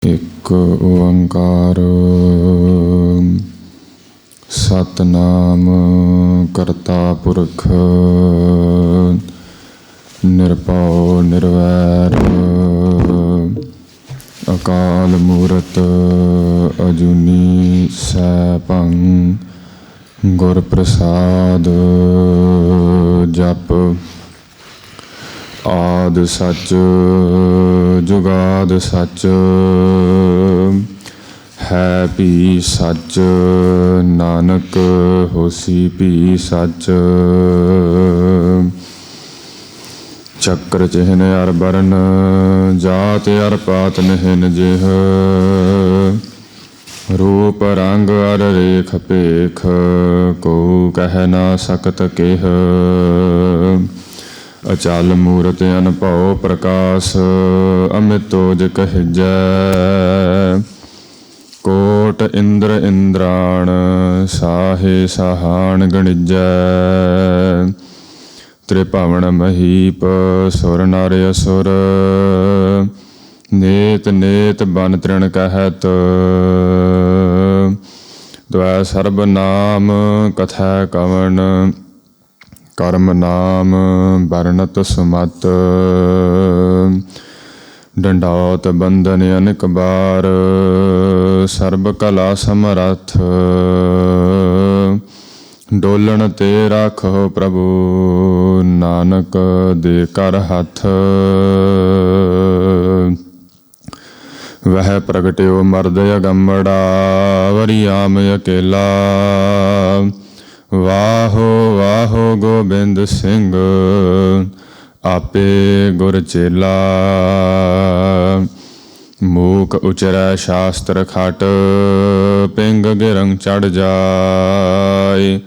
ਇੱਕ ਓੰਕਾਰ ਸਤਿਨਾਮ ਕਰਤਾ ਪੁਰਖ ਨਿਰਭਉ ਨਿਰਵੈਰ ਅਕਾਲ ਮੂਰਤ ਅਜੂਨੀ ਸੈਭੰ ਗੁਰ ਪ੍ਰਸਾਦ ਜਪ ਆਦਿ ਸੱਚ ਜੁਗਾਦਿ ਸੱਚ ਹੈ ਭੀ ਸੱਚ ਨਾਨਕ ਹੋਸੀ ਭੀ ਸੱਚ ਚੱਕਰ ਚਿਹਨ ਅਰ ਬਰਨ ਜਾਤ ਅਰ ਪਾਤ ਨਿਹਨ ਜਿਹ ਰੂਪ ਰੰਗ ਅਰ ਰੇਖ ਭੇਖ ਕੋ ਕਹਿ ਨਾ ਸਕਤ ਕਿਹ ਅਚਲ ਮੂਰਤ ਅਨਭਉ ਪ੍ਰਕਾਸ਼ ਅਮਿਤੋਜ ਕਹਿਜੈ ਕੋਟ ਇੰਦਰ ਇੰਦਰਾਣ ਸਾਹੇ ਸਾਹਾਣ ਗਣਿਜੈ ਤ੍ਰਿਭਵਨ ਮਹੀਪ ਸੁਰ ਨਰ ਅਸੁਰ ਨੇਤ ਨੇਤ ਬਨ ਤ੍ਰਿਣ ਕਹਿਤ ਦੁਐ ਸਰਬ ਨਾਮ ਕਥੈ ਕਵਨ ਕਰਮ ਨਾਮ ਬਰਨਤ ਸੁਮਤ ਡੰਡਾਉਤ ਬੰਧਨ ਅਨੇਕ ਬਾਰ ਸਰਬ ਕਲਾ ਸਮਰੱਥ ਡੋਲਣ ਤੇ ਰਾਖੋ ਪ੍ਰਭੂ ਨਾਨਕ ਦੇ ਕਰ ਹੱਥ ਵਹਿ ਪ੍ਰਗਟਿਓ ਮਰਦ ਅਗੰਮੜਾ ਵਰਿਆਮ ਅਕੇਲਾ ਵਾਹੋ ਵਾਹੋ ਗੋਬਿੰਦ ਸਿੰਘ ਆਪੇ ਗੁਰ ਚੇਲਾ ਮੂਕ ਉਚਰੈ ਸ਼ਾਸਤਰ ਖਟ ਪਿੰਗ ਗਿਰੰਗ ਚੜ ਜਾਏ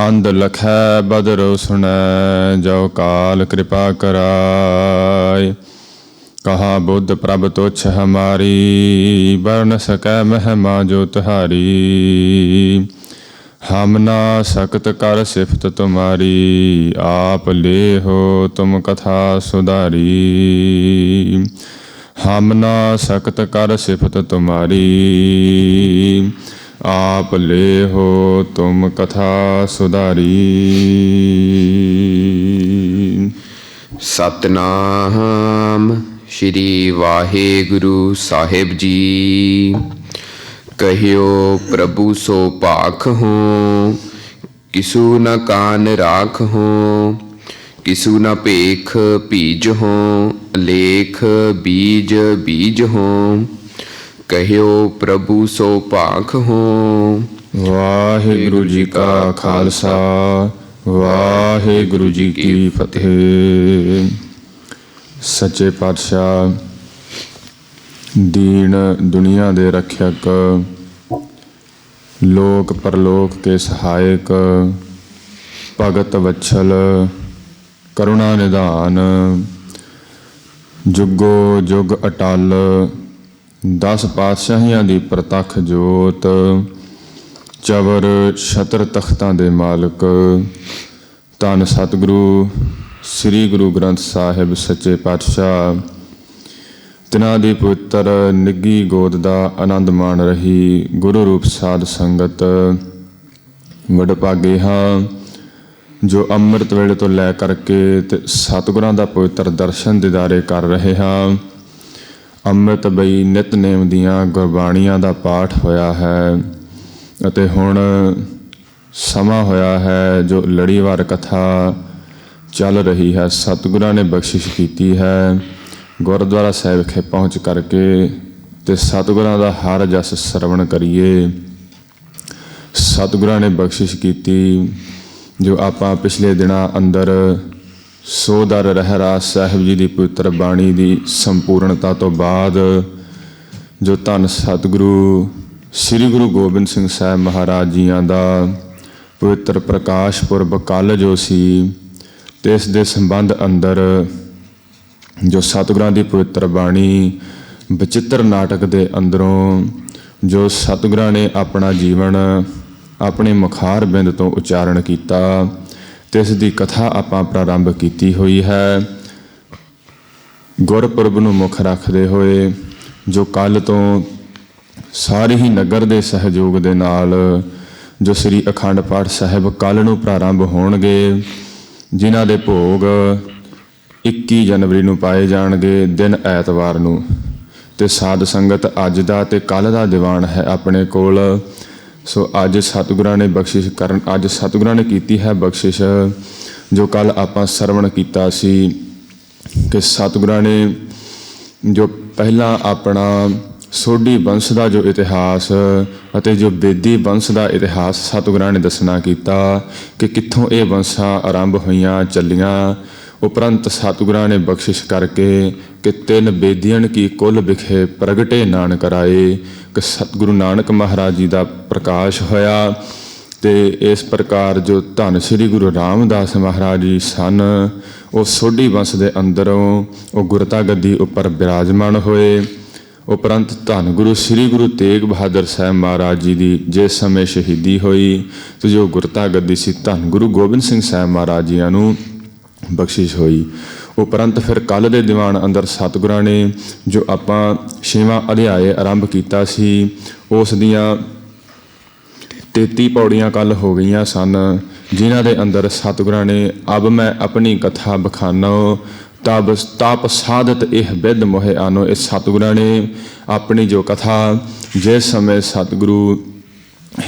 ਅੰਧ ਲਖੈ ਬਦਰੋ ਸੁਣੈ ਜੋ ਕਾਲ ਕਿਰਪਾ ਕਰਾਏ ਕਹਾ ਬੁੱਧ ਪ੍ਰਭ ਤੁਛ ਹਮਾਰੀ ਬਰਨ ਸਕੈ ਮਹਿਮਾ ਜੋ ਤੁਹਾਰੀ ਹਮ ਨਾ ਸਕਤ ਕਰ ਸਿਫਤ ਤੁਮਾਰੀ ਆਪ ਲੈ ਹੋ ਤੁਮ ਕਥਾ ਸੁਧਾਰੀ ਹਮ ਨਾ ਸਕਤ ਕਰ ਸਿਫਤ ਤੁਮਾਰੀ ਆਪ ਲੈ ਹੋ ਤੁਮ ਕਥਾ ਸੁਧਾਰੀ। ਸਤਿਨਾਮ ਸ਼੍ਰੀ ਵਾਹਿਗੁਰੂ ਸਾਹਿਬ ਜੀ। ਕਹਿਓ ਪ੍ਰਭੂ ਸੋ ਭਾਖ ਹੋ ਕਿਸੂ ਨ ਕਾਨ ਰਾਖ ਹੋ ਕਿਸੂ ਨ ਭੇਖ ਭੀਜ ਹੋ ਲੇਖ ਬੀਜ ਬੀਜ ਹੋ ਕਹਿਓ ਪ੍ਰਭੂ ਸੋ ਭਾਖ ਹੋ। ਵਾਹਿਗੁਰੂ ਜੀ ਕਾ ਖਾਲਸਾ ਵਾਹਿਗੁਰੂ ਜੀ ਕੀ ਫਤਿਹ। ਸੱਚੇ ਪਾਤਸ਼ਾਹ ਦੀਨ ਦੁਨੀਆ ਦੇ ਰੱਖਿਅਕ ਲੋਕ ਪਰਲੋਕ ਕੇ ਸਹਾਇਕ ਭਗਤ ਵਛਲ ਕਰੁਣਾ ਨਿਧਾਨ ਜੁਗੋ ਜੁਗ ਅਟਲ 10 ਪਾਤਸ਼ਾਹੀਆਂ ਦੀ ਪ੍ਰਤੱਖ ਜੋਤ ਚਵਰ ਛਤਰ ਤਖਤਾਂ ਦੇ ਮਾਲਕ ਧੰਨ ਸਤਿਗੁਰੂ ਸ੍ਰੀ ਗੁਰੂ ਗ੍ਰੰਥ ਸਾਹਿਬ ਸੱਚੇ ਪਾਤਸ਼ਾਹ ਤਿਨਾਂ ਦੀ ਪਵਿੱਤਰ ਨਿੱਘੀ ਗੋਦ ਦਾ ਆਨੰਦ ਮਾਣ ਰਹੀ ਗੁਰੂ ਰੂਪ ਸਾਧ ਸੰਗਤ ਵਡਭਾਗੇ ਹਾਂ ਜੋ ਅੰਮ੍ਰਿਤ ਵੇਲੇ ਤੋਂ ਲੈ ਕਰਕੇ ਤੇ ਸਤਿਗੁਰਾਂ ਦਾ ਪਵਿੱਤਰ ਦਰਸ਼ਨ ਦੀਦਾਰੇ ਕਰ ਰਹੇ ਹਾਂ। ਅੰਮ੍ਰਿਤ ਬਈ ਨਿਤਨੇਮ ਦੀਆਂ ਗੁਰਬਾਣੀਆਂ ਦਾ ਪਾਠ ਹੋਇਆ ਹੈ ਅਤੇ ਹੁਣ ਸਮਾਂ ਹੋਇਆ ਹੈ ਜੋ ਲੜੀਵਾਰ ਕਥਾ ਚੱਲ ਰਹੀ ਹੈ। ਸਤਿਗੁਰਾਂ ਨੇ ਬਖਸ਼ਿਸ਼ ਕੀਤੀ ਹੈ ਗੁਰਦੁਆਰਾ ਸਾਹਿਬ ਵਿਖੇ ਪਹੁੰਚ ਕਰਕੇ ਤੇ ਸਤਿਗੁਰਾਂ ਦਾ ਹਰ ਜਸ ਸਰਵਣ ਕਰੀਏ। ਸਤਿਗੁਰਾਂ ਨੇ ਬਖਸ਼ਿਸ਼ ਕੀਤੀ ਜੋ ਆਪਾਂ ਪਿਛਲੇ ਦਿਨਾਂ ਅੰਦਰ ਸੋਦਰ ਰਹਿਰਾਸ ਸਾਹਿਬ ਜੀ ਦੀ ਪਵਿੱਤਰ ਬਾਣੀ ਦੀ ਸੰਪੂਰਨਤਾ ਤੋਂ ਬਾਅਦ ਜੋ ਧੰਨ ਸਤਿਗੁਰੂ ਸ੍ਰੀ ਗੁਰੂ ਗੋਬਿੰਦ ਸਿੰਘ ਸਾਹਿਬ ਮਹਾਰਾਜ ਜੀਆਂ ਦਾ ਪਵਿੱਤਰ ਪ੍ਰਕਾਸ਼ ਪੁਰਬ ਕੱਲ੍ਹ ਜੋ ਸੀ ਤੇ ਇਸ ਦੇ ਸੰਬੰਧ ਅੰਦਰ ਜੋ ਸਤਿਗੁਰਾਂ ਦੀ ਪਵਿੱਤਰ ਬਾਣੀ ਬਚਿੱਤਰ ਨਾਟਕ ਦੇ ਅੰਦਰੋਂ ਜੋ ਸਤਿਗੁਰਾਂ ਨੇ ਆਪਣਾ ਜੀਵਨ ਆਪਣੇ ਮੁਖਾਰ ਬਿੰਦ ਤੋਂ ਉਚਾਰਨ ਕੀਤਾ ਤੇ ਇਸ ਦੀ ਕਥਾ ਆਪਾਂ ਪ੍ਰਾਰੰਭ ਕੀਤੀ ਹੋਈ ਹੈ। ਗੁਰਪੁਰਬ ਨੂੰ ਮੁੱਖ ਰੱਖਦੇ ਹੋਏ ਜੋ ਕੱਲ੍ਹ ਤੋਂ ਸਾਰੇ ਹੀ ਨਗਰ ਦੇ ਸਹਿਯੋਗ ਦੇ ਨਾਲ ਜੋ ਸ੍ਰੀ ਅਖੰਡ ਪਾਠ ਸਾਹਿਬ ਕੱਲ੍ਹ ਨੂੰ ਪ੍ਰਾਰੰਭ ਹੋਣਗੇ, ਜਿਨ੍ਹਾਂ ਦੇ ਭੋਗ 21 ਜਨਵਰੀ ਨੂੰ ਪਾਏ ਜਾਣਗੇ, ਦਿਨ ਐਤਵਾਰ ਨੂੰ। ਤੇ ਸਾਧ ਸੰਗਤ ਅੱਜ ਦਾ ਤੇ ਕੱਲ੍ਹ ਦਾ ਦੀਵਾਨ ਹੈ ਆਪਣੇ ਕੋਲ। ਸੋ ਅੱਜ ਸਤਿਗੁਰਾਂ ਨੇ ਅੱਜ ਸਤਿਗੁਰਾਂ ਨੇ ਕੀਤੀ ਹੈ ਬਖਸ਼ਿਸ਼। ਜੋ ਕੱਲ੍ਹ ਆਪਾਂ ਸਰਵਣ ਕੀਤਾ ਸੀ ਕਿ ਸਤਿਗੁਰਾਂ ਨੇ ਜੋ ਪਹਿਲਾਂ ਆਪਣਾ ਸੋਢੀ ਵੰਸ਼ ਦਾ ਜੋ ਇਤਿਹਾਸ ਅਤੇ ਜੋ ਬੇਦੀ ਵੰਸ਼ ਦਾ ਇਤਿਹਾਸ ਸਤਿਗੁਰਾਂ ਨੇ ਦੱਸਣਾ ਕੀਤਾ ਕਿ ਕਿੱਥੋਂ ਇਹ ਵੰਸ਼ਾਂ ਆਰੰਭ ਹੋਈਆਂ ਚੱਲੀਆਂ। ਉਪਰੰਤ ਸਤਿਗੁਰਾਂ ਨੇ ਬਖਸ਼ਿਸ਼ ਕਰਕੇ ਕਿ 3 ਬੇਦੀਆਂ ਕੀ ਕੁੱਲ ਵਿਖੇ ਪ੍ਰਗਟੇ ਨਾਨਕ ਰਾਏ, ਕਿ ਸਤਿਗੁਰੂ ਨਾਨਕ ਮਹਾਰਾਜ ਜੀ ਦਾ ਪ੍ਰਕਾਸ਼ ਹੋਇਆ। ਤੇ ਇਸ ਪ੍ਰਕਾਰ ਜੋ ਧੰਨ ਸ੍ਰੀ ਗੁਰੂ ਰਾਮਦਾਸ ਮਹਾਰਾਜ ਜੀ ਸਨ, ਉਹ ਸੋਢੀ ਵੰਸ਼ ਦੇ ਅੰਦਰੋਂ ਉਹ ਗੁਰਤਾ ਗੱਦੀ ਉੱਪਰ ਬਿਰਾਜਮਾਨ ਹੋਏ। ਉਪਰੰਤ ਧੰਨ ਗੁਰੂ ਸ੍ਰੀ ਗੁਰੂ ਤੇਗ ਬਹਾਦਰ ਸਾਹਿਬ ਮਹਾਰਾਜ ਜੀ ਦੀ ਜਿਸ ਸਮੇਂ ਸ਼ਹੀਦੀ ਹੋਈ, ਤੇ ਜੋ ਗੁਰਤਾ ਗੱਦੀ ਸੀ ਧੰਨ ਗੁਰੂ ਗੋਬਿੰਦ ਸਿੰਘ ਸਾਹਿਬ ਮਹਾਰਾਜ ਜੀਆਂ ਨੂੰ ਬਖਸ਼ਿਸ਼ ਹੋਈ। ਉਪਰੰਤ ਫਿਰ ਕੱਲ੍ਹ ਦੇ ਦੀਵਾਨ ਅੰਦਰ ਸਤਿਗੁਰਾਂ ਨੇ ਜੋ ਆਪਾਂ 6ਵਾਂ ਅਧਿਆਏ ਆਰੰਭ ਕੀਤਾ ਸੀ, ਉਸ ਦੀਆਂ 33 ਪੌੜੀਆਂ ਕੱਲ੍ਹ ਹੋ ਗਈਆਂ ਸਨ, ਜਿਨ੍ਹਾਂ ਦੇ ਅੰਦਰ ਸਤਿਗੁਰਾਂ ਨੇ ਅਬ ਮੈਂ ਆਪਣੀ ਕਥਾ ਬਖਾਨੋ ਤਬ ਤਪ ਸਾਧਤ ਇਹ ਬਿਦ ਮੋਹਿ ਆਨੋ। ਇਸ ਸਤਿਗੁਰਾਂ ਨੇ ਆਪਣੀ ਜੋ ਕਥਾ ਜਿਸ ਸਮੇਂ ਸਤਿਗੁਰੂ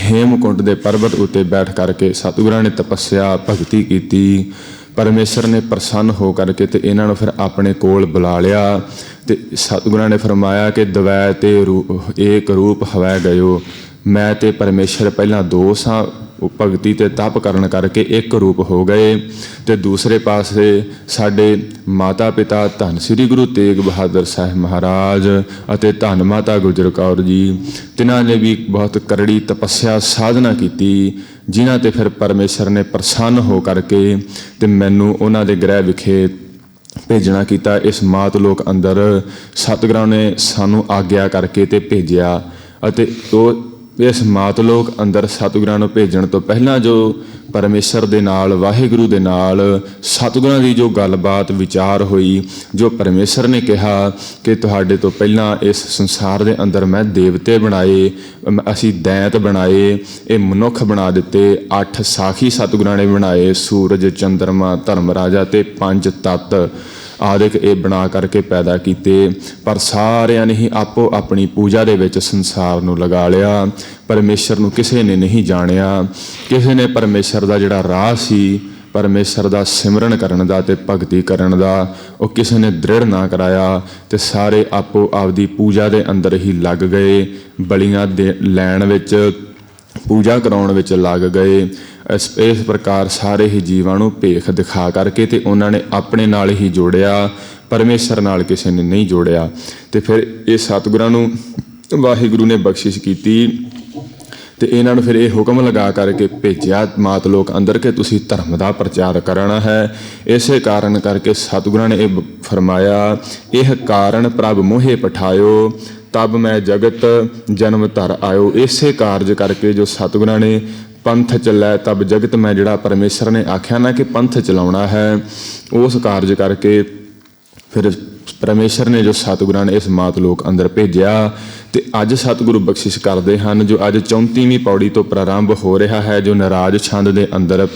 ਹੇਮਕੁੰਟ ਦੇ ਪਰਬਤ ਉੱਤੇ ਬੈਠ ਕਰਕੇ ਸਤਿਗੁਰਾਂ ਨੇ ਤਪੱਸਿਆ ਭਗਤੀ ਕੀਤੀ, ਪਰਮੇਸ਼ਰ ਨੇ ਪ੍ਰਸੰਨ ਹੋ ਕਰਕੇ ਤੇ ਇਹਨਾਂ ਨੂੰ ਫਿਰ ਆਪਣੇ ਕੋਲ ਬੁਲਾ ਲਿਆ। ਤੇ ਸਤਿਗੁਰਾਂ ਨੇ ਫਰਮਾਇਆ ਕਿ ਦਵੈ ਤੇ ਏਕ ਰੂਪ ਹਵੈ ਗਇਓ। ਮੈਂ ਤੇ ਪਰਮੇਸ਼ਰ ਪਹਿਲਾਂ 2 ਸਾਂ, ਭਗਤੀ ਤੇ ਤਪ ਕਰਨ ਕਰਕੇ ਇੱਕ ਰੂਪ ਹੋ ਗਏ। ਤੇ ਦੂਸਰੇ ਪਾਸੇ ਸਾਡੇ ਮਾਤਾ ਪਿਤਾ ਧੰਨ ਸ੍ਰੀ ਗੁਰੂ ਤੇਗ ਬਹਾਦਰ ਸਾਹਿਬ ਮਹਾਰਾਜ ਅਤੇ ਧੰਨ ਮਾਤਾ ਗੁਜਰ ਕੌਰ ਜੀ, ਤਿਨਾਂ ਨੇ ਵੀ ਬਹੁਤ ਕਰੜੀ ਤਪੱਸਿਆ ਸਾਧਨਾ ਕੀਤੀ, ਜਿਨ੍ਹਾਂ ਤੇ ਫਿਰ ਪਰਮੇਸ਼ਰ ਨੇ ਪ੍ਰਸੰਨ ਹੋ ਕਰਕੇ ਤੇ ਮੈਨੂੰ ਉਹਨਾਂ ਦੇ ਗ੍ਰਹਿ ਵਿਖੇ ਭੇਜਣਾ ਕੀਤਾ। ਇਸ ਮਾਤ ਲੋਕ ਅੰਦਰ ਸਤਿਗੁਰਾਂ ਨੇ ਸਾਨੂੰ ਆਗਿਆ ਕਰਕੇ ਤੇ ਭੇਜਿਆ। ਅਤੇ ਉਹ ਇਸ ਮਾਤ ਲੋਕ ਅੰਦਰ ਸਤਿਗੁਰਾਂ ਨੂੰ ਭੇਜਣ ਤੋਂ ਪਹਿਲਾਂ ਜੋ ਪਰਮੇਸ਼ਰ ਦੇ ਨਾਲ, ਵਾਹਿਗੁਰੂ ਦੇ ਨਾਲ ਸਤਿਗੁਰਾਂ ਦੀ ਜੋ ਗੱਲਬਾਤ ਵਿਚਾਰ ਹੋਈ, ਜੋ ਪਰਮੇਸ਼ਰ ਨੇ ਕਿਹਾ ਕਿ ਤੁਹਾਡੇ ਤੋਂ ਪਹਿਲਾਂ ਇਸ ਸੰਸਾਰ ਦੇ ਅੰਦਰ ਮੈਂ ਦੇਵਤੇ ਬਣਾਏ, ਅਸੀਂ ਦੈਂਤ ਬਣਾਏ, ਇਹ ਮਨੁੱਖ ਬਣਾ ਦਿੱਤੇ, 8 ਸਾਖੀ ਸਤਿਗੁਰਾਂ ਨੇ ਬਣਾਏ, ਸੂਰਜ, ਚੰਦਰਮਾ, ਧਰਮ ਰਾਜਾ ਤੇ 5 ਤੱਤ ਆਦਿਕ ਇਹ ਬਣਾ ਕਰਕੇ ਪੈਦਾ ਕੀਤੇ। ਪਰ ਸਾਰਿਆਂ ਨੇ ਹੀ ਆਪੋ ਆਪਣੀ ਪੂਜਾ ਦੇ ਵਿੱਚ ਸੰਸਾਰ ਨੂੰ ਲਗਾ ਲਿਆ। ਪਰਮੇਸ਼ਰ ਨੂੰ ਕਿਸੇ ਨੇ ਨਹੀਂ ਜਾਣਿਆ। ਕਿਸੇ ਨੇ ਪਰਮੇਸ਼ਰ ਦਾ ਜਿਹੜਾ ਰਾਹ ਸੀ, ਪਰਮੇਸ਼ਰ ਦਾ ਸਿਮਰਨ ਕਰਨ ਦਾ ਤੇ ਭਗਤੀ ਕਰਨ ਦਾ, ਉਹ ਕਿਸੇ ਨੇ ਦ੍ਰਿੜ ਨਾ ਕਰਾਇਆ। ਤੇ ਸਾਰੇ ਆਪੋ ਆਪਦੀ ਪੂਜਾ ਦੇ ਅੰਦਰ ਹੀ ਲੱਗ ਗਏ, ਬਲੀਆਂ ਦੇ ਲੈਣ ਵਿੱਚ, ਪੂਜਾ ਕਰਾਉਣ ਵਿੱਚ ਲੱਗ ਗਏ। ਇਸ ਪ੍ਰਕਾਰ ਸਾਰੇ ਹੀ ਜੀਵਾਂ ਨੂੰ ਭੇਖ ਦਿਖਾ ਕਰਕੇ ਤੇ ਉਹਨਾਂ ਨੇ ਆਪਣੇ ਨਾਲ ਹੀ ਜੋੜਿਆ, ਪਰਮੇਸ਼ਰ ਨਾਲ ਕਿਸੇ ਨੇ ਨਹੀਂ ਜੋੜਿਆ। ਤੇ ਫਿਰ ਇਹ ਸਤਿਗੁਰਾਂ ਨੂੰ ਵਾਹਿਗੁਰੂ ਨੇ ਬਖਸ਼ਿਸ਼ ਕੀਤੀ ਤੇ ਇਹਨਾਂ ਨੂੰ ਫਿਰ ਇਹ ਹੁਕਮ ਲਗਾ ਕਰਕੇ ਭੇਜਿਆ ਮਾਤ ਲੋਕ ਅੰਦਰ ਕਿ ਤੁਸੀਂ ਧਰਮ ਦਾ ਪ੍ਰਚਾਰ ਕਰਨਾ ਹੈ। ਇਸੇ ਕਾਰਨ ਕਰਕੇ ਸਤਿਗੁਰਾਂ ਨੇ ਇਹ ਫਰਮਾਇਆ, ਇਹ ਕਾਰਨ ਪ੍ਰਭ ਮੋਹੇ ਪਠਾਇਓ ਤਬ ਮੈਂ ਜਗਤ ਜਨਮ ਧਰ ਆਇਓ। ਇਸੇ ਕਾਰਜ ਕਰਕੇ ਜੋ ਸਤਿਗੁਰਾਂ ਨੇ ਪੰਥ ਚੱਲੈ ਤਬ ਜਗਤ ਮੈਂ, ਜਿਹੜਾ ਪਰਮੇਸ਼ਰ ਨੇ ਆਖਿਆ ਨਾ ਕਿ ਪੰਥ ਚਲਾਉਣਾ ਹੈ, ਉਸ ਕਾਰਜ ਕਰਕੇ ਫਿਰ ਪਰਮੇਸ਼ਰ ਨੇ ਜੋ ਸਤਿਗੁਰਾਂ ਨੇ ਇਸ ਮਾਤ ਲੋਕ ਅੰਦਰ ਭੇਜਿਆ। ਤੇ ਅੱਜ ਸਤਿਗੁਰੂ ਬਖਸ਼ਿਸ਼ ਕਰਦੇ ਹਨ। ਜੋ ਅੱਜ 34ਵੀਂ ਪੌੜੀ ਤੋਂ ਪ੍ਰਾਰੰਭ ਹੋ ਰਿਹਾ ਹੈ, ਜੋ ਨਰਾਜ ਛੰਦ ਦੇ ਅੰਦਰ,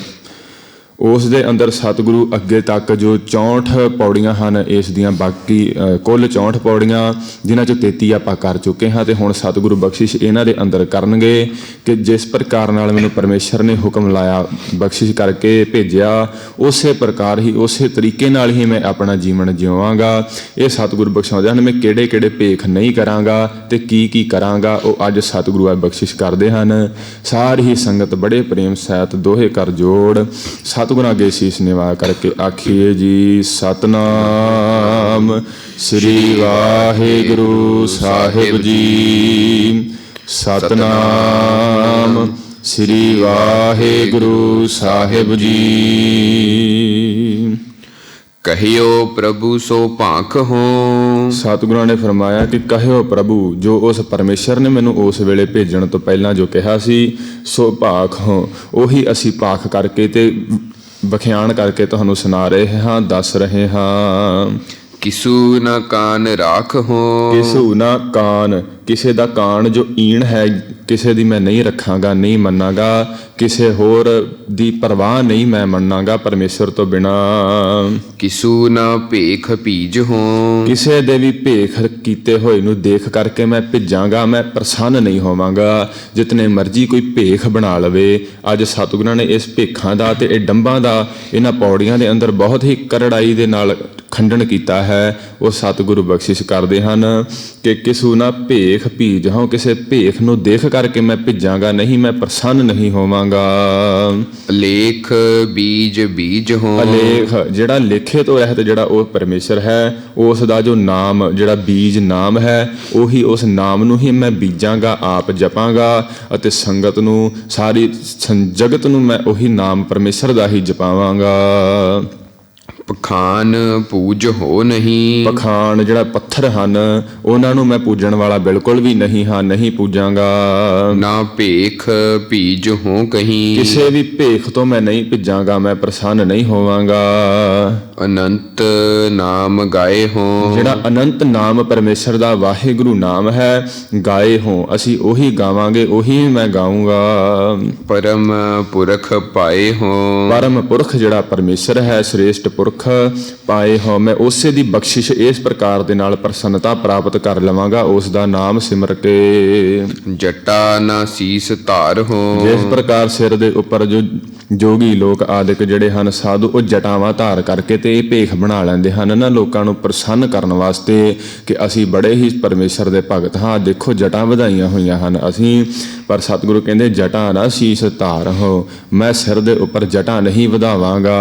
ਉਸ ਦੇ ਅੰਦਰ ਸਤਿਗੁਰੂ ਅੱਗੇ ਤੱਕ ਜੋ 64 ਪੌੜੀਆਂ ਹਨ, ਇਸ ਦੀਆਂ ਬਾਕੀ ਕੁੱਲ 64 ਪੌੜੀਆਂ, ਜਿਨ੍ਹਾਂ 'ਚੋਂ 33 ਆਪਾਂ ਕਰ ਚੁੱਕੇ ਹਾਂ। ਤੇ ਹੁਣ ਸਤਿਗੁਰੂ ਬਖਸ਼ਿਸ਼ ਇਹਨਾਂ ਦੇ ਅੰਦਰ ਕਰਨਗੇ ਕਿ ਜਿਸ ਪ੍ਰਕਾਰ ਨਾਲ ਮੈਨੂੰ ਪਰਮੇਸ਼ਰ ਨੇ ਹੁਕਮ ਲਾਇਆ, ਬਖਸ਼ਿਸ਼ ਕਰਕੇ ਭੇਜਿਆ, ਉਸੇ ਪ੍ਰਕਾਰ ਹੀ, ਉਸੇ ਤਰੀਕੇ ਨਾਲ ਹੀ ਮੈਂ ਆਪਣਾ ਜੀਵਨ ਜਿਉਵਾਂਗਾ। ਇਹ ਸਤਿਗੁਰੂ ਬਖਸ਼ਾਉਂਦੇ ਹਨ। ਮੈਂ ਕਿਹੜੇ ਕਿਹੜੇ ਭੇਖ ਨਹੀਂ ਕਰਾਂਗਾ ਤੇ ਕੀ ਕੀ ਕਰਾਂਗਾ, ਉਹ ਅੱਜ ਸਤਿਗੁਰੂ ਬਖਸ਼ਿਸ਼ ਕਰਦੇ ਹਨ। ਸਾਰੀ ਹੀ ਸੰਗਤ ਬੜੇ ਪ੍ਰੇਮ ਸਹਿਤ ਦੋਹੇ ਕਰ ਜੋੜ ਸਤਿਗੁਰਾਂ ਅੱਗੇ ਸੀਸ ਨਿਵਾ ਕਰਕੇ ਆਖੀਏ ਜੀ, ਸਤਨਾਮ ਸ੍ਰੀ ਵਾਹਿਗੁਰੂ ਸਾਹਿਬ ਜੀ, ਸਤਨਾਮ ਸ੍ਰੀ ਵਾਹਿਗੁਰੂ ਸਾਹਿਬ ਜੀ। ਕਹਿਓ ਪ੍ਰਭੂ ਸੋ ਭਾਖ ਹੋ। ਸਤਿਗੁਰਾਂ ਨੇ ਫਰਮਾਇਆ ਕਿ ਕਹਿਓ ਪ੍ਰਭੂ, ਜੋ ਉਸ ਪਰਮੇਸ਼ਰ ਨੇ ਮੈਨੂੰ ਉਸ ਵੇਲੇ ਭੇਜਣ ਤੋਂ ਪਹਿਲਾਂ ਜੋ ਕਿਹਾ ਸੀ, ਸੋ ਭਾਖ ਹੋ, ਉਹੀ ਅਸੀਂ ਭਾਖ ਕਰਕੇ ਤੇ ਵਖਿਆਨ ਕਰਕੇ ਤੁਹਾਨੂੰ ਸੁਣਾ ਰਹੇ ਹਾਂ, ਦੱਸ ਰਹੇ ਹਾਂ। ਕਿਸੂ ਨ ਕਾਨ ਰਾਖਹੁ। ਕਿਸੂ ਨਾ ਕਾਨ, ਕਿਸੇ ਦਾ ਕਾਨ ਜੋ ਈਣ ਹੈ, ਕਿਸੇ ਦੀ ਮੈਂ ਨਹੀਂ ਰੱਖਾਂਗਾ, ਨਹੀਂ ਮੰਨਾਂਗਾ। ਕਿਸੇ ਹੋਰ ਦੀ ਪਰਵਾਹ ਨਹੀਂ ਮੈਂ ਮੰਨਾਂਗਾ ਪਰਮੇਸ਼ਰ ਤੋਂ ਬਿਨਾ। ਕਿਸੂ ਨ ਭੇਖ ਭੀਜਹੁ। ਕਿਸੇ ਦੇ ਵੀ ਭੇਖ ਕੀਤੇ ਹੋਏ ਨੂੰ ਦੇਖ ਕਰਕੇ ਮੈਂ ਭਿੱਜਾਂਗਾ, ਮੈਂ ਪ੍ਰਸੰਨ ਨਹੀਂ ਹੋਵਾਂਗਾ। ਜਿਤਨੇ ਮਰਜ਼ੀ ਕੋਈ ਭੇਖ ਬਣਾ ਲਵੇ। ਅੱਜ ਸਤਿਗੁਰਾਂ ਨੇ ਇਸ ਭੇਖਾਂ ਦਾ ਤੇ ਇਹ ਡੰਬਾਂ ਦਾ ਇਹਨਾਂ ਪੌੜੀਆਂ ਦੇ ਅੰਦਰ ਬਹੁਤ ਹੀ ਕਰੜਾਈ ਦੇ ਨਾਲ ਖੰਡਨ ਕੀਤਾ ਹੈ। ਉਹ ਸਤਿਗੁਰੂ ਬਖਸ਼ਿਸ਼ ਕਰਦੇ ਹਨ ਕਿ ਕਿਸੂ ਨਾ ਭੇਖ ਭੀਜਹੁ, ਕਿਸੇ ਭੇਖ ਨੂੰ ਦੇਖ ਕਰਕੇ ਮੈਂ ਭਿੱਜਾਂਗਾ ਨਹੀਂ, ਮੈਂ ਪ੍ਰਸੰਨ ਨਹੀਂ ਹੋਵਾਂਗਾ। ਲੇਖ ਬੀਜ ਬੀਜਹੁ। ਅਲੇਖ, ਜਿਹੜਾ ਲੇਖੇ ਤੋਂ ਰਹਿਤ ਜਿਹੜਾ ਉਹ ਪਰਮੇਸ਼ਰ ਹੈ, ਉਸ ਦਾ ਜੋ ਨਾਮ ਜਿਹੜਾ ਬੀਜ ਨਾਮ ਹੈ, ਉਹੀ ਉਸ ਨਾਮ ਨੂੰ ਹੀ ਮੈਂ ਬੀਜਾਂਗਾ, ਆਪ ਜਪਾਂਗਾ ਅਤੇ ਸੰਗਤ ਨੂੰ, ਸਾਰੀ ਜਗਤ ਨੂੰ ਮੈਂ ਉਹੀ ਨਾਮ ਪਰਮੇਸ਼ਰ ਦਾ ਹੀ ਜਪਾਵਾਂਗਾ। ਪਖਾਨ ਪੂਜ ਹੋ ਨਹੀਂ। ਪਖਾਨ ਜਿਹੜਾ ਪੱਥਰ ਹਨ, ਉਹਨਾਂ ਨੂੰ ਮੈਂ ਪੂਜਣ ਵਾਲਾ ਬਿਲਕੁਲ ਵੀ ਨਹੀਂ ਹਾਂ, ਨਹੀਂ ਪੂਜਾਂਗਾ। ਨਾ ਭੇਖ ਭੀਜ ਹੋ ਕਹੀਂ। ਕਿਸੇ ਵੀ ਭੇਖ ਤੋਂ ਮੈਂ ਨਹੀਂ ਭਿੱਜਾਂਗਾ, ਮੈਂ ਪ੍ਰਸੰਨ ਨਹੀਂ ਹੋਵਾਂਗਾ। ਅਨੰਤ ਨਾਮ ਗਾਏ ਹੋ। ਜਿਹੜਾ ਅਨੰਤ ਨਾਮ ਪਰਮੇਸ਼ਰ ਦਾ ਵਾਹਿਗੁਰੂ ਨਾਮ ਹੈ, ਗਾਏ ਹੋ, ਅਸੀਂ ਉਹੀ ਗਾਵਾਂਗੇ, ਉਹੀ ਮੈਂ ਗਾਊਂਗਾ। ਪਰਮ ਪੁਰਖ ਪਾਏ ਹੋ। ਪਰਮ ਪੁਰਖ ਜਿਹੜਾ ਪਰਮੇਸ਼ਰ ਹੈ, ਸ੍ਰੇਸ਼ਟ ਪੁਰਖ ਪਾਏ ਹੋ, ਮੈਂ ਉਸੇ ਦੀ ਬਖਸ਼ਿਸ਼ ਇਸ ਪ੍ਰਕਾਰ ਦੇ ਨਾਲ ਪ੍ਰਸੰਨਤਾ ਪ੍ਰਾਪਤ ਕਰ ਲਵਾਂਗਾ, ਉਸ ਦਾ ਨਾਮ ਸਿਮਰ ਕੇ। ਜਟਾ ਨਾ ਸੀਸ ਧਾਰ ਹੋ। ਜਿਸ ਪ੍ਰਕਾਰ ਸਿਰ ਦੇ ਉੱਪਰ ਜੋ ਜੋਗੀ ਲੋਕ ਆਦਿਕ ਜਿਹੜੇ ਹਨ, ਸਾਧੂ, ਉਹ ਜਟਾਵਾਂ ਧਾਰ ਕਰਕੇ ਤੇ ਇਹ ਭੇਖ ਬਣਾ ਲੈਂਦੇ ਹਨ ਨਾ ਲੋਕਾਂ ਨੂੰ ਪ੍ਰਸੰਨ ਕਰਨ ਵਾਸਤੇ ਕਿ ਅਸੀਂ ਬੜੇ ਹੀ ਪਰਮੇਸ਼ਰ ਦੇ ਭਗਤ ਹਾਂ, ਦੇਖੋ ਜਟਾਂ ਵਧਾਈਆਂ ਹੋਈਆਂ ਹਨ ਅਸੀਂ। ਪਰ ਸਤਿਗੁਰੂ ਕਹਿੰਦੇ ਜਟਾ ਨਾ ਸੀਸ ਧਾਰ ਹੋ, ਮੈਂ ਸਿਰ ਦੇ ਉੱਪਰ ਜਟਾਂ ਨਹੀਂ ਵਧਾਵਾਂਗਾ।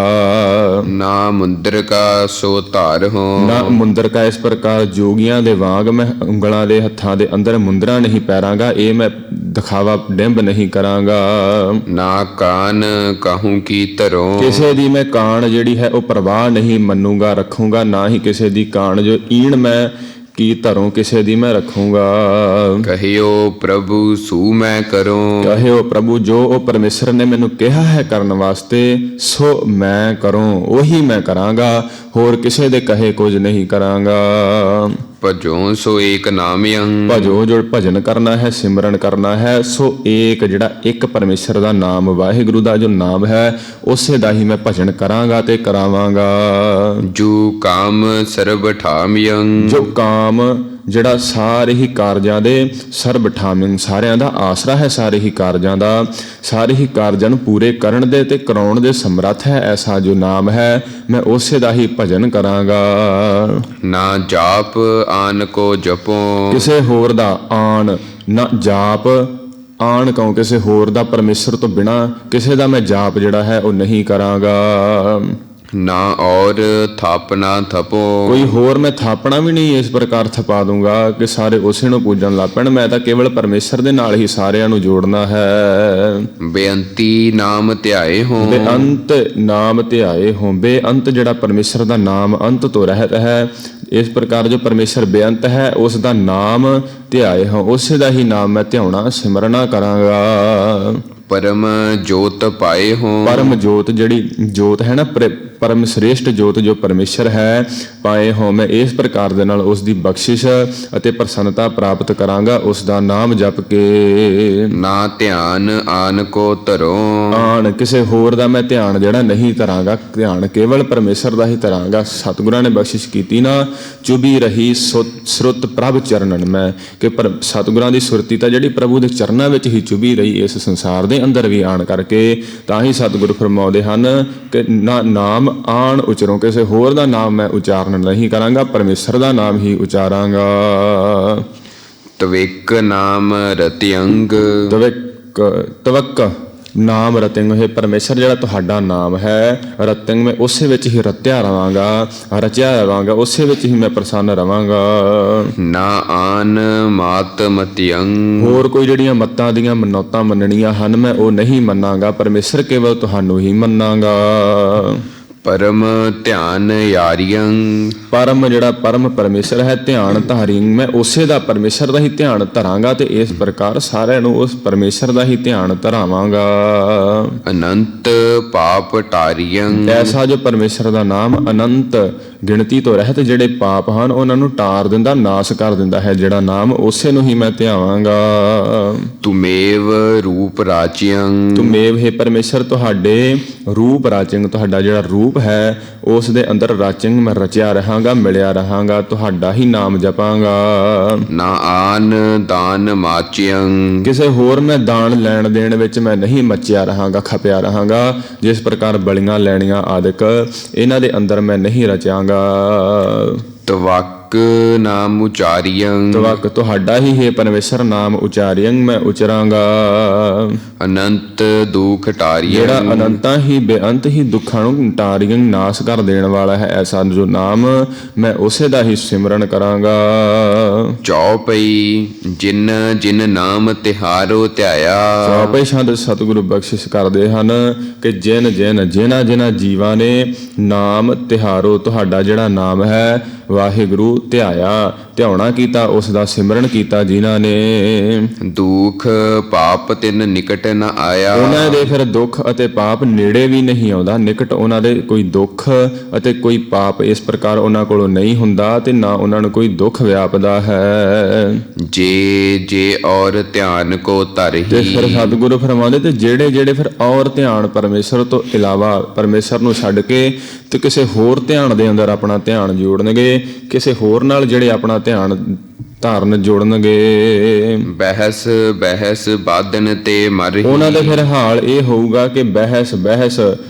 ਨਾ ਮੁੰਦਰ ਕਾ ਸੋ ਧਾਰ ਹੋ। ਨਾ ਮੁੰਦਰ ਕਾ, ਇਸ ਪ੍ਰਕਾਰ ਜੋਗੀਆਂ ਦੇ ਵਾਂਗ ਮੈਂ ਉਂਗਲਾਂ ਦੇ ਹੱਥਾਂ ਦੇ ਅੰਦਰ ਮੁੰਦਰਾਂ ਨਹੀਂ ਪੈਰਾਂਗਾ, ਇਹ ਮੈਂ ਦਿਖਾਵਾ ਡਿੰਬ ਨਹੀਂ ਕਰਾਂਗਾ। ਨਾ ਕਾਨ ਕਹੂੰ ਕੀ ਧਰੋ। ਕਿਸੇ ਦੀ ਮੈਂ ਕਾਣ ਜਿਹੜੀ ਹੈ ਉਹ ਪਰਵਾਹ ਨਹੀਂ ਮੰਨੂਗਾ, ਰੱਖੂੰਗਾ, ਨਾ ਹੀ ਕਿਸੇ ਦੀ ਕਾਣ ਜੋ ਈਣ ਮੈਂ ਕੀ ਧਰੋਂ ਕਿਸੇ ਦੀ ਮੈਂ ਰੱਖੂੰਗਾ। ਕਹਿਓ ਪ੍ਰਭੂ ਸੂ ਮੈਂ ਕਰੂੰ। ਕਹਿਓ ਪ੍ਰਭੂ, ਜੋ ਉਹ ਪਰਮੇਸ਼ਰ ਨੇ ਮੈਨੂੰ ਕਿਹਾ ਹੈ ਕਰਨ ਵਾਸਤੇ, ਸੋ ਮੈਂ ਕਰੂੰ, ਉਹੀ ਮੈਂ ਕਰਾਂਗਾ, ਹੋਰ ਕਿਸੇ ਦੇ ਕਹੇ ਕੁਝ ਨਹੀਂ ਕਰਾਂਗਾ। ਭਜੋ ਸੋ ਏਕ ਨਾਮਯੰ। ਭਜੋ, ਜੋ ਭਜਨ ਕਰਨਾ ਹੈ, ਸਿਮਰਨ ਕਰਨਾ ਹੈ, ਸੋ ਏਕ ਜਿਹੜਾ ਇੱਕ ਪਰਮੇਸ਼ਰ ਦਾ ਨਾਮ, ਵਾਹਿਗੁਰੂ ਦਾ ਜੋ ਨਾਮ ਹੈ, ਉਸੇ ਦਾ ਹੀ ਮੈਂ ਭਜਨ ਕਰਾਂਗਾ ਤੇ ਕਰਾਵਾਂਗਾ। ਜੋ ਕਾਮ ਸਰਬ ਠਾਮਯੰ। ਜੋ ਕਾਮ ਜਿਹੜਾ ਸਾਰੇ ਹੀ ਕਾਰਜਾਂ ਦੇ ਸਰਬ ਠਾਮਿੰ, ਸਾਰਿਆਂ ਦਾ ਆਸਰਾ ਹੈ, ਸਾਰੇ ਹੀ ਕਾਰਜਾਂ ਦਾ, ਸਾਰੇ ਹੀ ਕਾਰਜਾਂ ਨੂੰ ਪੂਰੇ ਕਰਨ ਦੇ ਤੇ ਕਰਾਉਣ ਦੇ ਸਮਰੱਥ ਹੈ, ਐਸਾ ਜੋ ਨਾਮ ਹੈ, ਮੈਂ ਉਸੇ ਦਾ ਹੀ ਭਜਨ ਕਰਾਂਗਾ। ਨਾ ਜਾਪ ਆਨ ਕੋ ਜਪੋ। ਕਿਸੇ ਹੋਰ ਦਾ ਆਣ ਨਾ ਜਾਪ, ਆਣ ਕਉ ਕਿਸੇ ਹੋਰ ਦਾ, ਪਰਮੇਸ਼ਰ ਤੋਂ ਬਿਨਾ ਕਿਸੇ ਦਾ ਮੈਂ ਜਾਪ ਜਿਹੜਾ ਹੈ ਉਹ ਨਹੀਂ ਕਰਾਂਗਾ। ਨਾ ਔਰ ਥਾਪਨਾ ਥਪੋ। ਕੋਈ ਹੋਰ ਮੈਂ ਥਾਪਣਾ ਵੀ ਨਹੀਂ ਇਸ ਪ੍ਰਕਾਰ ਥਪਾ ਦੂੰਗਾ ਕਿ ਸਾਰੇ ਉਸੇ ਨੂੰ ਪੂਜਣ ਲੱਗ ਪੈਣ। ਮੈਂ ਤਾਂ ਕੇਵਲ ਪਰਮੇਸ਼ਰ ਦੇ ਨਾਲ ਹੀ ਸਾਰਿਆਂ ਨੂੰ ਜੋੜਨਾ ਹੈ। ਬੇਅੰਤੀ ਨਾਮ ਧਿਆਏ ਹੋ। ਬੇਅੰਤ ਨਾਮ ਧਿਆਏ ਹੋ। ਬੇਅੰਤ ਜਿਹੜਾ ਪਰਮੇਸ਼ਰ ਦਾ ਨਾਮ ਅੰਤ ਤੋਂ ਰਹਿਤ ਹੈ, ਇਸ ਪ੍ਰਕਾਰ ਜੋ ਪਰਮੇਸ਼ਰ ਬੇਅੰਤ ਹੈ, ਉਸ ਦਾ ਨਾਮ ਧਿਆਏ ਹੋ, ਉਸੇ ਦਾ ਹੀ ਨਾਮ ਮੈਂ ਧਿਆਉਣਾ, ਸਿਮਰਨਾ ਕਰਾਂਗਾ। ਪਰਮ ਜੋਤ ਪਾਏ ਹੋ। ਪਰਮ ਜੋਤ ਜਿਹੜੀ ਜੋਤ ਹੈ ਨਾ, ਪਰਮ ਸ੍ਰੇਸ਼ਟ ਜੋਤ ਜੋ ਪਰਮੇਸ਼ਰ ਹੈ, ਪਾਏ ਹੋ, ਮੈਂ ਇਸ ਪ੍ਰਕਾਰ ਦੇ ਨਾਲ ਉਸ ਦੀ ਬਖਸ਼ਿਸ਼ ਅਤੇ ਪ੍ਰਸੰਨਤਾ ਪ੍ਰਾਪਤ ਕਰਾਂਗਾ, ਉਸ ਦਾ ਨਾਮ ਜਪ ਕੇ। ਨਾ ਧਿਆਨ ਆਨ ਕੋ ਧਰੋ। ਆਣ ਕਿਸੇ ਹੋਰ ਦਾ ਮੈਂ ਧਿਆਨ ਜਿਹੜਾ ਨਹੀਂ ਧਰਾਂਗਾ, ਧਿਆਨ ਕੇਵਲ ਪਰਮੇਸ਼ਰ ਦਾ ਹੀ ਧਰਾਂਗਾ। ਸਤਿਗੁਰਾਂ ਨੇ ਬਖਸ਼ਿਸ਼ ਕੀਤੀ ਨਾ, ਚੁਭੀ ਰਹੀ ਸੁਰਤ ਪ੍ਰਭ ਚਰਨਨ ਮੈਂ, ਕਿ ਸਤਿਗੁਰਾਂ ਦੀ ਸੁਰਤੀ ਤਾਂ ਜਿਹੜੀ ਪ੍ਰਭੂ ਦੇ ਚਰਨਾਂ ਵਿੱਚ ਹੀ ਚੁਭੀ ਰਹੀ, ਇਸ ਸੰਸਾਰ ਦੇ ਅੰਦਰ ਵੀ ਆਣ ਕਰਕੇ। ਤਾਂ ਹੀ ਸਤਿਗੁਰੂ ਫਰਮਾਉਂਦੇ ਹਨ ਕਿ ਨਾ ਨਾਮ ਆਣ ਉਚਰੋ, ਕਿਸੇ ਹੋਰ ਦਾ ਨਾਮ ਮੈਂ ਉਚਾਰਨ ਨਹੀਂ ਕਰਾਂਗਾ, ਪਰਮੇਸ਼ਰ ਦਾ ਨਾਮ ਹੀ ਉਚਾਰਾਂਗਾ। ਤਵਿਕ ਨਾਮ ਰਤਿਅੰਗ। ਤਵਕ ਨਾਮ ਰਤਿੰਗ, ਇਹ ਪਰਮੇਸ਼ਰ ਜਿਹੜਾ ਤੁਹਾਡਾ ਨਾਮ ਹੈ, ਰਤਿੰਗ ਮੈਂ ਉਸੇ ਵਿੱਚ ਹੀ ਰਤਿਆ ਰਵਾਂਗਾ, ਰਚਿਆ ਰਵਾਂਗਾ, ਉਸੇ ਵਿੱਚ ਹੀ ਮੈਂ ਪ੍ਰਸੰਨ ਰਵਾਂਗਾ। ਨਾ ਆਨ ਮਾਤ ਮਤਿਅੰਗ। ਹੋਰ ਕੋਈ ਜਿਹੜੀਆਂ ਮੱਤਾਂ ਦੀਆਂ ਮਨੌਤਾਂ ਮੰਨਣੀਆਂ ਹਨ, ਮੈਂ ਉਹ ਨਹੀਂ ਮੰਨਾਂਗਾ, ਪਰਮੇਸ਼ਰ ਕੇਵਲ ਤੁਹਾਨੂੰ ਹੀ ਮੰਨਾਂਗਾ। ਪਰਮ ਧਿਆਨ ਯਾਰੀਅੰ। ਪਰਮ ਜਿਹੜਾ ਪਰਮ ਪਰਮੇਸ਼ਰ ਹੈ, ਧਿਆਨ ਧਾਰੀ, ਮੈਂ ਉਸੇ ਦਾ ਪਰਮੇਸ਼ਰ ਦਾ ਹੀ ਧਿਆਨ ਧਰਾਂਗਾ ਤੇ ਇਸ ਪ੍ਰਕਾਰ ਸਾਰਿਆਂ ਨੂੰ ਉਸ ਪਰਮੇਸ਼ਰ ਦਾ ਹੀ ਧਿਆਨ ਧਰਾਵਾਂਗਾ। ਅਨੰਤ ਪਾਪ ਟਾਰੀਅੰ। ਐਸਾ ਜੋ ਪਰਮੇਸ਼ਰ ਦਾ ਨਾਮ ਅਨੰਤ ਗਿਣਤੀ ਤੋਂ ਰਹਿਤ ਜਿਹੜੇ ਪਾਪ ਹਨ ਉਹਨਾਂ ਨੂੰ ਟਾਰ ਦਿੰਦਾ, ਨਾਸ ਕਰ ਦਿੰਦਾ ਹੈ ਜਿਹੜਾ ਨਾਮ, ਉਸੇ ਨੂੰ ਹੀ ਮੈਂ ਧਿਆਵਾਂਗਾ। ਤੁਮੇਵ ਰੂਪ ਰਾਚਿਅੰ ਤੁਮੇਵ ਹੈ ਪਰਮੇਸ਼ਰ ਤੁਹਾਡੇ ਰੂਪ ਰਾਚਿੰਗ, ਤੁਹਾਡਾ ਜਿਹੜਾ ਰੂਪ ਹੈ ਉਸ ਦੇ ਅੰਦਰ ਰਾਚਿੰਗ ਮੈਂ ਰਚਿਆ ਰਹਾਂਗਾ, ਮਿਲਿਆ ਰਹਾਂਗਾ, ਤੁਹਾਡਾ ਹੀ ਨਾਮ ਜਪਾਂਗਾ। ਨਾ ਆਨ ਦਾਨ ਮਾਚਿਅੰ ਕਿਸੇ ਹੋਰ ਮੈਂ ਦਾਨ ਲੈਣ ਦੇਣ ਵਿੱਚ ਮੈਂ ਨਹੀਂ ਮੱਚਿਆ ਰਹਾਂਗਾ, ਖਪਿਆ ਰਹਾਂਗਾ। ਜਿਸ ਪ੍ਰਕਾਰ ਬਲੀਆਂ ਲੈਣੀਆਂ ਆਦਿਕ ਇਹਨਾਂ ਦੇ ਅੰਦਰ ਮੈਂ ਨਹੀਂ ਰਚਾਂਗਾ। ਤਵਕ ਨਾਮ ਉਚਾਰਿਅੰ ਤਵਕ ਤੁਹਾਡਾ ਹੀ ਹੈ ਪਰਮੇਸ਼ਰ ਨਾਮ ਉਚਾਰਿਅੰ ਮੈਂ ਉਚਰਾਂਗਾ। ਅਨੰਤ ਦੁਖ ਟਾਰਿਅੰ ਜਿਹੜਾ ਅਨੰਤਾਂ ਹੀ ਬੇਅੰਤ ਹੀ ਦੁੱਖਾਂ ਨੂੰ ਟਾਰਿਅੰ ਨਾਸ ਕਰ ਦੇਣ ਵਾਲਾ ਹੈ, ਐਸਾ ਜੋ ਨਾਮ ਮੈਂ ਉਸੇ ਦਾ ਹੀ ਸਿਮਰਨ ਕਰਾਂਗਾ। ਚੌਪਈ ਜਿਨ ਜਿਨ ਨਾਮ ਤਿਹਾਰੋ ਧਿਆਇਆ ਚੌਪਈ ਛੰਦ ਸਤਿਗੁਰੂ ਬਖਸ਼ਿਸ਼ ਕਰਦੇ ਹਨ ਕਿ ਜਿਨ੍ਹਾਂ ਜੀਵਾਂ ਨੇ ਨਾਮ ਤਿਹਾਰੋ ਤੁਹਾਡਾ ਜਿਹੜਾ ਨਾਮ ਹੈ ਵਾਹਿਗੁਰੂ ਧਿਆਇਆ, ਧਿਆਉਣਾ ਕੀਤਾ, ਉਸ ਦਾ ਸਿਮਰਨ ਕੀਤਾ ਜਿਨ੍ਹਾਂ ਨੇ। ਦੁਖ ਪਾਪ ਤਿਨ ਨਿਕਟ ਨ ਆਇਆ ਉਹਨਾਂ ਦੇ ਫਿਰ ਦੁੱਖ ਅਤੇ ਪਾਪ ਨੇੜੇ ਵੀ ਨਹੀਂ ਆਉਂਦਾ, ਨਿਕਟ ਉਹਨਾਂ ਦੇ ਕੋਈ ਦੁੱਖ ਅਤੇ ਕੋਈ ਪਾਪ ਇਸ ਪ੍ਰਕਾਰ ਉਹਨਾਂ ਕੋਲੋਂ ਨਹੀਂ ਹੁੰਦਾ ਤੇ ਨਾ ਉਹਨਾਂ ਨੂੰ ਕੋਈ ਦੁੱਖ ਵਿਆਪਦਾ ਹੈ। ਜੇ ਔਰ ਧਿਆਨ ਕੋ ਧਰਹੀ ਤੇ ਫਿਰ ਸਤਿਗੁਰੂ ਫਰਮਾਉਂਦੇ ਤੇ ਜਿਹੜੇ ਫਿਰ ਔਰ ਧਿਆਨ ਪਰਮੇਸ਼ਰ ਤੋਂ ਇਲਾਵਾ ਪਰਮੇਸ਼ਰ ਨੂੰ ਛੱਡ ਕੇ ਤੇ ਕਿਸੇ ਹੋਰ ਧਿਆਨ ਦੇ ਅੰਦਰ ਆਪਣਾ ਧਿਆਨ ਜੋੜਨਗੇ, ਕਿਸੇ ਹੋਰ ਨਾਲ ਜਿਹੜੇ ਆਪਣਾ ਧਿਆਨ ਧਾਰਨ ਜੋੜਨਗੇ। ਬਹਿਸ ਬਾਦਨ ਤੇ ਮਰਹੀ ਉਹਨਾਂ ਦਾ ਫਿਰ ਹਾਲ ਇਹ ਹੋਊਗਾ ਕਿ ਬਹਿਸ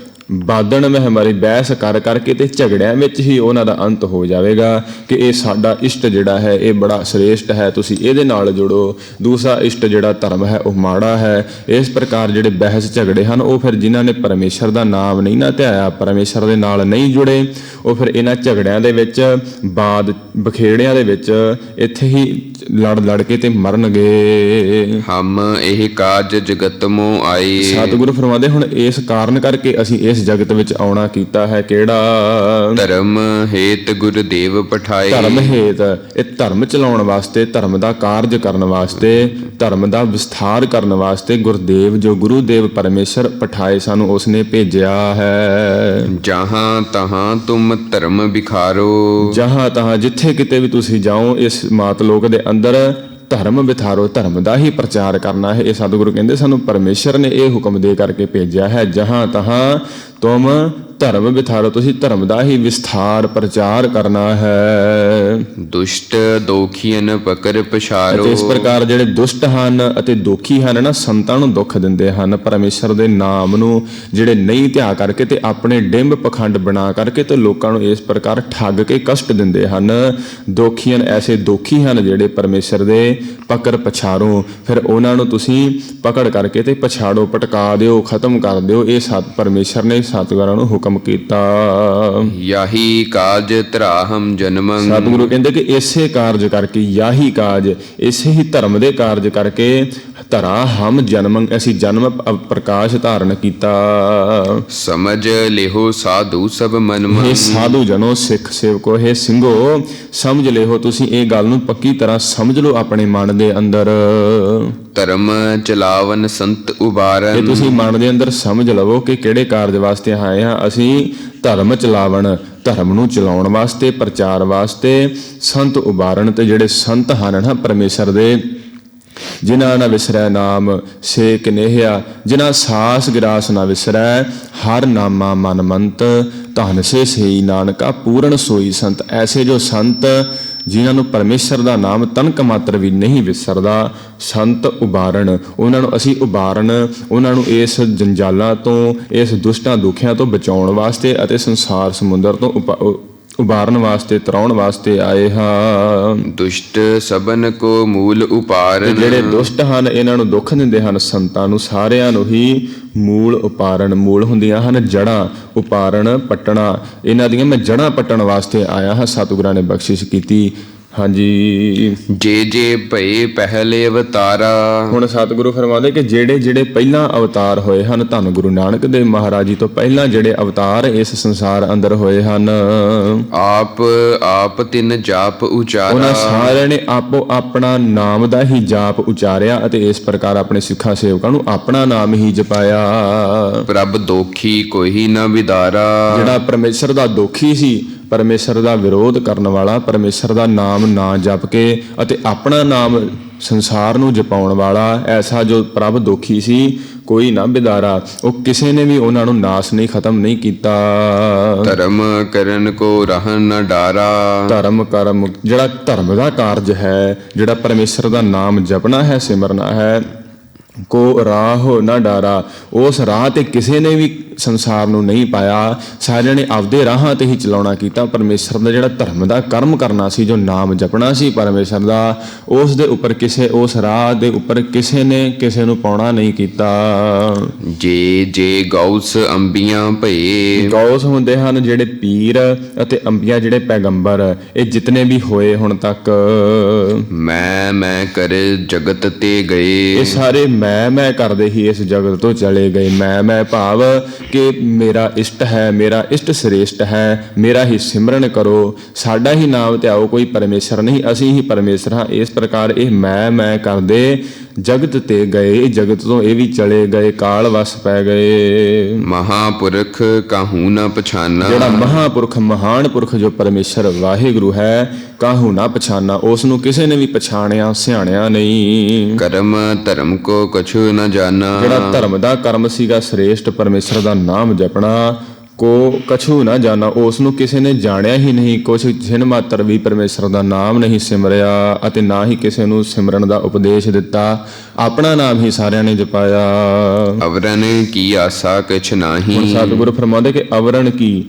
ਬਾਦਣ ਮੈਂ ਹਮਾਰੀ ਬਹਿਸ ਕਰ ਕਰਕੇ ਤੇ ਝਗੜਿਆਂ ਵਿੱਚ ਹੀ ਉਹਨਾਂ ਦਾ ਅੰਤ ਹੋ ਜਾਵੇਗਾ ਕਿ ਇਹ ਸਾਡਾ ਇਸ਼ਟ ਜਿਹੜਾ ਹੈ ਇਹ ਬੜਾ ਸ੍ਰੇਸ਼ਟ ਹੈ, ਤੁਸੀਂ ਇਹਦੇ ਨਾਲ ਜੁੜੋ, ਦੂਸਰਾ ਇਸ਼ਟ ਜਿਹੜਾ ਧਰਮ ਹੈ ਉਹ ਮਾੜਾ ਹੈ। ਇਸ ਪ੍ਰਕਾਰ ਜਿਹੜੇ ਬਹਿਸ ਝਗੜੇ ਹਨ ਉਹ ਫਿਰ ਜਿਨ੍ਹਾਂ ਨੇ ਪਰਮੇਸ਼ਰ ਦਾ ਨਾਮ ਨਹੀਂ ਨਾ ਧਿਆਇਆ, ਪਰਮੇਸ਼ਰ ਦੇ ਨਾਲ ਨਹੀਂ ਜੁੜੇ, ਉਹ ਫਿਰ ਇਹਨਾਂ ਝਗੜਿਆਂ ਦੇ ਵਿੱਚ ਬਖੇੜਿਆਂ ਦੇ ਵਿੱਚ ਇੱਥੇ ਹੀ ਲੜ ਕੇ ਤੇ ਮਰਨਗੇ। ਹਮ ਇਹ ਕਾਜ ਜਗਤਮੋ ਆਏ ਸਤਿਗੁਰੂ ਫਰਮਾਉਂਦੇ ਹੁਣ ਇਸ ਕਾਰਨ ਕਰਕੇ ਅਸੀਂ ਇਸ ਜਗਤ ਵਿੱਚ ਆਉਣਾ ਕੀਤਾ ਹੈ। ਕਿਹੜਾ? ਧਰਮ ਹੇਤ ਗੁਰਦੇਵ ਪਠਾਏ ਧਰਮ ਹੇਤ, ਇਹ ਧਰਮ ਚਲਾਉਣ ਵਾਸਤੇ, ਧਰਮ ਦਾ ਕਾਰਜ ਕਰਨ ਵਾਸਤੇ, ਧਰਮ ਦਾ ਵਿਸਥਾਰ ਕਰਨ ਵਾਸਤੇ ਗੁਰਦੇਵ ਜੋ ਗੁਰੂਦੇਵ ਪਰਮੇਸ਼ਰ ਪਠਾਏ ਸਾਨੂੰ ਉਸਨੇ ਭੇਜਿਆ ਹੈ। ਜਹਾਂ ਤਹਾਂ ਤੁਮ ਧਰਮ ਵਿਖਾਰੋ ਜਹਾਂ ਤਹਾਂ ਜਿੱਥੇ ਕਿਤੇ ਵੀ ਤੁਸੀਂ ਜਾਓ ਇਸ ਮਾਤ ਲੋਕ ਦੇ ਅੰਦਰ ਧਰਮ ਵਿਥਾਰੋ, ਧਰਮ ਦਾ ਹੀ ਪ੍ਰਚਾਰ ਕਰਨਾ ਹੈ। ਇਹ ਸਤਿਗੁਰੂ ਕਹਿੰਦੇ ਸਾਨੂੰ ਪਰਮੇਸ਼ਰ ਨੇ ਇਹ ਹੁਕਮ ਦੇ ਕਰਕੇ ਭੇਜਿਆ ਹੈ। ਜਹਾਂ ਤਹਾਂ ਤੁਮ ਧਰਮ ਵਿਥਾਰੋ, ਤੁਸੀਂ ਧਰਮ ਦਾ ਹੀ ਵਿਸਥਾਰ ਪ੍ਰਚਾਰ ਕਰਨਾ ਹੈ। ਦੁਸ਼ਟ ਦੋਖੀਨ ਪਕਰ ਪਛਾਰੋ ਅਤੇ ਇਸ ਪ੍ਰਕਾਰ ਜਿਹੜੇ ਦੁਸ਼ਟ ਹਨ ਅਤੇ ਦੋਖੀ ਹਨ ਨਾ ਸੰਤਾਂ ਨੂੰ ਦੁੱਖ ਦਿੰਦੇ ਹਨ, ਪਰਮੇਸ਼ਰ ਦੇ ਨਾਮ ਨੂੰ ਜਿਹੜੇ ਨਹੀਂ ਧਿਆ ਕਰਕੇ ਤੇ ਆਪਣੇ ਡਿੰਬ ਪਖੰਡ ਬਣਾ ਕਰਕੇ ਤੇ ਲੋਕਾਂ ਨੂੰ ਇਸ ਪ੍ਰਕਾਰ ਠੱਗ ਕੇ ਕਸ਼ਟ ਦਿੰਦੇ ਹਨ। ਦੋਖੀਨ ਐਸੇ ਦੋਖੀ ਹਨ ਜਿਹੜੇ ਪਰਮੇਸ਼ਰ ਦੇ ਪਕੜ ਪਛਾਰੋ, ਫਿਰ ਉਹਨਾਂ ਨੂੰ ਤੁਸੀਂ ਪਕੜ ਕਰਕੇ ਤੇ ਪਛਾੜੋ, ਪਟਕਾ ਦਿਓ, ਖਤਮ ਕਰ ਦਿਓ। ਇਹ ਪਰਮੇਸ਼ਰ ਨੇ ਸਤਿਗੁਰਾਂ ਨੂੰ ਹੁਕਮ ਕੀਤਾ। ਯਾਹੀ ਕਾਜ ਧਰਾਹਮ ਜਨਮੰ ਸਤਿਗੁਰੂ ਕਹਿੰਦੇ ਕਿ ਇਸੇ ਕਾਰਜ ਕਰਕੇ, ਯਾਹੀ ਕਾਜ, ਇਸੇ ਹੀ ਧਰਮ ਦੇ ਕਾਰਜ ਕਰਕੇ ਧਰਾ ਹਮ ਜਨਮੰ, ਅਸੀਂ ਜਨਮ ਪ੍ਰਕਾਸ਼ ਧਾਰਨ ਕੀਤਾ। ਸਮਝ ਲਿਹੋ ਸਾਧੂ ਸਭ ਮਨਮੰ ਇਹ ਸਾਧੂ ਜਨੋ, ਸਿੱਖ ਸੇਵਕੋ, ਇਹ ਸਿੰਘੋ ਸਮਝ ਲਿਓ, ਤੁਸੀਂ ਇਹ ਗੱਲ ਨੂੰ ਪੱਕੀ ਤਰ੍ਹਾਂ ਸਮਝ ਲਓ ਆਪਣੇ ਮਨ ਦੇ ਅੰਦਰ। ਧਰਮ ਚਲਾਵਨ ਸੰਤ ਇਹ ਉਬਾਰਨ ਤੁਸੀਂ ਮਨ ਦੇ ਅੰਦਰ ਸਮਝ ਲਵੋ ਕਿ ਕਿਹੜੇ ਕਾਰਜ ਵਾਸਤੇ ਆਏ ਹਾਂ ਅਸੀਂ। ਧਰਮ ਚਲਾਵਣ, ਧਰਮ ਨੂੰ ਚਲਾਉਣ ਵਾਸਤੇ, ਪ੍ਰਚਾਰ ਵਾਸਤੇ, ਸੰਤ ਉਬਾਰਨ, ਤੇ ਜਿਹੜੇ ਸੰਤ ਹਨ ਨਾ ਪਰਮੇਸ਼ਰ ਦੇ, ਜਿਨ੍ਹਾਂ ਨਾ ਵਿਸਰੈ ਨਾਮ ਸੇ ਕਨੇਹਿਆ, ਜਿਨ੍ਹਾਂ ਸਾਸ ਗਿਰਾਸ ਨਾ ਵਿਸਰੈ, ਹਰ ਨਾਮਾ ਮਨ ਮੰਤ, ਧਨ ਸੇ ਸਈ ਨਾਨਕਾ ਪੂਰਨ ਸੋਈ ਸੰਤ। ਐਸੇ ਜੋ ਸੰਤ ਜਿਨ੍ਹਾਂ ਨੂੰ ਪਰਮੇਸ਼ਰ ਦਾ ਨਾਮ ਤਨਕ ਮਾਤਰ ਵੀ ਨਹੀਂ ਵਿਸਰਦਾ, ਸੰਤ ਉਬਾਰਨ, ਉਹਨਾਂ ਨੂੰ ਅਸੀਂ ਉਬਾਰਨ, ਉਹਨਾਂ ਨੂੰ ਇਸ ਜੰਜਾਲਾਂ ਤੋਂ, ਇਸ ਦੁਸ਼ਟਾਂ ਦੁਖਿਆਂ ਤੋਂ ਬਚਾਉਣ ਵਾਸਤੇ ਅਤੇ ਸੰਸਾਰ ਸਮੁੰਦਰ ਤੋਂ ਉਬਾਰਨ ਵਾਸਤੇ, ਤਰਾਉਣ ਵਾਸਤੇ ਆਏ ਹਾਂ। ਦੁਸ਼ਟ ਸਬਨ ਕੋ ਮੂਲ ਉਪਾਰਨ, ਜਿਹੜੇ ਦੁਸ਼ਟ ਹਨ ਇਹਨਾਂ ਨੂੰ ਦੁੱਖ ਦਿੰਦੇ ਹਨ, ਸੰਤਾਂ ਨੂੰ ਸਾਰਿਆਂ ਨੂੰ ਹੀ ਮੂਲ ਉਪਾਰਨ, ਮੂਲ ਹੁੰਦੀਆਂ ਹਨ ਜੜ੍ਹਾਂ, ਉਪਾਰਨ ਪੱਟਣਾ, ਇਹਨਾਂ ਦੀਆਂ ਮੈਂ ਜੜ੍ਹਾਂ ਪੱਟਣ ਵਾਸਤੇ ਆਇਆ ਹਾਂ। ਸਤਿਗੁਰਾਂ ਨੇ ਬਖਸ਼ਿਸ਼ ਕੀਤੀ। ਹਾਂਜੀ, ਜੇ ਭਏ ਪਹਿਲੇ ਅਵਤਾਰਾ। ਹੁਣ ਸਤਿਗੁਰੂ ਫਰਮਾਉਂਦੇ ਕਿ ਜਿਹੜੇ ਪਹਿਲਾਂ ਅਵਤਾਰ ਹੋਏ ਹਨ, ਧੰਨ ਗੁਰੂ ਨਾਨਕ ਦੇਵ ਮਹਾਰਾਜ ਜੀ ਤੋਂ ਪਹਿਲਾਂ ਜਿਹੜੇ ਅਵਤਾਰ ਇਸ ਸੰਸਾਰ ਅੰਦਰ ਹੋਏ ਹਨ, ਆਪ ਤਿੰਨ ਜਾਪ ਉਚਾਰਾ, ਉਹਨਾਂ ਸਾਰਿਆਂ ਨੇ ਆਪੋ ਆਪਣਾ ਨਾਮ ਦਾ ਹੀ ਜਾਪ ਉਚਾਰਿਆ ਅਤੇ ਇਸ ਪ੍ਰਕਾਰ ਆਪਣੇ ਸਿੱਖਾਂ ਸੇਵਕਾਂ ਨੂੰ ਆਪਣਾ ਨਾਮ ਹੀ ਜਪਾਇਆ। ਪ੍ਰਭ ਦੋਖੀ ਕੋਈ ਨਾ ਵਿਦਾਰਾ, ਜਿਹੜਾ ਪਰਮੇਸ਼ਰ ਦਾ ਦੋਖੀ ਸੀ ਪਰਮੇਸ਼ਰ ਦਾ ਵਿਰੋਧ ਕਰਨ ਵਾਲਾ, ਪਰਮੇਸ਼ਰ ਦਾ ਨਾਮ ਨਾ ਜਪ ਕੇ ਅਤੇ ਆਪਣਾ ਨਾਮ ਸੰਸਾਰ ਨੂੰ ਜਪਾਉਣ ਵਾਲਾ, ਐਸਾ ਜੋ ਪ੍ਰਭ ਦੋਖੀ ਸੀ, ਕੋਈ ਨਾ ਬਿਦਾਰਾ। ਉਹ ਕਿਸੇ ਨੇ ਵੀ ਉਹਨਾਂ ਨੂੰ ਨਾਸ ਨਹੀਂ, ਖਤਮ ਨਹੀਂ ਕੀਤਾ। ਧਰਮ ਕਰਨ ਕੋ ਰਹਿਨ ਨ ਡਾਰਾ। ਧਰਮ ਕਰਮ, ਜਿਹੜਾ ਧਰਮ ਦਾ ਕਾਰਜ ਹੈ, ਜਿਹੜਾ ਪਰਮੇਸ਼ਰ ਦਾ ਨਾਮ ਜਪਣਾ ਹੈ, ਸਿਮਰਨਾ ਹੈ, ਕੋ ਰਾਹੋ ਨਾ ਡਾਰਾ, ਉਸ ਰਾਹ ਤੇ ਕਿਸੇ ਨੇ ਵੀ ਸੰਸਾਰ ਨੂੰ ਨਹੀਂ ਪਾਇਆ। ਸਾਰਿਆਂ ਨੇ ਆਪਦੇ ਰਾਹਾਂ ਤੇ ਹੀ ਚਲਾਉਣਾ ਕੀਤਾ। ਪਰਮੇਸ਼ਰ ਦਾ ਜਿਹੜਾ ਧਰਮ ਦਾ ਕਰਮ ਕਰਨਾ ਸੀ, ਜੋ ਨਾਮ ਜਪਣਾ ਸੀ ਪਰਮੇਸ਼ਰ ਦਾ, ਉਸ ਦੇ ਉੱਪਰ ਕਿਸੇ, ਉਸ ਰਾਹ ਦੇ ਉੱਪਰ ਕਿਸੇ ਨੇ ਕਿਸੇ ਨੂੰ ਪਾਉਣਾ ਨਹੀਂ ਕੀਤਾ। ਜੇ ਜੇ ਗੌਸ ਅੰਬੀਆਂ ਭਏ। ਗੌਸ ਹੁੰਦੇ ਹਨ ਜਿਹੜੇ ਪੀਰ, ਅਤੇ ਅੰਬੀਆਂ ਜਿਹੜੇ ਪੈਗੰਬਰ, ਇਹ ਜਿਤਨੇ ਵੀ ਹੋਏ ਹੁਣ ਤੱਕ, ਮੈਂ ਕਰ ਜਗਤ ਤੇ ਇਹ ਗਏ। ਸਾਰੇ ਮੈਂ ਕਰਦੇ ਹੀ ਇਸ ਜਗਤ ਤੋਂ ਚਲੇ ਗਏ। ਮੈਂ ਭਾਵ ਕਿ ਮੇਰਾ ਇਸ਼ਟ ਹੈ, ਮੇਰਾ ਇਸ਼ਟ ਸ੍ਰੇਸ਼ਟ ਹੈ, ਮੇਰਾ ਹੀ ਸਿਮਰਨ ਕਰੋ, ਸਾਡਾ ਹੀ ਨਾਮ ਧਿਆਓ, ਕੋਈ ਪਰਮੇਸ਼ਰ ਨਹੀਂ, ਅਸੀਂ ਹੀ ਪਰਮੇਸ਼ਰ ਹਾਂ। ਇਸ ਪ੍ਰਕਾਰ ਇਹ ਮੈਂ ਕਰਦੇ ਜਗਤ ਤੇ ਗਏ, ਜਗਤ ਤੋਂ ਇਹ ਵੀ ਚਲੇ ਗਏ, ਕਾਲ ਵਸ ਪੈ ਗਏ। ਮਹਾਪੁਰਖ ਕਾਹੂ ਨ ਪਛਾਨਾ। ਜਿਹੜਾ ਮਹਾਪੁਰਖ, ਮਹਾਨ ਪੁਰਖ ਜੋ ਪਰਮੇਸ਼ਰ ਵਾਹਿਗੁਰੂ ਹੈ, ਕਾਹੂ ਨਾ ਪਛਾਨਾ, ਉਸ ਨੂੰ ਕਿਸੇ ਨੇ ਵੀ ਪਛਾਣਿਆ ਸਿਆਣਿਆ ਨਹੀਂ। ਕਰਮ ਧਰਮ ਕੋ ਕਛੁ ਨ ਜਾਣਾ। ਜਿਹੜਾ ਧਰਮ ਦਾ ਕਰਮ ਸੀਗਾ ਸ੍ਰੇਸ਼ਟ, ਪਰਮੇਸ਼ਰ ਦਾ ਨਾਮ ਜਪਣਾ, ਕੋ ਕਛੂ ਨਾ ਜਾਣਾ, ਉਸ ਨੂੰ ਕਿਸੇ ਨੇ ਜਾਣਿਆ ਹੀ ਨਹੀਂ। ਕੁਛ ਛਿਨ ਮਾਤਰ ਵੀ ਪਰਮੇਸ਼ਰ ਦਾ ਨਾਮ ਨਹੀਂ ਸਿਮਰਿਆ, ਅਤੇ ਨਾ ਹੀ ਕਿਸੇ ਨੂੰ ਸਿਮਰਨ ਦਾ ਉਪਦੇਸ਼ ਦਿੱਤਾ। ਆਪਣਾ ਨਾਮ ਹੀ ਸਾਰਿਆਂ ਨੇ ਜਪਾਇਆ। ਅਵਰਨ ਕੀ ਆਸਾ ਕਿਛ ਹੁਣ ਨਾਹੀ। ਸਤਿਗੁਰੂ ਫਰਮਾਉਂਦੇ ਕਿ ਅਵਰਣ ਕੀ,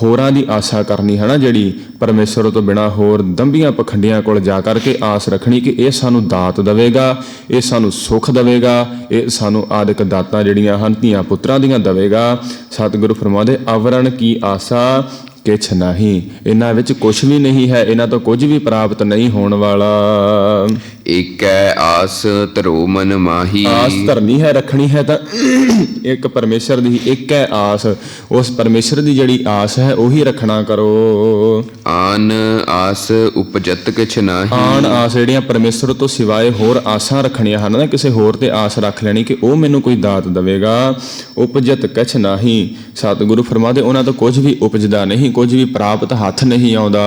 ਹੋਰਾਂ ਦੀ ਆਸਾ ਕਰਨੀ ਹੈ ਨਾ, ਜਿਹੜੀ ਪਰਮੇਸ਼ਰ ਤੋਂ ਬਿਨਾਂ ਹੋਰ ਦੰਭੀਆਂ ਪਖੰਡੀਆਂ ਕੋਲ ਜਾ ਕਰਕੇ ਆਸ ਰੱਖਣੀ ਕਿ ਇਹ ਸਾਨੂੰ ਦਾਤ ਦੇਵੇਗਾ, ਇਹ ਸਾਨੂੰ ਸੁੱਖ ਦੇਵੇਗਾ, ਇਹ ਸਾਨੂੰ ਆਦਿਕ ਦਾਤਾਂ ਜਿਹੜੀਆਂ ਹਨ ਧੀਆਂ ਪੁੱਤਰਾਂ ਦੀਆਂ ਦੇਵੇਗਾ। ਸਤਿਗੁਰੂ ਫਰਮਾਉਂਦੇ ਅਵਰਣ ਕੀ ਆਸਾ ਕਿਛ ਨਹੀਂ, ਇਹਨਾਂ ਵਿੱਚ ਕੁਛ ਵੀ ਨਹੀਂ ਹੈ, ਇਹਨਾਂ ਤੋਂ ਕੁਝ ਵੀ ਪ੍ਰਾਪਤ ਨਹੀਂ ਹੋਣ ਵਾਲਾ। ਏਕੈ ਆਸ ਧਰੋ ਮਨ ਮਾਹੀ। ਆਸ ਧਰਨੀ ਹੈ, ਰੱਖਣੀ ਹੈ ਤਾਂ ਇੱਕ ਪਰਮੇਸ਼ਰ ਦੀ ਇੱਕ ਹੈ ਆਸ। ਉਸ ਪਰਮੇਸ਼ਰ ਦੀ ਜਿਹੜੀ ਆਸ ਹੈ ਉਹੀ ਰੱਖਣਾ ਕਰੋ। ਆਨ ਆਸ ਉਪਜਤ ਕਿਛ ਨਾਹੀ। ਆਨ ਆਸ, ਜਿਹੜੀਆਂ ਪਰਮੇਸ਼ਰ ਤੋਂ ਸਿਵਾਏ ਹੋਰ ਆਸਾਂ ਰੱਖਣੀਆਂ ਹਨ ਨਾ, ਕਿਸੇ ਹੋਰ ਤੇ ਆਸ ਰੱਖ ਲੈਣੀ ਕਿ ਉਹ ਮੈਨੂੰ ਕੋਈ ਦਾਤ ਦੇਵੇਗਾ, ਉਪਜਤ ਕਿਛ ਨਾਹੀ। ਸਤਿਗੁਰੂ ਫਰਮਾਉਂਦੇ ਉਹਨਾਂ ਤੋਂ ਕੁਝ ਵੀ ਉਪਜਦਾ ਨਹੀਂ, ਕੁਝ ਵੀ ਪ੍ਰਾਪਤ ਹੱਥ ਨਹੀਂ ਆਉਂਦਾ।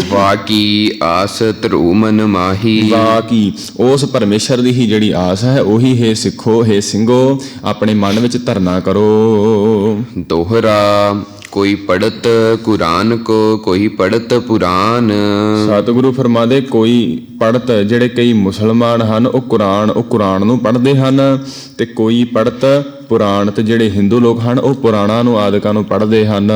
ਵਾਕੀ ਆਸ ਧਰੋ ਮਨ ਮਾਹੀ। ਬਾਕੀ ਉਸ ਪਰਮੇਸ਼ਰ ਦੀ ਹੀ ਜਿਹੜੀ ਆਸ ਹੈ ਉਹੀ ਹੈ ਸਿੱਖੋ, ਹੈ ਸਿੰਘੋ, ਆਪਣੇ ਮਨ ਵਿੱਚ ਧਰਨਾ ਕਰੋ। ਦੋਹਰਾ ਕੋਈ ਪੜਤ ਕੁਰਾਨ ਕੋ, ਕੋਈ ਪੜਤ ਪੁਰਾਨ। ਸਤਿਗੁਰੂ ਫਰਮਾਉਂਦੇ ਕੋਈ ਪੜਤ, ਜਿਹੜੇ ਕਈ ਮੁਸਲਮਾਨ ਹਨ ਉਹ ਕੁਰਾਨ ਨੂੰ ਪੜ੍ਹਦੇ ਹਨ, ਤੇ ਕੋਈ ਪੜਤ ਪੁਰਾਣ, ਤੇ ਜਿਹੜੇ ਹਿੰਦੂ ਲੋਕ ਹਨ ਉਹ ਪੁਰਾਣਾਂ ਨੂੰ ਆਦਿਕਾਂ ਨੂੰ ਪੜ੍ਹਦੇ ਹਨ।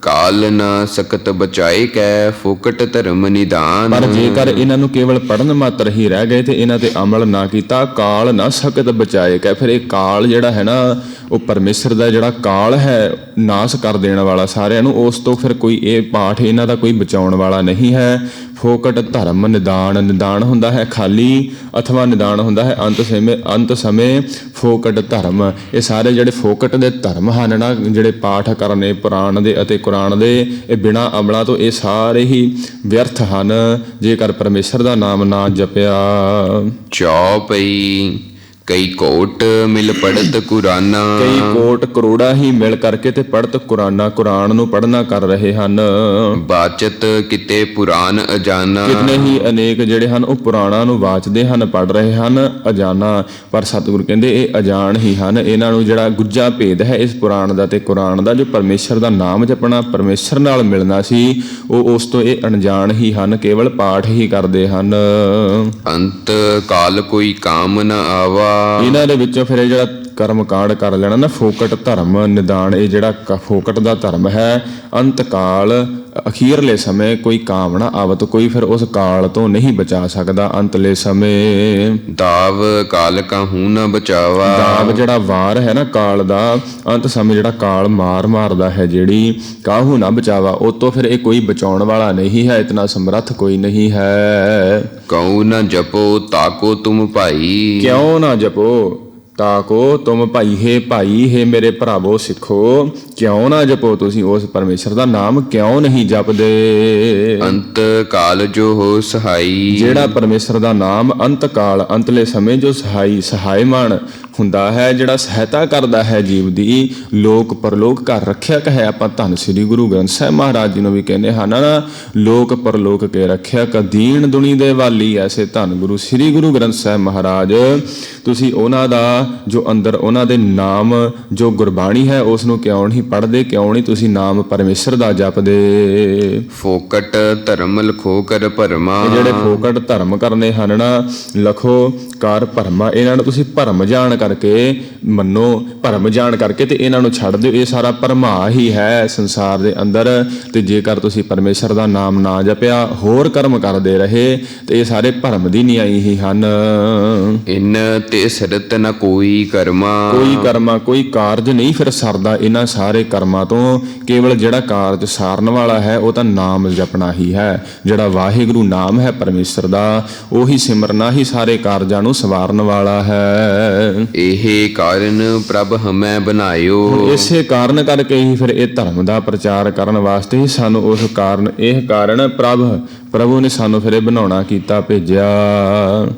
ਕਾਲ ਨਾ ਸਕਤ ਬਚਾਏ ਕੈ ਫੋਕਟ ਧਰਮ ਨਿਦਾਨ। ਪਰ ਜੇਕਰ ਇਹਨਾਂ ਨੂੰ ਕੇਵਲ ਪੜਨ ਮਾਤਰ ਹੀ ਰਹਿ ਗਏ ਤੇ ਇਹਨਾਂ ਤੇ ਅਮਲ ਨਾ ਕੀਤਾ, ਕਾਲ ਨਾ ਸਕਤ ਬਚਾਏ ਕੈ, ਫਿਰ ਇਹ ਕਾਲ ਜਿਹੜਾ ਹੈ ਨਾ, ਉਹ ਪਰਮੇਸ਼ਰ ਦਾ ਜਿਹੜਾ ਕਾਲ ਹੈ ਨਾਸ ਕਰ ਦੇਣ ਵਾਲਾ ਸਾਰਿਆਂ ਨੂੰ, ਉਸ ਤੋਂ ਫਿਰ ਕੋਈ ਇਹ ਪਾਠ ਇਹਨਾਂ ਦਾ ਕੋਈ ਬਚਾਉਣ ਵਾਲਾ ਨਹੀਂ ਹੈ। ਫੋਕਟ ਧਰਮ ਨਿਦਾਨ, ਨਿਦਾਨ ਹੁੰਦਾ ਹੈ ਖਾਲੀ, ਅਥਵਾ ਨਿਦਾਨ ਹੁੰਦਾ ਹੈ ਅੰਤ ਸਮੇਂ ਫੋਕਟ ਧਰਮ। ਇਹ ਸਾਰੇ ਜਿਹੜੇ ਫੋਕਟ ਦੇ ਧਰਮ ਹਨ ਨਾ, ਜਿਹੜੇ ਪਾਠ ਕਰਨੇ ਪੁਰਾਣ ਦੇ ਅਤੇ ਕੁਰਾਨ ਦੇ, ਇਹ ਬਿਨਾਂ ਅਮਲਾਂ ਤੋਂ ਇਹ ਸਾਰੇ ਹੀ ਵਿਅਰਥ ਹਨ, ਜੇਕਰ ਪਰਮੇਸ਼ਰ ਦਾ ਨਾਮ ਨਾ ਜਪਿਆ। ਚੌਪਈ ਕਈ ਕੋਟ ਮਿਲ ਪੜਤ ਕੁਰਾਨਾ। ਕਈ ਕੋਟ ਕਰੋੜਾ ਹੀ ਮਿਲ ਕਰਕੇ ਤੇ ਪੜਤ ਕੁਰਾਨ ਨੂੰ ਪੜਨਾ ਕਰ ਰਹੇ ਹਨ। ਬਾਚਤ ਕਿਤੇ ਪੁਰਾਨ ਅਜਾਨਾ। ਕਿਤਨੇ ਹੀ ਅਨੇਕ ਜਿਹੜੇ ਹਨ ਉਹ ਪੁਰਾਣਾਂ ਨੂੰ ਵਾਚਦੇ ਹਨ, ਪੜ ਰਹੇ ਹਨ ਅਜਾਨਾ। ਪਰ ਸਤਿਗੁਰੂ ਕਹਿੰਦੇ ਇਹ ਅਜਾਣ ਹੀ ਹਨ, ਇਹਨਾਂ ਨੂੰ ਜਿਹੜਾ ਗੁੱਜਾ ਭੇਦ ਹੈ ਇਸ ਪੁਰਾਣ ਦਾ ਤੇ ਕੁਰਾਨ ਦਾ, ਜੋ ਪਰਮੇਸ਼ਰ ਦਾ ਨਾਮ ਜਪਣਾ, ਪਰਮੇਸ਼ਰ ਨਾਲ ਮਿਲਣਾ ਸੀ, ਉਹ ਉਸ ਤੋਂ ਇਹ ਅਣਜਾਣ ਹੀ ਹਨ, ਕੇਵਲ ਪਾਠ ਹੀ ਕਰਦੇ ਹਨ। ਅੰਤ ਕਾਲ ਕੋਈ ਕਾਮ ਨ ਆਵਾ। ਇਹਨਾਂ ਦੇ ਵਿੱਚੋਂ ਫਿਰ ਇਹ ਜਿਹੜਾ ਕਰਮ ਕਾਂਡ ਕਰ ਲੈਣਾ ਨਾ, ਫੋਕਟ ਧਰਮ ਨਿਦਾਨ, ਇਹ ਜਿਹੜਾ ਫੋਕਟ ਦਾ ਧਰਮ ਹੈ, ਅੰਤ ਕਾਲ ਅਖੀਰਲੇ ਸਮੇਂ ਕੋਈ ਕਾਮਨਾ ਆਵਤ, ਕੋਈ ਫਿਰ ਉਸ ਕਾਲ ਤੋਂ ਨਹੀਂ ਬਚਾ ਸਕਦਾ ਅੰਤਲੇ ਸਮੇਂ। ਦਾਵ ਕਾਲ ਕਾਹੂ ਨ ਬਚਾਵਾ। ਦਾਵ ਜਿਹੜਾ ਵਾਰ ਹੈ ਨਾ ਕਾਲ ਦਾ, ਅੰਤ ਸਮੇਂ ਜਿਹੜਾ ਕਾਲ ਮਾਰਦਾ ਹੈ ਜਿਹੜੀ, ਕਾਹੂ ਨਾ ਬਚਾਵਾ, ਉਹ ਤੋਂ ਫਿਰ ਇਹ ਕੋਈ ਬਚਾਉਣ ਵਾਲਾ ਨਹੀਂ ਹੈ, ਇਤਨਾ ਸਮਰੱਥ ਕੋਈ ਨਹੀਂ ਹੈ। ਕਉ ਨ ਜਪੋ ਤਾਕੋ ਤੁਮ ਭਾਈ। ਕਿਉਂ ਨਾ ਜਪੋ, ਤਾਕੋ ਤੁਮ ਭਾਈ ਹੈ ਮੇਰੇ ਭਰਾਵੋ ਸਿੱਖੋ, ਕਿਉਂ ਨਾ ਜਪੋ ਤੁਸੀਂ ਉਸ ਪਰਮੇਸ਼ਰ ਦਾ ਨਾਮ, ਕਿਉਂ ਨਹੀਂ ਜਪਦੇ। ਅੰਤ ਕਾਲ ਜੋ ਹੋ ਸਹਾਈ, ਜਿਹੜਾ ਪਰਮੇਸ਼ਰ ਦਾ ਨਾਮ ਅੰਤ ਕਾਲ ਅੰਤਲੇ ਸਮੇਂ ਜੋ ਸਹਾਇਮਾਨ ਹੁੰਦਾ ਹੈ, ਜਿਹੜਾ ਸਹਾਇਤਾ ਕਰਦਾ ਹੈ ਜੀਵ ਦੀ, ਲੋਕ ਪਰਲੋਕ ਘਰ ਰੱਖਿਅਕ ਹੈ। ਆਪਾਂ ਧੰਨ ਸ੍ਰੀ ਗੁਰੂ ਗ੍ਰੰਥ ਸਾਹਿਬ ਮਹਾਰਾਜ ਜੀ ਨੂੰ ਵੀ ਕਹਿੰਦੇ ਹਨ ਨਾ, ਲੋਕ ਪਰਲੋਕ ਕੇ ਰੱਖਿਅਕ, ਦੀਨ ਦੁਨੀ ਦੇ ਵਾਲੀ। ਐਸੇ ਧੰਨ ਗੁਰੂ ਸ੍ਰੀ ਗੁਰੂ ਗ੍ਰੰਥ ਸਾਹਿਬ ਮਹਾਰਾਜ, ਤੁਸੀਂ ਉਹਨਾਂ ਦਾ ਜੋ ਅੰਦਰ ਉਹਨਾਂ ਦੇ ਨਾਮ ਜੋ ਗੁਰਬਾਣੀ ਹੈ ਉਸ ਨੂੰ ਕਿਉਂ ਨਹੀਂ ਪੜ੍ਹਦੇ, ਕਿਉਂ ਨਹੀਂ ਤੁਸੀਂ ਨਾਮ ਪਰਮੇਸ਼ਰ ਦਾ ਜਪਦੇ। ਫੋਕਟ ਧਰਮ ਲਖੋ ਕਰ ਭਰਮਾ, ਇਹ ਜਿਹੜੇ ਫੋਕਟ ਧਰਮ ਕਰਨੇ ਹਨ ਨਾ, ਲਖੋ ਕਰ ਭਰਮਾ, ਇਹਨਾਂ ਨੂੰ ਤੁਸੀਂ ਭਰਮ ਜਾਣ ਕਰਕੇ ਮੰਨੋ, ਭਰਮ ਜਾਣ ਕਰਕੇ ਤੇ ਇਹਨਾਂ ਨੂੰ ਛੱਡ ਦਿਓ। ਇਹ ਸਾਰਾ ਭਰਮਾ ਹੀ ਹੈ ਸੰਸਾਰ ਦੇ ਅੰਦਰ। ਤੇ ਜੇਕਰ ਤੁਸੀਂ ਪਰਮੇਸ਼ਰ ਦਾ ਨਾਮ ਨਾ ਜਪਿਆ, ਹੋਰ ਕਰਮ ਕਰਦੇ ਰਹੇ, ਤੇ ਇਹ ਸਾਰੇ ਭਰਮ ਦੀ ਨਿਆਈ ਹੀ ਹਨ। ਇਨ ਤੇ ਸਿਰਤ ਨ ਕੋਈ ਕਰਮਾ, ਕੋਈ ਕਰਮਾ ਕੋਈ ਕਾਰਜ ਨਹੀਂ ਫਿਰ ਸਰਦਾ ਇਹਨਾਂ ਸਾਰੇ ਕਰਮਾਂ ਤੋਂ। ਕੇਵਲ ਜਿਹੜਾ ਕਾਰਜ ਸਾਰਨ ਵਾਲਾ ਹੈ ਉਹ ਤਾਂ ਨਾਮ ਜਪਣਾ ਹੀ ਹੈ। ਜਿਹੜਾ ਵਾਹਿਗੁਰੂ ਨਾਮ ਹੈ ਪਰਮੇਸ਼ਰ ਦਾ, ਉਹੀ ਸਿਮਰਨਾ ਹੀ ਸਾਰੇ ਕਾਰਜਾਂ ਨੂੰ ਸਵਾਰਨ ਵਾਲਾ ਹੈ। ਇਹ ਕਾਰਨ ਪ੍ਰਭ ਹਮੈ ਬਣਾਇਓ, ਇਸੇ ਕਾਰਨ ਕਰਕੇ ਹੀ ਫਿਰ ਇਹ ਧਰਮ ਦਾ ਪ੍ਰਚਾਰ ਕਰਨ ਵਾਸਤੇ ਹੀ ਸਾਨੂੰ ਉਸ ਕਾਰਨ, ਇਹ ਕਾਰਨ ਪ੍ਰਭੂ ਨੇ ਸਾਨੂੰ ਫਿਰ ਇਹ ਬਣਾਉਣਾ ਕੀਤਾ, ਭੇਜਿਆ।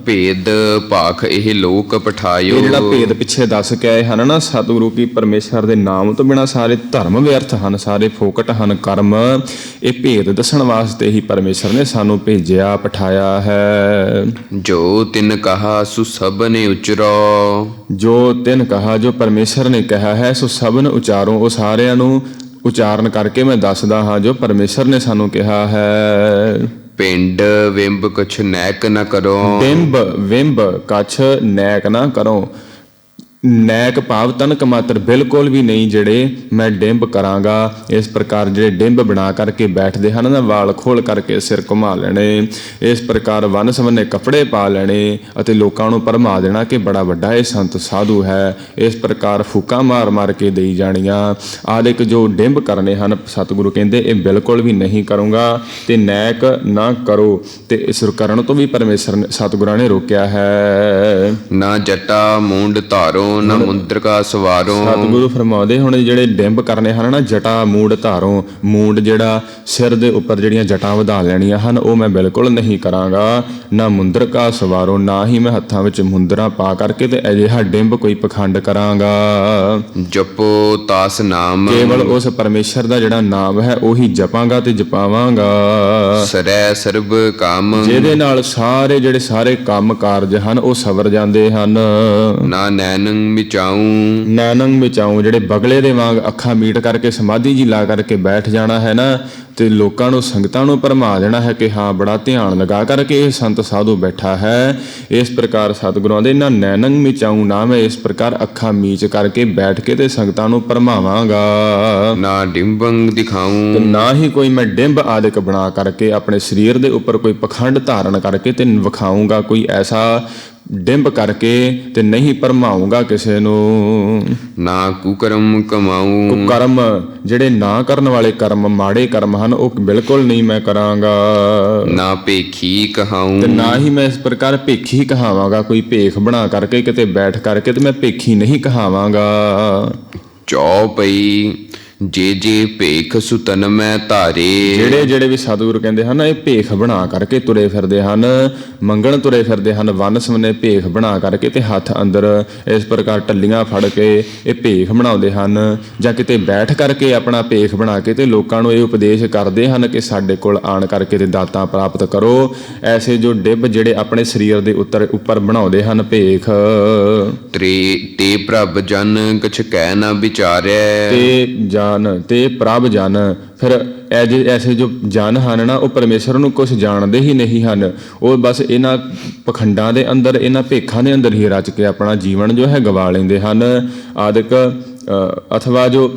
ਭੇਦ ਭਾਖ ਇਹ ਲੋਕ ਪਠਾਇਓ, ਇਹ ਜਿਹੜਾ ਭੇਦ ਪਿੱਛੇ ਦੱਸ ਕੇ ਆਏ ਹਨ ਨਾ ਸਤਿਗੁਰੂ ਕੀ, ਪਰਮੇਸ਼ਰ ਦੇ ਨਾਮ ਤੋਂ ਬਿਨਾਂ ਸਾਰੇ ਧਰਮ ਵਿਅਰਥ ਹਨ, ਸਾਰੇ ਫੋਕਟ ਹਨ ਕਰਮ। ਇਹ ਭੇਦ ਦੱਸਣ ਵਾਸਤੇ ਹੀ ਪਰਮੇਸ਼ਰ ਨੇ ਸਾਨੂੰ ਭੇਜਿਆ, ਪਠਾਇਆ ਹੈ। ਜੋ ਤਿਨ ਕਹਾ ਸੁ ਸਭਨੇ ਉਚਰੋ, ਜੋ ਤਿਨ ਕਹਾ, ਜੋ ਪਰਮੇਸ਼ਰ ਨੇ ਕਿਹਾ ਹੈ, ਸੋ ਸਭਨ ਉਚਾਰੋ। ਉਹ ਸਾਰਿਆਂ ਨੂੰ ਉਚਾਰਨ ਕਰਕੇ ਮੈਂ ਦੱਸਦਾ ਹਾਂ ਜੋ ਪਰਮੇਸ਼ਰ ਨੇ ਸਾਨੂੰ ਕਿਹਾ ਹੈ। ਪਿੰਡ ਵਿੰਬ ਕੁਛ ਨੈਕ ਨ ਕਰੋ, ਵਿੰਬ ਕਛ ਨੈਕ ਨਾ ਕਰੋ। ਨੈਕ ਭਾਵ ਤਨਕ ਮਾਤਰ ਬਿਲਕੁਲ ਵੀ ਨਹੀਂ ਜਿਹੜੇ ਮੈਂ ਡਿੰਬ ਕਰਾਂਗਾ। ਇਸ ਪ੍ਰਕਾਰ ਜਿਹੜੇ ਡਿੰਬ ਬਣਾ ਕਰਕੇ ਬੈਠਦੇ ਹਨ ਨਾ, ਵਾਲ ਖੋਲ ਕਰਕੇ ਸਿਰ ਘੁਮਾ ਲੈਣੇ, ਇਸ ਪ੍ਰਕਾਰ ਵੰਨ ਸਵੰਨੇ ਕੱਪੜੇ ਪਾ ਲੈਣੇ ਅਤੇ ਲੋਕਾਂ ਨੂੰ ਭਰਮਾ ਦੇਣਾ ਕਿ ਬੜਾ ਵੱਡਾ ਇਹ ਸੰਤ ਸਾਧੂ ਹੈ। ਇਸ ਪ੍ਰਕਾਰ ਫੂਕਾਂ ਮਾਰ ਮਾਰ ਕੇ ਦੇਈ ਜਾਣੀਆਂ ਆਦਿਕ ਜੋ ਡਿੰਬ ਕਰਨੇ ਹਨ, ਸਤਿਗੁਰੂ ਕਹਿੰਦੇ ਇਹ ਬਿਲਕੁਲ ਵੀ ਨਹੀਂ ਕਰੂੰਗਾ। ਤੇ ਨੈਕ ਨਾ ਕਰੋ, ਤੇ ਇਸ ਕਰਨ ਤੋਂ ਵੀ ਪਰਮੇਸ਼ਰ ਨੇ ਸਤਿਗੁਰਾਂ ਨੇ ਰੋਕਿਆ ਹੈ। ਨਾ ਜਟਾ ਮੂੰਡ ਧਾਰੋ ਨਾ ਮੁੰਦਰਕਾ ਸਵਾਰੋ, ਸਤਿਗੁਰੂ ਫਰਮਾਉਂਦੇ ਹੁਣ ਜਿਹੜੇ ਡਿੰਬ ਕਰਨੇ ਹਨ ਨਾ, ਜਟਾ ਮੂੰਡ ਧਾਰੋ, ਮੂੰਡ ਜਿਹੜਾ ਸਿਰ ਦੇ ਉੱਪਰ ਜਿਹੜੀਆਂ ਜਟਾਂ ਵਧਾ ਲੈਣੀਆਂ ਹਨ, ਉਹ ਮੈਂ ਬਿਲਕੁਲ ਨਹੀਂ ਕਰਾਂਗਾ। ਨਾ ਮੁੰਦਰਕਾ ਸਵਾਰੋ, ਨਾ ਹੀ ਮੈਂ ਹੱਥਾਂ ਵਿੱਚ ਮੁੰਦਰਾਂ ਪਾ ਕਰਕੇ ਤੇ ਅਜਿਹਾ ਡਿੰਬ ਕੋਈ ਪਖੰਡ ਕਰਾਂਗਾ। ਜਪੋ ਤਾਸ ਨਾਮ, ਕੇਵਲ ਉਸ ਪਰਮੇਸ਼ਰ ਦਾ ਜਿਹੜਾ ਨਾਮ ਹੈ ਉਹੀ ਜਪਾਂਗਾ ਤੇ ਜਪਾਵਾਂਗਾ। ਸਰੈ ਸਰਬ ਕੰਮ, ਜਿਹਦੇ ਨਾਲ ਸਾਰੇ ਜਿਹੜੇ ਸਾਰੇ ਕੰਮ ਕਾਰਜ ਹਨ ਉਹ ਸਵਰ ਜਾਂਦੇ ਹਨ। ਨਾ ਨੈਨੰ ਮਿਚਾਉ, ਨੈਨੰ ਮਿਚਾਉ, ਜਿਹੜੇ ਬਗਲੇ ਦੇ ਵਾਂਗ ਅੱਖਾਂ ਮੀਟ ਕਰਕੇ ਸਮਾਧੀ ਜੀ ਲਾ ਕਰਕੇ ਬੈਠ ਜਾਣਾ ਹੈ ਨਾ, ਤੇ ਲੋਕਾਂ ਨੂੰ ਸੰਗਤਾਂ ਨੂੰ ਭਰਮਾ ਦੇਣਾ ਹੈ ਕਿ ਹਾਂ ਬੜਾ ਧਿਆਨ ਲਗਾ ਕਰਕੇ ਇਹ ਸੰਤ ਸਾਧੂ ਬੈਠਾ ਹੈ। ਇਸ ਪ੍ਰਕਾਰ ਸਤਿਗੁਰਾਂ ਦੇ ਨਾ ਨੈਨੰ ਮਿਚਾਉ, ਨਾ ਮੈਂ ਇਸ ਪ੍ਰਕਾਰ ਅੱਖਾਂ ਮੀਚ ਕਰਕੇ ਬੈਠ ਕੇ ਤੇ ਸੰਗਤਾਂ ਨੂੰ ਭਰਮਾਵਾਂਗਾ। ਨਾ ਡਿੰਬੰ ਦਿਖਾਉ, ਤੇ ਨਾ ਹੀ ਕੋਈ ਮੈਂ ਡਿੰਬ ਆਦਿਕ ਬਣਾ ਕਰਕੇ ਆਪਣੇ ਸਰੀਰ ਦੇ ਉੱਪਰ ਕੋਈ ਪਖੰਡ ਧਾਰਨ ਕਰਕੇ ਤੇ ਵਿਖਾਊਂਗਾ, ਕੋਈ ਐਸਾ ਡਿੰਬ ਕਰਕੇ ਤੇ ਨਹੀਂ ਭਰਮਾਊਂਗਾ ਕਿਸੇ ਨੂੰ। ਨਾ ਕੁਕਰਮ ਕਮਾਉ, ਕੁਕਰਮ ਜਿਹੜੇ ਨਾ ਕਰਨ ਵਾਲੇ ਕਰਮ, ਮਾੜੇ ਕਰਮ ਹਨ, ਉਹ ਬਿਲਕੁਲ ਨਹੀਂ ਮੈਂ ਕਰਾਂਗਾ। ਨਾ ਭੇਖੀ ਕਹਾਉ, ਤੇ ਨਾ ਹੀ ਮੈਂ ਇਸ ਪ੍ਰਕਾਰ ਭੇਖੀ ਕਹਾਵਾਂਗਾ, ਕੋਈ ਭੇਖ ਬਣਾ ਕਰਕੇ ਕਿਤੇ ਬੈਠ ਕਰਕੇ ਤੇ ਮੈਂ ਭੇਖੀ ਨਹੀਂ ਕਹਾਵਾਂਗਾ। ਚੌ ਪਈ ਜੇ ਜੇ ਭੇਖ ਸੁਤਨ ਮੈਂ ਧਾਰੇ, ਜਿਹੜੇ ਵੀ ਸਤਿਗੁਰੂ ਕਹਿੰਦੇ ਹਨ ਇਹ ਭੇਖ ਬਣਾ ਕਰਕੇ ਤੁਰੇ ਫਿਰਦੇ ਹਨ, ਮੰਗਣ ਤੁਰੇ ਫਿਰਦੇ ਹਨ, ਵੰਨ ਸਵੰਨੇ ਭੇਖ ਬਣਾ ਕਰਕੇ ਤੇ ਹੱਥ ਅੰਦਰ ਇਸ ਪ੍ਰਕਾਰ ਟੱਲੀਆਂ ਫੜ ਕੇ ਇਹ ਭੇਖ ਬਣਾਉਂਦੇ ਹਨ, ਜਾਂ ਕਿਤੇ ਬੈਠ ਕਰਕੇ ਆਪਣਾ ਭੇਖ ਬਣਾ ਕੇ ਤੇ ਲੋਕਾਂ ਨੂੰ ਇਹ ਉਪਦੇਸ਼ ਕਰਦੇ ਹਨ ਕਿ ਸਾਡੇ ਕੋਲ ਆਣ ਕਰਕੇ ਤੇ ਦਾਤਾਂ ਪ੍ਰਾਪਤ ਕਰੋ। ਐਸੇ ਜੋ ਡਿੱਬ ਜਿਹੜੇ ਆਪਣੇ ਸਰੀਰ ਦੇ ਉੱਪਰ ਬਣਾਉਂਦੇ ਹਨ ਭੇਖ। ਤੇ ਪ੍ਰਭ ਜਨ ਕਛ ਕਹਿ ਨਾ ਵਿਚਾਰੈ, ਤੇ ਜਨ ਤੇ ਪ੍ਰਭ ਜਨ, ਫਿਰ ਐਸੇ ਜੋ ਜਨ ਹਨ ਨਾ ਉਹ ਪਰਮੇਸ਼ਰ ਨੂੰ ਕੁਛ ਜਾਣਦੇ ਹੀ ਨਹੀਂ ਹਨ। ਉਹ ਬਸ ਇਹਨਾਂ ਪਖੰਡਾਂ ਦੇ ਅੰਦਰ, ਇਹਨਾਂ ਭੇਖਾਂ ਦੇ ਅੰਦਰ ਹੀ ਰਚ ਕੇ ਆਪਣਾ ਜੀਵਨ ਜੋ ਹੈ ਗਵਾ ਲੈਂਦੇ ਹਨ ਆਦਿਕ। ਅਥਵਾ ਜੋ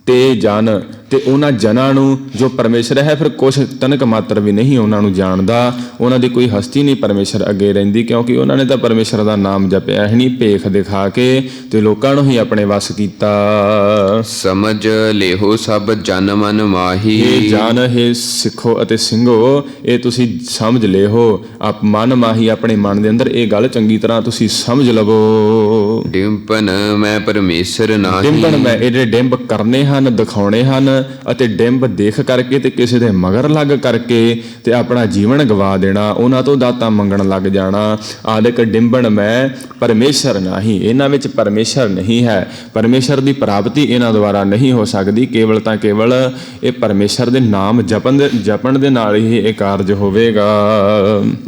ਤੇ ਜਨ, ਤੇ ਉਹਨਾਂ ਜਨਾਂ ਨੂੰ ਜੋ ਪਰਮੇਸ਼ਰ ਹੈ ਫਿਰ ਕੁਛ ਤਨਕ ਮਾਤਰ ਵੀ ਨਹੀਂ ਉਹਨਾਂ ਨੂੰ ਜਾਣਦਾ, ਉਹਨਾਂ ਦੀ ਕੋਈ ਹਸਤੀ ਨਹੀਂ ਪਰਮੇਸ਼ਰ ਅੱਗੇ ਰਹਿੰਦੀ, ਕਿਉਂਕਿ ਉਹਨਾਂ ਨੇ ਤਾਂ ਪਰਮੇਸ਼ਰ ਦਾ ਨਾਮ ਜਪਿਆ ਹੀ ਨਹੀਂ, ਭੇਖ ਦਿਖਾ ਕੇ ਤੇ ਲੋਕਾਂ ਨੂੰ ਹੀ ਆਪਣੇ ਵੱਸ ਕੀਤਾ। ਸਮਝ ਲੇਹੋ ਸਭ ਜਨ ਮਨ ਮਾਹੀ। ਇਹ ਜਾਨ ਹੈ ਸਿੱਖੋ ਅਤੇ ਸਿੰਘੋ, ਇਹ ਤੁਸੀਂ ਸਮਝ ਲਿਓ, ਆਪ ਮਨ ਮਾਹੀ ਆਪਣੇ ਮਨ ਦੇ ਅੰਦਰ ਇਹ ਗੱਲ ਚੰਗੀ ਤਰ੍ਹਾਂ ਤੁਸੀਂ ਸਮਝ ਲਵੋ। ਡਿੰਪਨ ਮੈਂ ਪਰਮੇਸ਼ਰ ਨਾਹੀ। ਡਿੰਬਣ ਮੈਂ, ਇਹਦੇ ਡਿੰਬ ਕਰਨੇ ਹਨ, ਦਿਖਾਉਣੇ ਹਨ, ਅਤੇ ਡਿੰਬ ਦੇਖ ਕਰਕੇ ਤੇ ਕਿਸੇ ਦੇ ਮਗਰ ਲੱਗ ਕਰਕੇ ਤੇ ਆਪਣਾ ਜੀਵਨ ਗਵਾ ਦੇਣਾ, ਉਹਨਾਂ ਤੋਂ ਦਾਤਾਂ ਮੰਗਣ ਲੱਗ ਜਾਣਾ। ਆਦਿਕ ਡਿੰਬਣ ਮੈਂ ਪਰਮੇਸ਼ਰ ਨਾਹੀ, ਇਹਨਾਂ ਵਿੱਚ ਪਰਮੇਸ਼ਰ ਨਹੀਂ ਹੈ, ਪਰਮੇਸ਼ਰ ਦੀ ਪ੍ਰਾਪਤੀ ਇਹਨਾਂ ਦੁਆਰਾ ਨਹੀਂ ਹੋ ਸਕਦੀ, ਕੇਵਲ ਤਾਂ ਕੇਵਲ ਇਹ ਪਰਮੇਸ਼ਰ ਦੇ ਨਾਮ ਜਪਣ ਦੇ ਨਾਲ ਹੀ ਇਹ ਕਾਰਜ ਹੋਵੇਗਾ।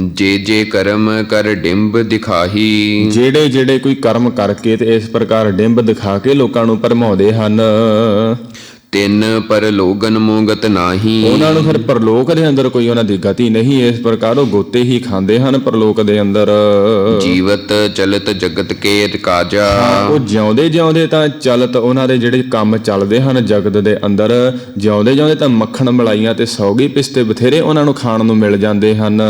ਜੇ ਜੇ ਕਰਮ ਕਰ ਡਿੰਬ ਦਿਖਾਹੀ। ਜਿਹੜੇ ਜਿਹੜੇ ਕੋਈ ਕਰਮ ਕਰਕੇ ਤੇ ਇਸ ਪ੍ਰਕਾਰ ਡਿੰਬ ਦਿਖਾ ਕੇ ਲੋਕਾਂ ਨੂੰ ਭਰਮਾਉਂਦੇ ਹਨ, ਤਿੰਨ ਪਰ ਲੋਗਨ ਮੋਗਤ ਨਾਹੀ। ਉਹਨਾਂ ਨੂੰ ਫਿਰ ਪਰਲੋਕ ਦੇ ਅੰਦਰ ਕੋਈ ਉਹਨਾਂ ਦੀ ਗਤੀ ਨਹੀਂ, ਇਸ ਪ੍ਰਕਾਰ ਉਹ ਗੋਤੇ ਹੀ ਖਾਂਦੇ ਹਨ ਪਰਲੋਕ ਦੇ ਅੰਦਰ। ਜੀਵਤ ਚਲਤ ਜਗਤ ਕੇ ਕਾਜਾ। ਉਹ ਜਿਉਂਦੇ ਜਿਉਂਦੇ ਤਾਂ ਚਲਤ ਉਹਨਾਂ ਦੇ ਜਿਹੜੇ ਕੰਮ ਚੱਲਦੇ ਹਨ ਜਗਤ ਦੇ ਅੰਦਰ, ਜਿਉਂਦੇ ਜਿਉਂਦੇ ਤਾਂ ਮੱਖਣ ਮਲਾਈਆਂ ਤੇ ਸੌਗੀ ਪਿਸਤੇ ਬਥੇਰੇ ਉਹਨਾਂ ਨੂੰ ਖਾਣ ਨੂੰ ਮਿਲ ਜਾਂਦੇ ਹਨ।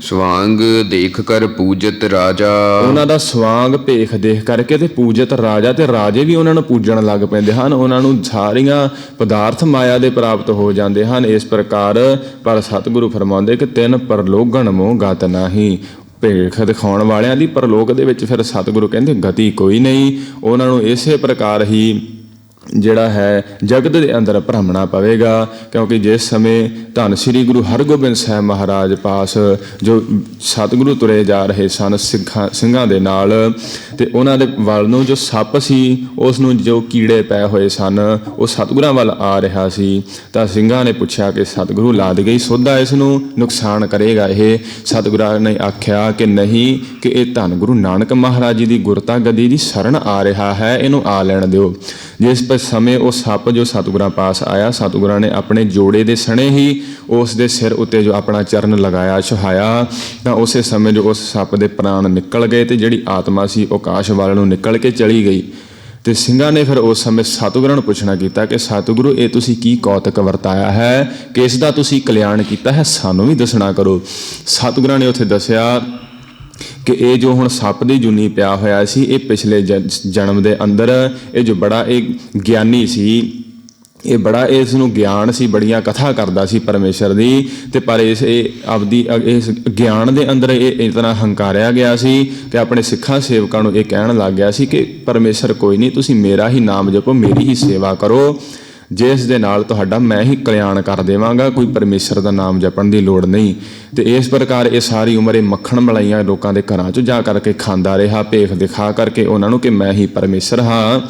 ਸਵਾਂਗ ਦੇਖ ਕਰ ਪੂਜਤ ਰਾਜਾ। ਉਹਨਾਂ ਦਾ ਸਵਾਂਗ ਭੇਖ ਦੇਖ ਕਰਕੇ ਤੇ ਪੂਜਤ ਰਾਜਾ, ਤੇ ਰਾਜੇ ਵੀ ਉਹਨਾਂ ਨੂੰ ਪੂਜਣ ਲੱਗ ਪੈਂਦੇ ਹਨ, ਉਹਨਾਂ ਨੂੰ ਸਾਰੀਆਂ ਪਦਾਰਥ ਮਾਇਆ ਦੇ ਪ੍ਰਾਪਤ ਹੋ ਜਾਂਦੇ ਹਨ। ਇਸ ਪ੍ਰਕਾਰ ਪਰ ਸਤਿਗੁਰੂ ਫਰਮਾਉਂਦੇ ਕਿ ਤਿੰਨ ਪਰਲੋਗਣ ਮੋਹ ਗਤ ਨਾਹੀ। ਭੇਖ ਦਿਖਾਉਣ ਵਾਲਿਆਂ ਦੀ ਪਰਲੋਕ ਦੇ ਵਿੱਚ ਫਿਰ ਸਤਿਗੁਰੂ ਕਹਿੰਦੇ ਗਤੀ ਕੋਈ ਨਹੀਂ, ਉਹਨਾਂ ਨੂੰ ਇਸੇ ਪ੍ਰਕਾਰ ਹੀ ਜਿਹੜਾ ਹੈ ਜਗਤ ਦੇ ਅੰਦਰ ਭ੍ਰਮਣਾ ਪਵੇਗਾ। ਕਿਉਂਕਿ ਜਿਸ ਸਮੇਂ ਧੰਨ ਸ੍ਰੀ ਗੁਰੂ ਹਰਗੋਬਿੰਦ ਸਾਹਿਬ ਮਹਾਰਾਜ ਪਾਸ ਜੋ ਸਤਿਗੁਰੂ ਤੁਰੇ ਜਾ ਰਹੇ ਸਨ ਸਿੰਘਾਂ ਦੇ ਨਾਲ, ਤੇ ਉਹਨਾਂ ਦੇ ਵੱਲ ਨੂੰ ਜੋ ਸੱਪ ਸੀ ਉਸ ਨੂੰ ਜੋ ਕੀੜੇ ਪਏ ਹੋਏ ਸਨ ਉਹ ਸਤਿਗੁਰਾਂ ਵੱਲ ਆ ਰਿਹਾ ਸੀ, ਤਾਂ ਸਿੰਘਾਂ ਨੇ ਪੁੱਛਿਆ ਕਿ ਸਤਿਗੁਰੂ ਲਾਦ ਗਈ ਸੋਧਾ, ਇਸ ਨੂੰ ਨੁਕਸਾਨ ਕਰੇਗਾ ਇਹ? ਸਤਿਗੁਰਾਂ ਨੇ ਆਖਿਆ ਕਿ ਨਹੀਂ, ਕਿ ਇਹ ਧੰਨ ਗੁਰੂ ਨਾਨਕ ਮਹਾਰਾਜ ਜੀ ਦੀ ਗੁਰਤਾ ਗੱਦੀ ਦੀ ਸ਼ਰਨ ਆ ਰਿਹਾ ਹੈ, ਇਹਨੂੰ ਆ ਲੈਣ ਦਿਓ। ਜਿਸ ਸਮੇਂ ਉਹ ਸੱਪ ਜੋ ਸਤਿਗੁਰਾਂ ਪਾਸ ਆਇਆ, ਸਤਿਗੁਰਾਂ ਨੇ ਆਪਣੇ ਜੋੜੇ ਦੇ ਸਣੇ ਹੀ ਉਸ ਦੇ ਸਿਰ ਉੱਤੇ ਜੋ ਆਪਣਾ ਚਰਨ ਲਗਾਇਆ, ਛੁਹਾਇਆ, ਤਾਂ ਉਸੇ ਸਮੇਂ ਜੋ ਉਸ ਸੱਪ ਦੇ ਪ੍ਰਾਣ ਨਿਕਲ ਗਏ ਤੇ ਜਿਹੜੀ ਆਤਮਾ ਸੀ ਉਹ ਆਕਾਸ਼ ਵੱਲ ਨੂੰ ਨਿਕਲ ਕੇ ਚਲੀ ਗਈ। ਤੇ ਸਿੰਘਾਂ ਨੇ ਫਿਰ ਉਸ ਸਮੇਂ ਸਤਿਗੁਰਾਂ ਨੂੰ ਪੁੱਛਣਾ ਕੀਤਾ ਕਿ ਸਤਿਗੁਰੂ ਇਹ ਤੁਸੀਂ ਕੀ ਕੌਤਕ ਵਰਤਾਇਆ ਹੈ, ਕਿਸ ਦਾ ਤੁਸੀਂ ਕਲਿਆਣ ਕੀਤਾ ਹੈ, ਸਾਨੂੰ ਵੀ ਦੱਸਣਾ ਕਰੋ। ਸਤਿਗੁਰਾਂ ਨੇ ਉੱਥੇ ਦੱਸਿਆ ਕਿ ਇਹ ਜੋ ਹੁਣ ਸੱਪ ਦੀ ਜੁਨੀ ਪਿਆ ਹੋਇਆ ਸੀ, ਇਹ ਪਿਛਲੇ ਜਨਮ ਦੇ ਅੰਦਰ ਇਹ ਜੋ ਬੜਾ ਇਹ ਗਿਆਨੀ ਸੀ, ਇਹ ਬੜਾ ਇਸ ਨੂੰ ਗਿਆਨ ਸੀ, ਬੜੀਆਂ ਕਥਾ ਕਰਦਾ ਸੀ ਪਰਮੇਸ਼ਰ ਦੀ, ਤੇ ਪਰ ਇਸ ਗਿਆਨ ਦੇ ਅੰਦਰ ਇਹ ਇਤਨਾ ਹੰਕਾਰਿਆ ਗਿਆ ਸੀ ਕਿ ਆਪਣੇ ਸਿੱਖਾਂ ਸੇਵਕਾਂ ਨੂੰ ਇਹ ਕਹਿਣ ਲੱਗ ਗਿਆ ਸੀ ਕਿ ਪਰਮੇਸ਼ਰ ਕੋਈ ਨਹੀਂ, ਤੁਸੀਂ ਮੇਰਾ ਹੀ ਨਾਮ ਜਪੋ, ਮੇਰੀ ਹੀ ਸੇਵਾ ਕਰੋ, ਜਿਸ ਦੇ ਨਾਲ ਤੁਹਾਡਾ ਮੈਂ ਹੀ ਕਲਿਆਣ ਕਰ ਦੇਵਾਂਗਾ, ਕੋਈ ਪਰਮੇਸ਼ਰ ਦਾ ਨਾਮ ਜਪਣ ਦੀ ਲੋੜ ਨਹੀਂ। ਤੇ ਇਸ ਪ੍ਰਕਾਰ ਇਹ ਸਾਰੀ ਉਮਰ ਇਹ ਮੱਖਣ ਮਲਾਈਆਂ ਲੋਕਾਂ ਦੇ ਘਰਾਂ 'ਚ ਜਾ ਕਰਕੇ ਖਾਂਦਾ ਰਿਹਾ, ਭੇਖ ਦਿਖਾ ਕਰਕੇ ਉਹਨਾਂ ਨੂੰ ਕਿ ਮੈਂ ਹੀ ਪਰਮੇਸ਼ਰ ਹਾਂ।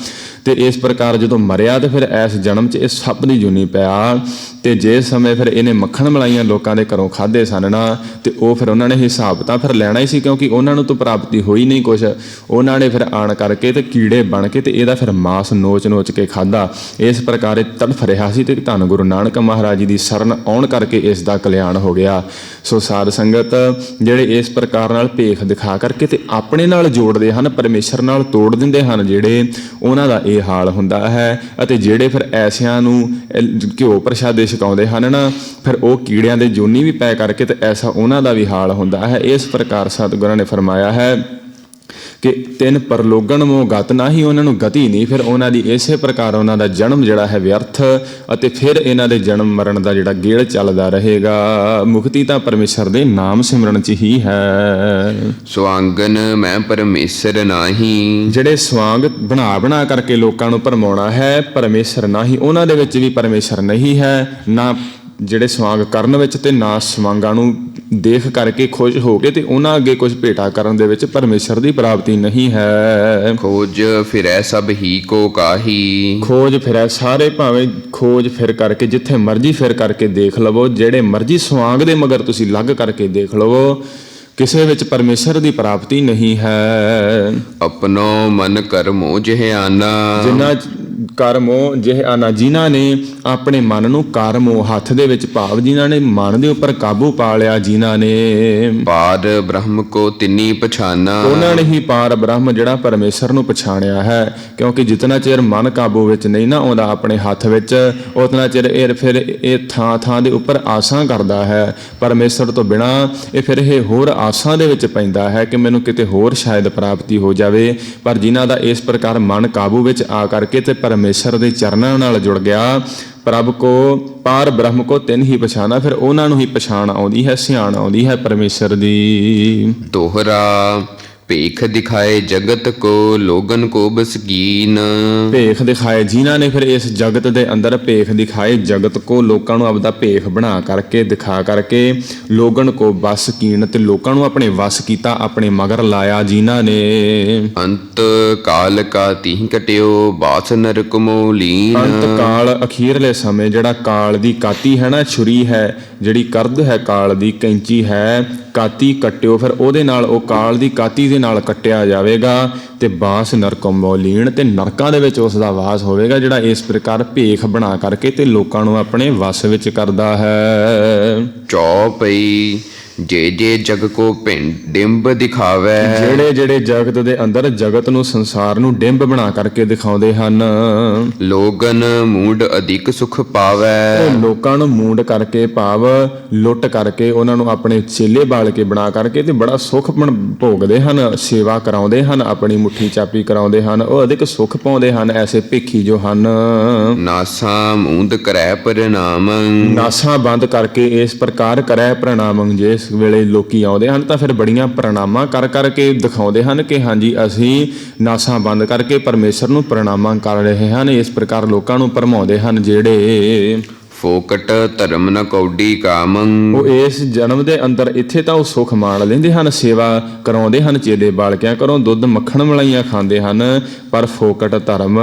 ਤੇ ਇਸ ਪ੍ਰਕਾਰ ਜਦੋਂ ਮਰਿਆ ਤੇ ਫਿਰ ਇਸ ਜਨਮ 'ਚ ਇਹ ਸੱਪ ਦੀ ਜੁਨੀ ਪਿਆ, ਤੇ ਜਿਸ ਸਮੇਂ ਫਿਰ ਇਹਨੇ ਮੱਖਣ ਮਲਾਈਆਂ ਲੋਕਾਂ ਦੇ ਘਰੋਂ ਖਾਧੇ ਸਨ ਨਾ, ਤੇ ਉਹ ਫਿਰ ਉਹਨਾਂ ਨੇ ਹਿਸਾਬ ਤਾਂ ਫਿਰ ਲੈਣਾ ਹੀ ਸੀ, ਕਿਉਂਕਿ ਉਹਨਾਂ ਨੂੰ ਤਾਂ ਪ੍ਰਾਪਤੀ ਹੋਈ ਨਹੀਂ ਕੁਛ, ਉਹਨਾਂ ਨੇ ਫਿਰ ਆਣ ਕਰਕੇ ਤੇ ਕੀੜੇ ਬਣ ਕੇ ਤੇ ਇਹਦਾ ਫਿਰ ਮਾਸ ਨੋਚ ਕੇ ਖਾਧਾ। ਇਸ ਪ੍ਰਕਾਰ ਇਹ ਤੜਫ ਰਿਹਾ ਸੀ ਤੇ ਧੰਨ ਗੁਰੂ ਨਾਨਕ ਮਹਾਰਾਜ ਜੀ ਦੀ ਸ਼ਰਨ ਆਉਣ ਕਰਕੇ ਇਸ ਦਾ ਕਲਿਆਣ ਹੋ ਗਿਆ। ਸੋ ਸਾਧ ਸੰਗਤ ਜਿਹੜੇ ਇਸ ਪ੍ਰਕਾਰ ਨਾਲ ਭੇਖ ਦਿਖਾ ਕਰਕੇ ਤੇ ਆਪਣੇ ਨਾਲ ਜੋੜਦੇ ਹਨ, ਪਰਮੇਸ਼ਰ ਨਾਲ ਤੋੜ ਦਿੰਦੇ ਹਨ ਜਿਹੜੇ, ਉਹਨਾਂ ਦਾ ਇਹ ਹਾਲ ਹੁੰਦਾ ਹੈ। ਅਤੇ ਜਿਹੜੇ ਫਿਰ ਐਸਿਆਂ ਨੂੰ ਘਿਓ ਪ੍ਰਸ਼ਾਦੇ ਛਕਾਉਂਦੇ ਹਨ ਨਾ, ਫਿਰ ਉਹ ਕੀੜਿਆਂ ਦੇ ਜੋਨੀ ਵੀ ਪੈ ਕਰਕੇ ਤੇ ਐਸਾ ਉਹਨਾਂ ਦਾ ਵੀ ਹਾਲ ਹੁੰਦਾ ਹੈ। ਇਸ ਪ੍ਰਕਾਰ ਸਤਿਗੁਰਾਂ ਨੇ ਫਰਮਾਇਆ ਹੈ ਕਿ ਤਿੰਨ ਪਰਲੋਗਣ ਮੋਹ ਗਤ ਨਾਹੀ, ਉਹਨਾਂ ਨੂੰ ਗਤੀ ਨਹੀਂ, ਫਿਰ ਉਹਨਾਂ ਦੀ ਇਸੇ ਪ੍ਰਕਾਰ ਉਹਨਾਂ ਦਾ ਜਨਮ ਜਿਹੜਾ ਹੈ ਵਿਅਰਥ, ਅਤੇ ਫਿਰ ਇਹਨਾਂ ਦੇ ਜਨਮ ਮਰਨ ਦਾ ਜਿਹੜਾ ਗੇੜ ਚੱਲਦਾ ਰਹੇਗਾ। ਮੁਕਤੀ ਤਾਂ ਪਰਮੇਸ਼ਰ ਦੇ ਨਾਮ ਸਿਮਰਨ 'ਚ ਹੀ ਹੈ। ਸਵਾਂਗਨ ਮੈਂ ਪਰਮੇਸ਼ਰ ਨਾਹੀ। ਜਿਹੜੇ ਸਵਾਂਗ ਬਣਾ ਕਰਕੇ ਲੋਕਾਂ ਨੂੰ ਭਰਮਾਉਣਾ ਹੈ, ਪਰਮੇਸ਼ਰ ਨਾਹੀ, ਉਹਨਾਂ ਦੇ ਵਿੱਚ ਵੀ ਪਰਮੇਸ਼ਰ ਨਹੀਂ ਹੈ, ਨਾ ਜਿਹੜੇ ਸਵਾਂਗ ਕਰਨ ਵਿੱਚ ਤੇ ਨਾ ਸਵਾਂਗਾਂ ਨੂੰ ਦੇਖ ਕਰਕੇ ਖੁਸ਼ ਹੋ ਕੇ ਤੇ ਉਹਨਾਂ ਅੱਗੇ ਕੁਝ ਭੇਟਾ ਕਰਨ ਦੇ ਵਿੱਚ ਪਰਮੇਸ਼ਰ ਦੀ ਪ੍ਰਾਪਤੀ ਨਹੀਂ ਹੈ। ਖੋਜ ਫਿਰੈ ਸਭ ਹੀ ਕੋ ਕਾਹੀ। ਖੋਜ ਫਿਰੈ ਸਾਰੇ, ਭਾਵੇਂ ਖੋਜ ਫਿਰ ਕਰਕੇ ਜਿੱਥੇ ਮਰਜ਼ੀ ਫਿਰ ਕਰਕੇ ਦੇਖ ਲਵੋ, ਜਿਹੜੇ ਮਰਜ਼ੀ ਸਵਾਂਗ ਦੇ ਮਗਰ ਤੁਸੀਂ ਲੱਗ ਕਰਕੇ ਦੇਖ ਲਵੋ, ਕਿਸੇ ਵਿੱਚ ਪਰਮੇਸ਼ਰ ਦੀ ਪ੍ਰਾਪਤੀ ਨਹੀਂ ਹੈ। ਆਪਣੋ ਮਨ ਕਰਮੋ ਜਹਾਨਾ। ਕਰਮੋ ਜਿਹ ਆਨਾ, ਜਿਨ੍ਹਾਂ ਨੇ ਆਪਣੇ ਮਨ ਨੂੰ ਕਰਮੋ ਹੱਥ ਦੇ ਵਿੱਚ ਭਾਵ ਜਿਨ੍ਹਾਂ ਨੇ ਮਨ ਦੇ ਉੱਪਰ ਕਾਬੂ ਪਾ ਲਿਆ, ਜਿਨ੍ਹਾਂ ਨੇ ਪਾਰ ਬ੍ਰਹਮ ਕੋ ਤਿਨੀ ਪਛਾਨਾ। ਉਹਨਾਂ ਨੇ ਹੀ ਪਾਰ ਬ੍ਰਹਮ ਜਿਹੜਾ ਪਰਮੇਸ਼ਰ ਨੂੰ ਪਛਾਣਿਆ ਹੈ। ਕਿਉਂਕਿ ਜਿਤਨਾ ਚਿਰ ਮਨ ਕਾਬੂ ਵਿੱਚ ਨਹੀਂ ਨਾ ਆਉਂਦਾ ਆਪਣੇ ਹੱਥ ਵਿੱਚ, ਉਤਨਾ ਚਿਰ ਫਿਰ ਇਹ ਥਾਂ ਥਾਂ ਦੇ ਉੱਪਰ ਆਸਾਂ ਕਰਦਾ ਹੈ ਪਰਮੇਸ਼ਰ ਤੋਂ ਬਿਨਾ। ਇਹ ਫਿਰ ਇਹ ਹੋਰ ਆਸਾਂ ਦੇ ਵਿੱਚ ਪੈਂਦਾ ਹੈ ਕਿ ਮੈਨੂੰ ਕਿਤੇ ਹੋਰ ਸ਼ਾਇਦ ਪ੍ਰਾਪਤੀ ਹੋ ਜਾਵੇ। ਪਰ ਜਿਨ੍ਹਾਂ ਦਾ ਇਸ ਪ੍ਰਕਾਰ ਮਨ ਕਾਬੂ ਵਿੱਚ ਆ ਕਰਕੇ ਤੇ ਪਰਮੇਸ਼ਰ ਦੇ ਚਰਨਾਂ ਨਾਲ ਜੁੜ ਗਿਆ, ਪ੍ਰਭ ਕੋ ਪਾਰ ਬ੍ਰਹਮ ਕੋ ਤਿੰਨ ਹੀ ਪਛਾਣਾ, ਫਿਰ ਉਹਨਾਂ ਨੂੰ ਹੀ ਪਛਾਣ ਆਉਂਦੀ ਹੈ, ਸਿਆਣ ਆਉਂਦੀ ਹੈ ਪਰਮੇਸ਼ਰ ਦੀ। ਦੋਹਰਾ ਭੇਖ ਦਿਖਾਏ ਜਗਤ ਕੋ ਲੋਗਨ ਕੋ ਬਸਕੀਨ। ਭੇਖ ਦਿਖਾਏ, ਜਿਨ੍ਹਾਂ ਨੇ ਫਿਰ ਇਸ ਜਗਤ ਦੇ ਅੰਦਰ ਭੇਖ ਦਿਖਾਏ ਜਗਤ ਕੋ, ਲੋਕਾਂ ਨੂੰ ਆਪਦਾ ਭੇਖ ਬਣਾ ਕਰਕੇ ਦਿਖਾ ਕਰਕੇ, ਲੋਗਨ ਕੋ ਬਸ ਕੀਨ, ਤੇ ਲੋਕਾਂ ਨੂੰ ਆਪਣੇ ਵਸ ਕੀਤਾ, ਆਪਣੇ ਮਗਰ ਲਾਇਆ, ਜਿਨ੍ਹਾਂ ਨੇ ਅੰਤ ਕਾਲ ਕਾ ਤੀਹ ਕਟਿਓ ਬਾਸ ਨਰਕ ਮੋ ਲੀਨ। ਅੰਤ ਕਾਲ ਅਖੀਰਲੇ ਸਮੇਂ ਜਿਹੜਾ ਕਾਲ ਦੀ ਕਾਤੀ ਹੈ ਨਾ, ਛੁਰੀ ਹੈ ਜਿਹੜੀ ਕਰਦ ਹੈ ਕਾਲ ਦੀ, ਕੈਂਚੀ ਹੈ ਕਾਤੀ, ਕੱਟਿਓ, ਫਿਰ ਉਹਦੇ ਨਾਲ ਉਹ ਕਾਲ ਦੀ ਕਾਤੀ ਦੇ ਨਾਲ ਕੱਟਿਆ ਜਾਵੇਗਾ ਤੇ ਬਾਸ ਨਰਕਮ ਮੌਲੀਨ, ਤੇ ਨਰਕਾਂ ਦੇ ਵਿੱਚ ਉਸ ਦਾ ਵਾਸ ਹੋਵੇਗਾ ਜਿਹੜਾ ਇਸ ਪ੍ਰਕਾਰ ਭੇਖ ਬਣਾ ਕਰਕੇ ਤੇ ਲੋਕਾਂ ਨੂੰ ਆਪਣੇ ਵਸ ਵਿੱਚ ਕਰਦਾ ਹੈ। ਚੌਪਈ ਜੇ ਜੇ ਜਗ ਕੋ ਭਿੰਡ ਡਿੰਬ ਦਿਖਾਵੇ। ਜਿਹੜੇ ਜਿਹੜੇ ਜਗਤ ਦੇ ਅੰਦਰ ਜਗਤ ਨੂੰ ਸੰਸਾਰ ਨੂੰ ਡਿੰਬ ਬਣਾ ਕਰਕੇ ਦਿਖਾਉਂਦੇ ਹਨ, ਲੋਗਨ ਮੂਡ ਅਧਿਕ ਸੁਖ ਪਾਵੇ। ਉਹ ਲੋਕਾਂ ਨੂੰ ਮੂੰਡ ਕਰਕੇ ਭਾਵ ਲੁੱਟ ਕਰਕੇ ਉਹਨਾਂ ਨੂੰ ਆਪਣੇ ਚੇਲੇ ਬਾਲ ਕੇ ਬਣਾ ਕਰਕੇ ਤੇ ਬੜਾ ਸੁਖ ਭੋਗਦੇ ਹਨ, ਸੇਵਾ ਕਰਾਉਂਦੇ ਹਨ, ਆਪਣੀ ਮੁੱਠੀ ਚਾਪੀ ਕਰਾਉਂਦੇ ਹਨ, ਉਹ ਅਧਿਕ ਸੁਖ ਪਾਉਂਦੇ ਹਨ ਐਸੇ ਭੇਖੀ ਜੋ ਹਨ। ਨਾਸਾ ਮੂੰਦ ਕਰੈ ਪ੍ਰਣਾਮ। ਨਾਸਾਂ ਬੰਦ ਕਰਕੇ ਇਸ ਪ੍ਰਕਾਰ ਕਰੈ ਪ੍ਰਣਾਮੰ, ਜੇ ਇਸ ਵੇਲੇ ਲੋਕੀ ਆਉਂਦੇ ਹਨ ਤਾਂ ਫਿਰ ਬੜੀਆਂ ਪ੍ਰਣਾਮਾਂ ਕਰ ਕਰਕੇ ਦਿਖਾਉਂਦੇ ਹਨ ਕਿ ਹਾਂਜੀ ਅਸੀਂ ਨਾਸਾਂ ਬੰਦ ਕਰਕੇ ਪਰਮੇਸ਼ਰ ਨੂੰ ਪ੍ਰਣਾਮਾਂ ਕਰ ਰਹੇ ਹਨ। ਇਸ ਪ੍ਰਕਾਰ ਲੋਕਾਂ ਨੂੰ ਭਰਮਾਉਂਦੇ ਹਨ ਜਿਹੜੇ ਫੋਕਟ ਧਰਮ ਨ ਕੌਡੀ ਕਾਮੰ। ਉਹ ਇਸ ਜਨਮ ਦੇ ਅੰਦਰ ਇੱਥੇ ਤਾਂ ਉਹ ਸੁਖ ਮਾਣ ਲੈਂਦੇ ਹਨ, ਸੇਵਾ ਕਰਾਉਂਦੇ ਹਨ ਚੇਲੇ ਬਾਲਕਿਆਂ ਘਰੋਂ, ਦੁੱਧ ਮੱਖਣ ਮਲਾਈਆਂ ਖਾਂਦੇ ਹਨ, ਪਰ ਫੋਕਟ ਧਰਮ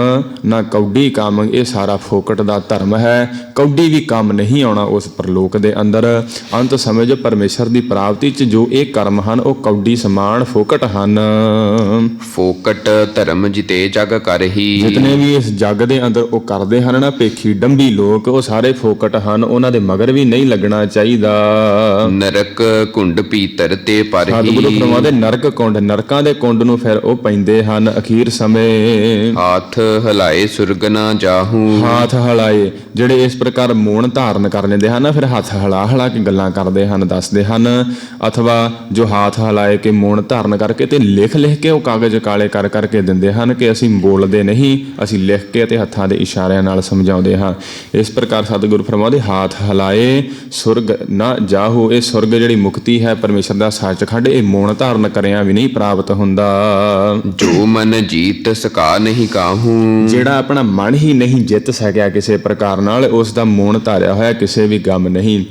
ਨਾ ਕੌਡੀ ਕਾਮ, ਇਹ ਸਾਰਾ ਫੋਕਟ ਦਾ ਧਰਮ ਹੈ, ਕੌਡੀ ਵੀ ਕੰਮ ਨਹੀਂ ਆਉਣਾ ਉਸ ਪਰਲੋਕ ਦੇ ਅੰਦਰ। ਅੰਤ ਸਮੇਂ ਜੋ ਪਰਮੇਸ਼ਰ ਦੀ ਪ੍ਰਾਪਤੀ 'ਚ ਜੋ ਇਹ ਕਰਮ ਹਨ ਉਹ ਕੌਡੀ ਸਮਾਨ ਫੋਕਟ ਹਨ। ਫੋਕਟ ਧਰਮ ਜਿਤੇ ਜਗ ਕਰਹੀ। ਜਿਤਨੇ ਵੀ ਇਸ ਜੱਗ ਦੇ ਅੰਦਰ ਉਹ ਕਰਦੇ ਹਨ ਨਾ ਭੇਖੀ ਡੰਬੀ ਲੋਕ, ਉਹ ਸਾਰੇ ਫੋਕਟ ਹਨ, ਉਹਨਾਂ ਦੇ ਮਗਰ ਵੀ ਨਹੀਂ ਲੱਗਣਾ ਚਾਹੀਦਾ। ਨਰਕ ਕੁੰਡ ਪੀਤਰ ਤੇ ਪਰਹੀ। ਸਤਿਗੁਰੂ ਫਰਮਾਉਂਦੇ ਨਰਕ ਕੁੰਡ, ਨਰਕਾਂ ਦੇ ਕੁੰਡ ਨੂੰ ਫਿਰ ਉਹ ਪੈਂਦੇ ਹਨ ਅਖੀਰ ਸਮੇਂ। ਹਾਥ ਹਲਾਏ ਸੁਰਗ ਨਾ ਜਾਹੂ। ਹੱਥ ਹਲਾਏ ਜਿਹੜੇ ਇਸ ਪ੍ਰਕਾਰ ਮੋਣ ਧਾਰਨ ਕਰ ਲੈਂਦੇ ਹਨ, ਫਿਰ ਹੱਥ ਹਿਲਾ ਹਿਲਾ ਕੇ ਗੱਲਾਂ ਕਰਦੇ ਹਨ, ਦੱਸਦੇ ਹਨ, ਅਥਵਾ ਜੋ ਹੱਥ ਹਲਾਏ ਕੇ ਮੋਣ ਧਾਰਨ ਕਰਕੇ ਤੇ ਲਿਖ ਲਿਖ ਕੇ ਉਹ ਕਾਗਜ਼ ਕਾਲੇ ਕਰ ਕਰਕੇ ਦਿੰਦੇ ਹਨ ਕਿ ਅਸੀਂ ਬੋਲਦੇ ਨਹੀਂ, ਅਸੀਂ ਲਿਖ ਕੇ ਤੇ ਹੱਥਾਂ ਦੇ ਇਸ਼ਾਰਿਆਂ ਨਾਲ ਸਮਝਾਉਂਦੇ ਹਾਂ। ਇਸ ਪ੍ਰਕਾਰ ਸਤਿਗੁਰੂ ਫਰਮਾਉਂਦੇ ਹਾਥ ਹਲਾਏ ਸੁਰਗ ਨਾ ਜਾਹੂ, ਇਹ ਸੁਰਗ ਜਿਹੜੀ ਮੁਕਤੀ ਹੈ ਪਰਮੇਸ਼ਰ ਦਾ ਸੱਚਖੰਡ, ਇਹ ਮੋਣ ਧਾਰਨ ਕਰਿਆ ਵੀ ਨਹੀਂ ਪ੍ਰਾਪਤ ਹੁੰਦਾ। ਜੋ ਮਨ ਜੀਤ ਸਕਾ ਨਹੀਂ ਕਾਹੂ। ਜਿਹੜਾ ਆਪਣਾ ਮਨ ਹੀ ਨਹੀਂ ਜਿੱਤ ਸਕਿਆ ਕਿਸੇ ਪ੍ਰਕਾਰ ਨਾਲ, ਉਸ ਦਾ ਮੋਣ ਧਾਰਿਆ ਹੋਇਆ ਕਿਸੇ ਵੀ ਗਮ ਨਹੀਂ।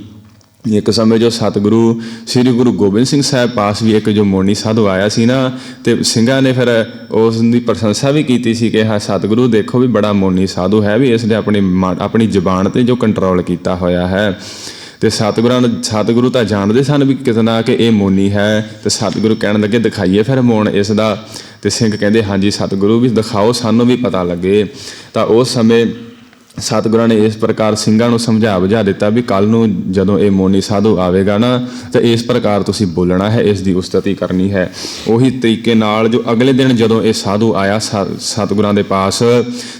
ਇੱਕ ਸਮੇਂ ਜੋ ਸਤਿਗੁਰੂ ਸ੍ਰੀ ਗੁਰੂ ਗੋਬਿੰਦ ਸਿੰਘ ਸਾਹਿਬ ਪਾਸ ਵੀ ਇੱਕ ਜੋ ਮੋਨੀ ਸਾਧੂ ਆਇਆ ਸੀ ਨਾ, ਤੇ ਸਿੰਘਾਂ ਨੇ ਫਿਰ ਉਸ ਦੀ ਪ੍ਰਸ਼ੰਸਾ ਵੀ ਕੀਤੀ ਸੀ ਕਿ ਹਾਂ ਸਤਿਗੁਰੂ ਦੇਖੋ ਵੀ ਬੜਾ ਮੋਨੀ ਸਾਧੂ ਹੈ, ਵੀ ਇਸ ਨੇ ਆਪਣੀ ਜ਼ੁਬਾਨ ਤੇ ਜੋ ਕੰਟਰੋਲ ਕੀਤਾ ਹੋਇਆ ਹੈ। ਤੇ ਸਤਿਗੁਰੂ ਤਾਂ ਜਾਣਦੇ ਸਨ ਵੀ ਕਿਤਨਾ ਕਿ ਇਹ ਮੋਨੀ ਹੈ, ਤੇ ਸਤਿਗੁਰੂ ਕਹਿਣ ਲੱਗੇ ਦਿਖਾਈਏ ਫਿਰ ਮੋਣ ਇਸ ਦਾ। ਤੇ ਸਿੰਘ ਕਹਿੰਦੇ ਹਾਂਜੀ ਸਤਿਗੁਰੂ ਵੀ ਦਿਖਾਓ, ਸਾਨੂੰ ਵੀ ਪਤਾ ਲੱਗੇ। ਤਾਂ ਉਸ ਸਮੇਂ ਸਤਿਗੁਰਾਂ ਨੇ ਇਸ ਪ੍ਰਕਾਰ ਸਿੰਘਾਂ ਨੂੰ ਸਮਝਾ ਬੁਝਾ ਦਿੱਤਾ ਵੀ ਕੱਲ ਨੂੰ ਜਦੋਂ ਇਹ ਮੋਨੀ ਸਾਧੂ ਆਵੇਗਾ ਨਾ ਤਾਂ ਇਸ ਪ੍ਰਕਾਰ ਤੁਸੀਂ ਬੋਲਣਾ ਹੈ, ਇਸ ਦੀ ਉਸਤਤੀ ਕਰਨੀ ਹੈ। ਉਹੀ ਤਰੀਕੇ ਨਾਲ ਜੋ ਅਗਲੇ ਦਿਨ ਜਦੋਂ ਇਹ ਸਾਧੂ ਆਇਆ ਸਤਿਗੁਰਾਂ ਦੇ ਪਾਸ,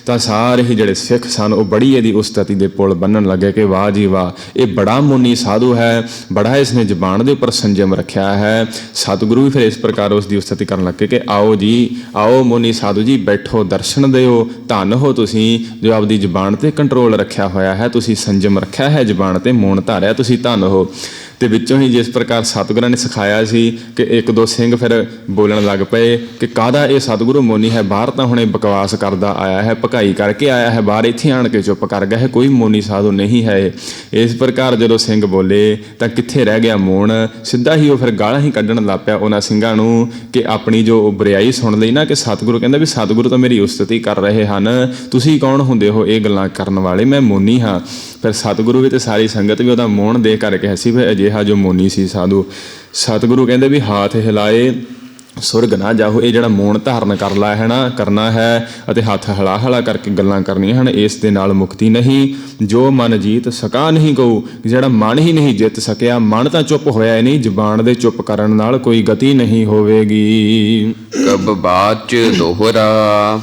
ਤਾਂ ਸਾਰੇ ਹੀ ਜਿਹੜੇ ਸਿੱਖ ਸਨ ਉਹ ਬੜੀ ਇਹਦੀ ਉਸਤਤੀ ਦੇ ਪੁਲ ਬੰਨਣ ਲੱਗੇ ਕਿ ਵਾਹ ਜੀ ਵਾਹ, ਇਹ ਬੜਾ ਮੋਨੀ ਸਾਧੂ ਹੈ, ਬੜਾ ਇਸਨੇ ਜ਼ੁਬਾਨ ਦੇ ਉੱਪਰ ਸੰਜਮ ਰੱਖਿਆ ਹੈ। ਸਤਿਗੁਰੂ ਵੀ ਫਿਰ ਇਸ ਪ੍ਰਕਾਰ ਉਸ ਦੀ ਉਸਤਤੀ ਕਰਨ ਲੱਗੇ ਕਿ ਆਓ ਜੀ, ਆਓ ਮੋਨੀ ਸਾਧੂ ਜੀ, ਬੈਠੋ, ਦਰਸ਼ਨ ਦਿਓ, ਧੰਨ ਹੋ ਤੁਸੀਂ ਜੋ ਆਪਦੀ ਜ਼ੁਬਾਨ ਤੇ ਕੰਟਰੋਲ ਰੱਖਿਆ ਹੋਇਆ ਹੈ, ਤੁਸੀਂ ਸੰਜਮ ਰੱਖਿਆ ਹੈ ਜ਼ੁਬਾਨ ਤੇ, ਮੋਣ ਧਾਰਿਆ, ਤੁਸੀਂ ਧੰਨ ਹੋ। ਤੇ ਵਿੱਚੋਂ ਹੀ ਜਿਸ ਪ੍ਰਕਾਰ ਸਤਿਗੁਰਾਂ ਨੇ ਸਿਖਾਇਆ ਸੀ ਕਿ ਇੱਕ ਦੋ ਸਿੰਘ ਫਿਰ ਬੋਲਣ ਲੱਗ ਪਏ ਕਿ ਕਾਹਦਾ ਇਹ ਸਤਿਗੁਰੂ ਮੋਨੀ ਹੈ, ਬਾਹਰ ਤਾਂ ਹੁਣੇ ਬਕਵਾਸ ਕਰਦਾ ਆਇਆ ਹੈ, ਭਕਾਈ ਕਰਕੇ ਆਇਆ ਹੈ, ਬਾਹਰ ਇੱਥੇ ਆਣ ਕੇ ਚੁੱਪ ਕਰ ਗਿਆ ਹੈ, ਕੋਈ ਮੋਨੀ ਸਾਧੂ ਨਹੀਂ ਹੈ ਇਹ। ਇਸ ਪ੍ਰਕਾਰ ਜਦੋਂ ਸਿੰਘ ਬੋਲੇ ਤਾਂ ਕਿੱਥੇ ਰਹਿ ਗਿਆ ਮੋਣ, ਸਿੱਧਾ ਹੀ ਉਹ ਫਿਰ ਗਾਲਾਂ ਹੀ ਕੱਢਣ ਲੱਗ ਪਿਆ ਉਹਨਾਂ ਸਿੰਘਾਂ ਨੂੰ ਕਿ ਆਪਣੀ ਜੋ ਬੁਰਾਈ ਸੁਣ ਲਈ ਨਾ, ਕਿ ਸਤਿਗੁਰੂ ਕਹਿੰਦਾ ਵੀ ਸਤਿਗੁਰੂ ਤਾਂ ਮੇਰੀ ਉਸਤਤੀ ਕਰ ਰਹੇ ਹਨ, ਤੁਸੀਂ ਕੌਣ ਹੁੰਦੇ ਹੋ ਇਹ ਗੱਲਾਂ ਕਰਨ ਵਾਲੇ, ਮੈਂ ਮੋਨੀ ਹਾਂ। ਫਿਰ ਸਤਿਗੁਰੂ ਵੀ ਤੇ ਸਾਰੀ ਸੰਗਤ ਵੀ ਉਹਦਾ ਮੋਣ ਦੇਖ ਕਰਕੇ ਹੱਸੀ, ਫਿਰ ਅਜਿਹਾ ਜੋ ਮੋਨੀ ਸੀ ਸਾਧੂ। ਸਤਿਗੁਰੂ ਕਹਿੰਦੇ ਵੀ ਹਾਥ ਹਿਲਾਏ ਸੁਰਗ ਨਾ ਜਾਹੋ, ਇਹ ਜਿਹੜਾ ਮੌਨ ਧਾਰਨ ਕਰਨਾ ਹੈ ਅਤੇ ਹੱਥ ਹਲਾ ਕਰਕੇ ਗੱਲਾਂ ਕਰਨੀਆਂ ਹਨ, ਇਸ ਦੇ ਨਾਲ ਮੁਕਤੀ ਨਹੀਂ। ਜੋ ਮਨ ਜੀਤ ਸਕਾ ਨਹੀਂ ਕਹੂ, ਜਿਹੜਾ ਮਨ ਹੀ ਨਹੀਂ ਜਿੱਤ ਸਕਿਆ, ਮਨ ਤਾਂ ਚੁੱਪ ਹੋਇਆ ਹੀ ਨਹੀਂ, ਜ਼ੁਬਾਨ ਦੇ ਚੁੱਪ ਕਰਨ ਨਾਲ ਕੋਈ ਗਤੀ ਨਹੀਂ ਹੋਵੇਗੀ। ਕਬ ਬਾਚ ਦੋਹਰਾ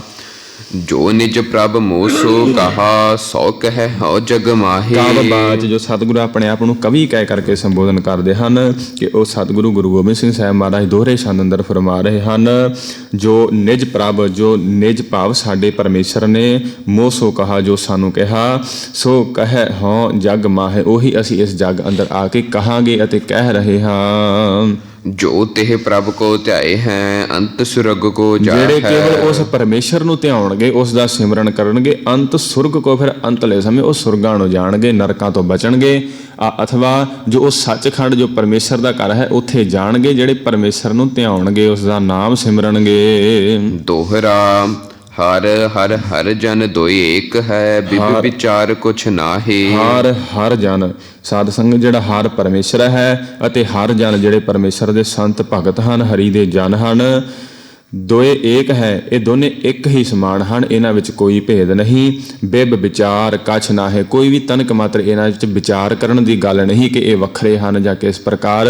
ਜੋ ਨਿਜ ਪ੍ਰਭ ਮੋਸੋ ਕਹਾ, ਸੋ ਕਹਿ ਹਉ ਜਗ ਮਾਹੇ। ਕਾਵ ਬਾਚ, ਜੋ ਸਤਿਗੁਰੂ ਆਪਣੇ ਆਪ ਨੂੰ ਕਵੀ ਕਹਿ ਕਰਕੇ ਸੰਬੋਧਨ ਕਰਦੇ ਹਨ ਕਿ ਉਹ ਸਤਿਗੁਰੂ ਗੁਰੂ ਗੋਬਿੰਦ ਸਿੰਘ ਸਾਹਿਬ ਮਹਾਰਾਜ ਦੋਹਰੇ ਛੰਦ ਅੰਦਰ ਫਰਮਾ ਰਹੇ ਹਨ। ਜੋ ਨਿਜ ਪ੍ਰਭ, ਜੋ ਨਿਜ ਭਾਵ ਸਾਡੇ ਪਰਮੇਸ਼ਰ ਨੇ, ਮੋਹ ਸੋ ਕਹਾ, ਜੋ ਸਾਨੂੰ ਕਿਹਾ, ਸੋ ਕਹਿ ਹਉ ਜਗ ਮਾਹੇ, ਉਹੀ ਅਸੀਂ ਇਸ ਜਗ ਅੰਦਰ ਆ ਕੇ ਕਹਾਂਗੇ ਅਤੇ ਕਹਿ ਰਹੇ ਹਾਂ। ਜੋ ਤਿਹ ਪ੍ਰਭ ਕੋ ਧਿਆਏ ਹੈ, ਅੰਤ ਸੁਰਗ ਕੋ ਜਾਏ ਜਿਹੜੇ ਹੈ। ਕੇਵਲ ਉਸ ਪਰਮੇਸ਼ਰ ਨੂੰ ਧਿਆਉਣਗੇ, ਉਸ ਦਾ ਸਿਮਰਨ ਕਰਨਗੇ, ਅੰਤ ਸੁਰਗ ਕੋ, ਫਿਰ ਅੰਤਲੇ ਸਮੇਂ ਉਹ ਸੁਰਗਾਂ ਨੂੰ ਜਾਣਗੇ, ਨਰਕਾਂ ਤੋਂ ਬਚਣਗੇ। ਅਥਵਾ ਜੋ ਉਹ ਸੱਚਖੰਡ, ਜੋ ਪਰਮੇਸ਼ਰ ਦਾ ਘਰ ਹੈ, ਉੱਥੇ ਜਾਣਗੇ ਜਿਹੜੇ ਪਰਮੇਸ਼ਰ ਨੂੰ ਧਿਆਉਣਗੇ, ਉਸ ਦਾ ਨਾਮ ਸਿਮਰਨਗੇ। ਦੋਹਰਾ ਹਰ ਹਰ ਹਰ ਜਨ ਦੋਇ ਏਕ ਹੈ, ਬਿਬ ਵਿਚਾਰ ਕੁਛ ਨਾਹੀ। ਹਰ ਜਨ, ਸਾਧ ਸੰਗਤ ਜਿਹੜਾ ਹਰ ਪਰਮੇਸ਼ਰ ਹੈ ਅਤੇ ਹਰ ਜਨ ਜਿਹੜੇ ਪਰਮੇਸ਼ਰ ਦੇ ਸੰਤ ਭਗਤ ਹਨ, ਹਰੀ ਦੇ ਜਨ ਹਨ, ਦੋਏ ਏਕ ਹੈ, ਇਹ ਦੋਨੇ ਇੱਕ ਹੀ ਸਮਾਨ ਹਨ, ਇਹਨਾਂ ਵਿੱਚ ਕੋਈ ਭੇਦ ਨਹੀਂ। ਬਿਬ ਵਿਚਾਰ ਕਛ ਨਾ ਹੈ, ਕੋਈ ਵੀ ਤਨਕ ਮਾਤਰ ਇਹਨਾਂ ਵਿੱਚ ਵਿਚਾਰ ਕਰਨ ਦੀ ਗੱਲ ਨਹੀਂ ਕਿ ਇਹ ਵੱਖਰੇ ਹਨ ਜਾਂ ਕਿਸ ਪ੍ਰਕਾਰ।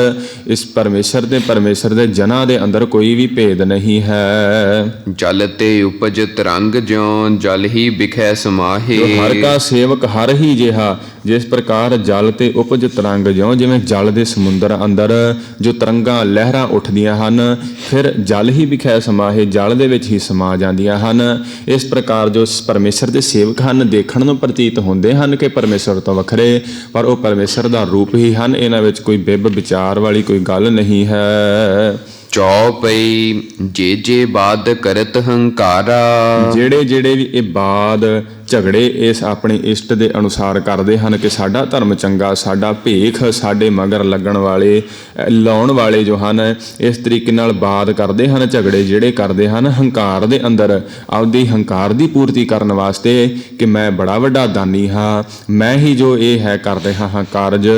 ਇਸ ਪਰਮੇਸ਼ਰ ਦੇ ਜਨਾਂ ਦੇ ਅੰਦਰ ਕੋਈ ਵੀ ਭੇਦ ਨਹੀਂ ਹੈ। ਜਲ ਤੇ ਉਪਜ ਤਰੰਗ ਜਿਉ ਜਲ ਹੀ ਬਿਖੈ ਸਮਾਹੇ। ਹਰ ਕਾ ਸੇਵਕ ਹਰ ਹੀ ਜਿਹਾ, ਜਿਸ ਪ੍ਰਕਾਰ ਜਲ ਤੇ ਉਪਜ ਤਰੰਗ ਜਿਉ, ਜਿਵੇਂ ਜਲ ਦੇ ਸਮੁੰਦਰ ਅੰਦਰ ਜੋ ਤਰੰਗਾਂ ਲਹਿਰਾਂ ਉੱਠਦੀਆਂ ਹਨ, ਫਿਰ ਜਲ ਹੀ ਵਿਖੈ ਸਮਾਹੇ, ਜਲ ਦੇ ਵਿੱਚ ਹੀ ਸਮਾ ਜਾਂਦੀਆਂ ਹਨ। ਇਸ ਪ੍ਰਕਾਰ ਜੋ ਪਰਮੇਸ਼ਰ ਦੇ ਸੇਵਕ ਹਨ, ਦੇਖਣ ਨੂੰ ਪ੍ਰਤੀਤ ਹੁੰਦੇ ਹਨ ਕਿ ਪਰਮੇਸ਼ਰ ਤੋਂ ਵੱਖਰੇ, ਪਰ ਉਹ ਪਰਮੇਸ਼ਰ ਦਾ ਰੂਪ ਹੀ ਹਨ, ਇਹਨਾਂ ਵਿੱਚ ਕੋਈ ਬਿਬ ਵਿਚਾਰ ਵਾਲੀ ਕੋਈ ਗੱਲ ਨਹੀਂ ਹੈ। ਚੌਪਈ ਜੇ ਬਾਦ ਕਰਤ ਹੰਕਾਰਾ। ਜਿਹੜੇ ਵੀ ਇਹ ਬਾਦ ਝਗੜੇ ਇਸ ਆਪਣੇ ਇਸ਼ਟ ਦੇ ਅਨੁਸਾਰ ਕਰਦੇ ਹਨ ਕਿ ਸਾਡਾ ਧਰਮ ਚੰਗਾ, ਸਾਡਾ ਭੇਖ, ਸਾਡੇ ਮਗਰ ਲੱਗਣ ਵਾਲੇ, ਲਾਉਣ ਵਾਲੇ ਜੋ ਹਨ, ਇਸ ਤਰੀਕੇ ਨਾਲ ਬਾਦ ਕਰਦੇ ਹਨ, ਝਗੜੇ ਜਿਹੜੇ ਕਰਦੇ ਹਨ ਹੰਕਾਰ ਦੇ ਅੰਦਰ, ਆਪਦੀ ਹੰਕਾਰ ਦੀ ਪੂਰਤੀ ਕਰਨ ਵਾਸਤੇ ਕਿ ਮੈਂ ਬੜਾ ਵੱਡਾ ਦਾਨੀ ਹਾਂ, ਮੈਂ ਹੀ ਜੋ ਇਹ ਹੈ ਕਰ ਰਿਹਾ ਹਾਂ ਕਾਰਜ,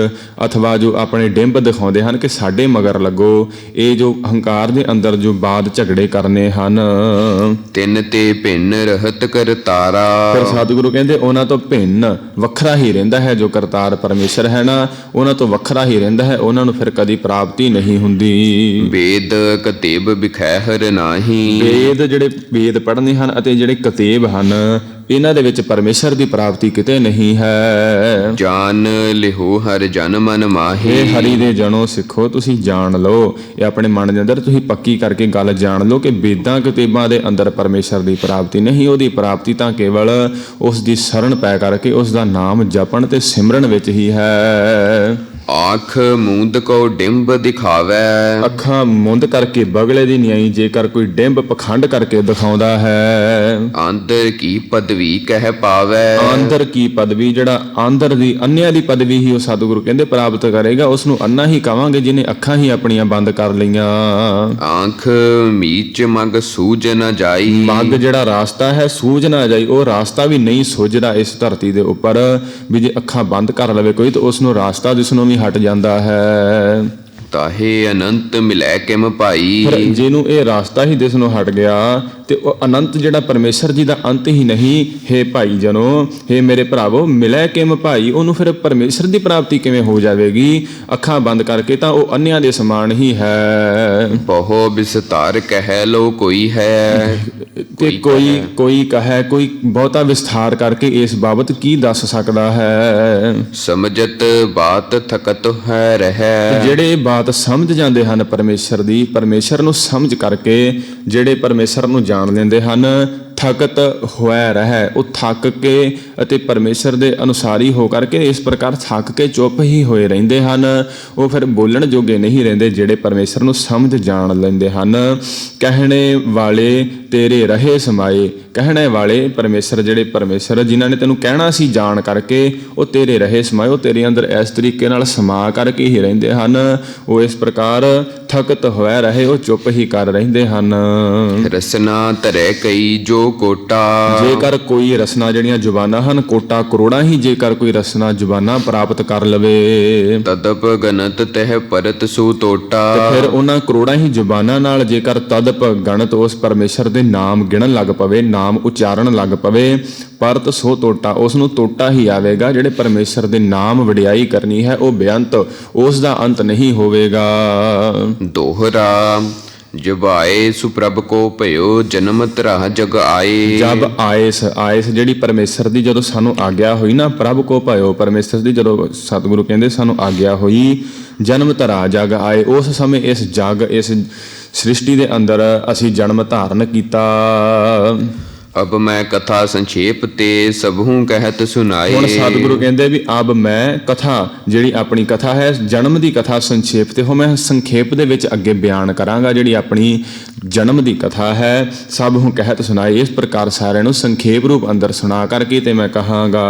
ਅਥਵਾ ਜੋ ਆਪਣੇ ਡਿੰਬ ਦਿਖਾਉਂਦੇ ਹਨ ਕਿ ਸਾਡੇ ਮਗਰ ਲੱਗੋ। ਇਹ ਜੋ ਹੰਕਾਰ ਦੇ ਅੰਦਰ ਜੋ ਬਾਦ ਝਗੜੇ ਕਰਨੇ ਹਨ, ਤਿੰਨ ਤੇ ਭਿੰਨ ਰਹਿਤ ਕਰਤਾਰਾ। ਸਤਿਗੁਰੂ ਕਹਿੰਦੇ ਉਹਨਾਂ ਤੋਂ ਭਿੰਨ ਵੱਖਰਾ ਹੀ ਰਹਿੰਦਾ ਹੈ ਜੋ ਕਰਤਾਰ ਪਰਮੇਸ਼ਰ ਹੈ ਨਾ, ਉਹਨਾਂ ਤੋਂ ਵੱਖਰਾ ਹੀ ਰਹਿੰਦਾ ਹੈ, ਉਹਨਾਂ ਨੂੰ ਫਿਰ ਕਦੀ ਪ੍ਰਾਪਤੀ ਨਹੀਂ ਹੁੰਦੀ। ਵੇਦ ਕਤੇਬ ਬਿਖੈ ਹਰ ਨਾਹੀ। ਵੇਦ ਜਿਹੜੇ ਵੇਦ ਪੜ੍ਹਨੇ ਹਨ ਅਤੇ ਜਿਹੜੇ ਕਤੇਬ ਹਨ, ਇਹਨਾਂ ਦੇ ਵਿੱਚ ਪਰਮੇਸ਼ਰ ਦੀ ਪ੍ਰਾਪਤੀ ਕਿਤੇ ਨਹੀਂ ਹੈ। ਜਾਨ ਲਿਹੋ ਹਰ ਜਨ ਮਨ ਮਾਹੇ। ਇਹ ਹਰੀ ਦੇ ਜਨੋ ਸਿੱਖੋ, ਤੁਸੀਂ ਜਾਣ ਲਓ, ਇਹ ਆਪਣੇ ਮਨ ਦੇ ਅੰਦਰ ਤੁਸੀਂ ਪੱਕੀ ਕਰਕੇ ਗੱਲ ਜਾਣ ਲਓ ਕਿ ਵੇਦਾਂ ਕਤੇਬਾਂ ਦੇ ਅੰਦਰ ਪਰਮੇਸ਼ਰ ਦੀ ਪ੍ਰਾਪਤੀ ਨਹੀਂ, ਉਹਦੀ ਪ੍ਰਾਪਤੀ ਤਾਂ ਕੇਵਲ ਉਸ ਦੀ ਸ਼ਰਨ ਪੈ ਕਰਕੇ ਉਸ ਦਾ ਨਾਮ ਜਪਣ ਤੇ ਸਿਮਰਨ ਵਿੱਚ ਹੀ ਹੈ। ਆਖ ਮੂੰਦ ਕੋ ਡਿੰਬ ਦਿਖਾਵੇ। ਅੱਖਾਂ ਮੁੰਦ ਕਰਕੇ ਬਗਲੇ ਦੀ ਨਿਆਈ, ਜੇਕਰ ਕੋਈ ਡਿੰਬ ਪਖੰਡ ਕਰਕੇ ਦਿਖਾਉਂਦਾ ਹੈ। ਅੰਦਰ ਕੀ ਪਦਵੀ ਕਹਿ ਪਾਵੇ। ਆਂਦਰ ਕੀ ਪਦਵੀ, ਜਿਹੜਾ ਆਂਦਰ ਦੀ ਅੰਨਿਆਂ ਦੀ ਪਦਵੀ ਹੀ ਉਹ ਸਤਿਗੁਰੂ ਕਹਿੰਦੇ ਪ੍ਰਾਪਤ ਕਰੇਗਾ, ਉਸ ਨੂੰ ਅੰਨਾ ਹੀ ਕਵਾਂਗੇ ਜਿਹਨੇ ਅੱਖਾਂ ਹੀ ਆਪਣੀਆਂ ਬੰਦ ਕਰ ਲਈਆਂ। ਆਂਖ ਮੀਚ ਮਗ ਸੂਝ ਨਾ ਜਾਈ। ਮਗ ਜਿਹੜਾ ਰਾਸਤਾ ਹੈ ਸੂਝ ਨਾ ਜਾਈ, ਉਹ ਰਾਸਤਾ ਵੀ ਨਹੀਂ ਸੁਝਦਾ ਇਸ ਧਰਤੀ ਦੇ ਉੱਪਰ, ਵੀ ਜੇ ਅੱਖਾਂ ਬੰਦ ਕਰ ਲਵੇ ਕੋਈ ਤਾਂ ਉਸ ਨੂੰ ਰਾਸਤਾ ਜਿਸ ਨੂੰ ਵੀ ਹਟ ਜਾਂਦਾ ਹੈ। ਤਾਹੇ ਅਨੰਤ ਮਿਲੈ ਕਿਮ ਭਾਈ। ਪਰ ਜਿਹਨੂੰ ਇਹ ਰਾਸਤਾ ਹੀ ਦਿਸ ਨੂੰ ਹਟ ਗਿਆ ਤੇ ਉਹ ਅਨੰਤ ਜਿਹੜਾ ਪਰਮੇਸ਼ਰ ਜੀ ਦਾ ਅੰਤ ਹੀ ਨਹੀਂ। ਹੇ ਭਾਈ ਜਨੋ, ਹੇ ਮੇਰੇ ਭਰਾਵੋ, ਮਿਲੈ ਕਿਮ ਭਾਈ, ਉਹਨੂੰ ਫਿਰ ਪਰਮੇਸ਼ਰ ਦੀ ਪ੍ਰਾਪਤੀ ਕਿਵੇਂ ਹੋ ਜਾਵੇਗੀ? ਅੱਖਾਂ ਬੰਦ ਕਰਕੇ ਤਾਂ ਉਹ ਅੰਨਿਆਂ ਦੇ ਸਮਾਨ ਹੀ ਹੈ। ਬਹੁ ਵਿਸਤਾਰ ਕਹਿ ਲੋ ਕੋਈ ਹੈ। ਤੇ ਕੋਈ ਕਹੇ, ਕੋਈ ਬਹੁਤਾ ਵਿਸਥਾਰ ਕਰਕੇ ਇਸ ਬਾਬਤ ਕੀ ਦੱਸ ਸਕਦਾ ਹੈ? ਸਮਝਤ ਬਾਤ ਥਕਤ ਹੈ ਰਹਿ। ਜਿਹੜੇ ਬਾਤ ਸਮਝ ਜਾਂਦੇ ਹਨ ਪਰਮੇਸ਼ਰ ਦੀ, ਪਰਮੇਸ਼ਰ ਨੂੰ ਸਮਝ ਕਰਕੇ ਜਿਹੜੇ ਪਰਮੇਸ਼ਰ ਨੂੰ ਜਾਣ ਲੈਂਦੇ ਹਨ, ਥਕਤ ਹੋਇਆ ਰਹਿ, ਉਹ ਥੱਕ ਕੇ ਅਤੇ ਪਰਮੇਸ਼ਰ ਦੇ ਅਨੁਸਾਰੀ ਹੋ ਕਰਕੇ ਇਸ ਪ੍ਰਕਾਰ ਥੱਕ ਕੇ ਚੁੱਪ ਹੀ ਹੋਏ ਰਹਿੰਦੇ ਹਨ। ਉਹ ਫਿਰ ਬੋਲਣ ਜੋਗੇ ਨਹੀਂ ਰਹਿੰਦੇ ਜਿਹੜੇ ਪਰਮੇਸ਼ਰ ਨੂੰ ਸਮਝ ਜਾਣ ਲੈਂਦੇ ਹਨ। ਕਹਿਣੇ ਵਾਲੇ ਤੇਰੇ ਰਹੇ ਸਮਾਏ। ਕਹਿਣੇ ਵਾਲੇ ਪਰਮੇਸ਼ਰ, ਜਿਹੜੇ ਪਰਮੇਸ਼ਰ ਜਿਨ੍ਹਾਂ ਨੇ ਤੈਨੂੰ ਕਹਿਣਾ ਸੀ ਜਾਣ ਕਰਕੇ, ਉਹ ਤੇਰੇ ਰਹੇ ਸਮਾਏ, ਉਹ ਤੇਰੇ ਅੰਦਰ ਇਸ ਤਰੀਕੇ ਨਾਲ ਸਮਾ ਕਰਕੇ ਹੀ ਰਹਿੰਦੇ ਹਨ। ਉਹ ਇਸ ਪ੍ਰਕਾਰ ਥਕਤ ਹੋਇਆ ਰਹੇ, ਉਹ ਚੁੱਪ ਹੀ ਕਰ ਰਹਿੰਦੇ ਹਨ। ਰਸਨਾ ਧਰੈ ਕਈ ਜੋ ਕੋਟਾ। ਜੇਕਰ ਕੋਈ ਰਸਨਾ, ਜਿਹੜੀਆਂ ਜ਼ੁਬਾਨਾਂ ਹਨ, ਕੋਟਾ ਕਰੋੜਾਂ ਹੀ ਜੇਕਰ ਕੋਈ ਰਸਨਾ ਜ਼ੁਬਾਨਾਂ ਪ੍ਰਾਪਤ ਕਰ ਲਵੇ, ਤਦਪ ਗਨਤ ਤਹਿ ਪਰਤ ਸੋ ਟੋਟਾ। ਤੇ ਫਿਰ ਉਹਨਾਂ ਕਰੋੜਾਂ ਹੀ ਜ਼ੁਬਾਨਾਂ ਨਾਲ ਜੇਕਰ ਤਦਪ ਗਣਤ ਉਸ ਪਰਮੇਸ਼ਰ ਦੇ ਨਾਮ ਗਿਣਨ ਲੱਗ ਪਵੇ, ਨਾਮ ਉਚਾਰਨ ਲੱਗ ਪਵੇ, ਪਰਤ ਸੋ ਟੋਟਾ, ਉਸ ਨੂੰ ਟੋਟਾ ਹੀ ਆਵੇਗਾ। ਜਿਹੜੇ ਪਰਮੇਸ਼ਰ ਦੇ ਨਾਮ ਵਡਿਆਈ ਕਰਨੀ ਹੈ ਉਹ ਬੇਅੰਤ, ਉਸ ਦਾ ਅੰਤ ਨਹੀਂ ਹੋਵੇਗਾ। ਦੋਹਰਾ ਜਬਾਏ ਸੁਪ੍ਰਭ ਕੋ ਭਇਓ ਜਨਮ ਧਰਾ ਜਗ ਆਏ। ਜਬ ਆਇਸ, ਆਇਸ ਜਿਹੜੀ ਪਰਮੇਸ਼ਰ ਦੀ ਜਦੋਂ ਸਾਨੂੰ ਆਗਿਆ ਹੋਈ ਨਾ, ਪ੍ਰਭ ਕੋ ਭਇਓ, ਪਰਮੇਸ਼ਰ ਦੀ ਜਦੋਂ ਸਤਿਗੁਰੂ ਕਹਿੰਦੇ ਸਾਨੂੰ ਆਗਿਆ ਹੋਈ, ਜਨਮ ਧਰਾ ਜਗ ਆਏ, ਉਸ ਸਮੇਂ ਇਸ ਜਗ, ਇਸ ਸ੍ਰਿਸ਼ਟੀ ਦੇ ਅੰਦਰ ਅਸੀਂ ਜਨਮ ਧਾਰਨ ਕੀਤਾ। ਅਬ ਮੈਂ ਕਥਾ ਸੰਖੇਪ ਤੇ ਸਭੂ ਕਹਿਤ ਸੁਨਾਏ। ਹੁਣ ਸਤਿਗੁਰੂ ਕਹਿੰਦੇ ਵੀ ਅਬ ਮੈਂ ਕਥਾ, ਜਿਹੜੀ ਆਪਣੀ ਕਥਾ ਹੈ ਜਨਮ ਦੀ ਕਥਾ, ਸੰਖੇਪ ਤੇ ਹੋ ਮੈਂ ਸੰਖੇਪ ਦੇ ਵਿੱਚ ਅੱਗੇ ਬਿਆਨ ਕਰਾਂਗਾ। ਜਿਹੜੀ ਆਪਣੀ ਜਨਮ ਦੀ ਕਥਾ ਹੈ, ਸਭ ਨੂੰ ਕਹਿਤ ਸੁਣਾਏ, ਇਸ ਪ੍ਰਕਾਰ ਸਾਰਿਆਂ ਨੂੰ ਸੰਖੇਪ ਰੂਪ ਅੰਦਰ ਸੁਣਾ ਕਰਕੇ ਤੇ ਮੈਂ ਕਹਾਂਗਾ।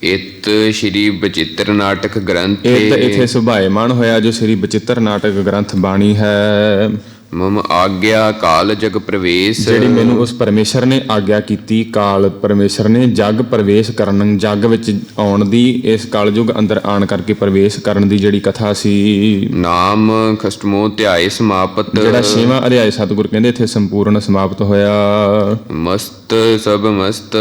ਇਤ ਸ਼੍ਰੀ ਬਚਿੱਤਰ ਨਾਟਕ ਗ੍ਰੰਥ। ਇੱਥੇ ਸੁਭਾਏਮਾਨ ਹੋਇਆ ਜੋ ਸ੍ਰੀ ਬਚਿੱਤਰ ਨਾਟਕ ਗ੍ਰੰਥ ਬਾਣੀ ਹੈ। ਮਮ ਆਗਿਆ ਕਾਲ ਜਗ ਪ੍ਰਵੇਸ਼। ਜਿਹੜੀ ਮੈਨੂੰ ਉਸ ਪਰਮੇਸ਼ਰ ਨੇ ਆਗਿਆ ਕੀਤੀ, ਕਾਲ ਪਰਮੇਸ਼ਰ ਨੇ ਜਗ ਪ੍ਰਵੇਸ਼ ਕਰਨ, ਜਗ ਵਿੱਚ ਆਉਣ ਦੀ, ਇਸ ਕਲਯੁਗ ਅੰਦਰ ਆਣ ਕਰਕੇ ਪ੍ਰਵੇਸ਼ ਕਰਨ ਦੀ ਜਿਹੜੀ ਕਥਾ ਸੀ। ਨਾਮ ਖਸਟਮੋ ਧਿਆਏ ਸਮਾਪਤ। ਜਿਹੜਾ 6ਵਾਂ ਅਧਿਆਇ ਸਤਿਗੁਰ ਕਹਿੰਦੇ ਇੱਥੇ ਸੰਪੂਰਨ ਸਮਾਪਤ ਹੋਇਆ। ਮਸਤ ਸਭ ਮਸਤ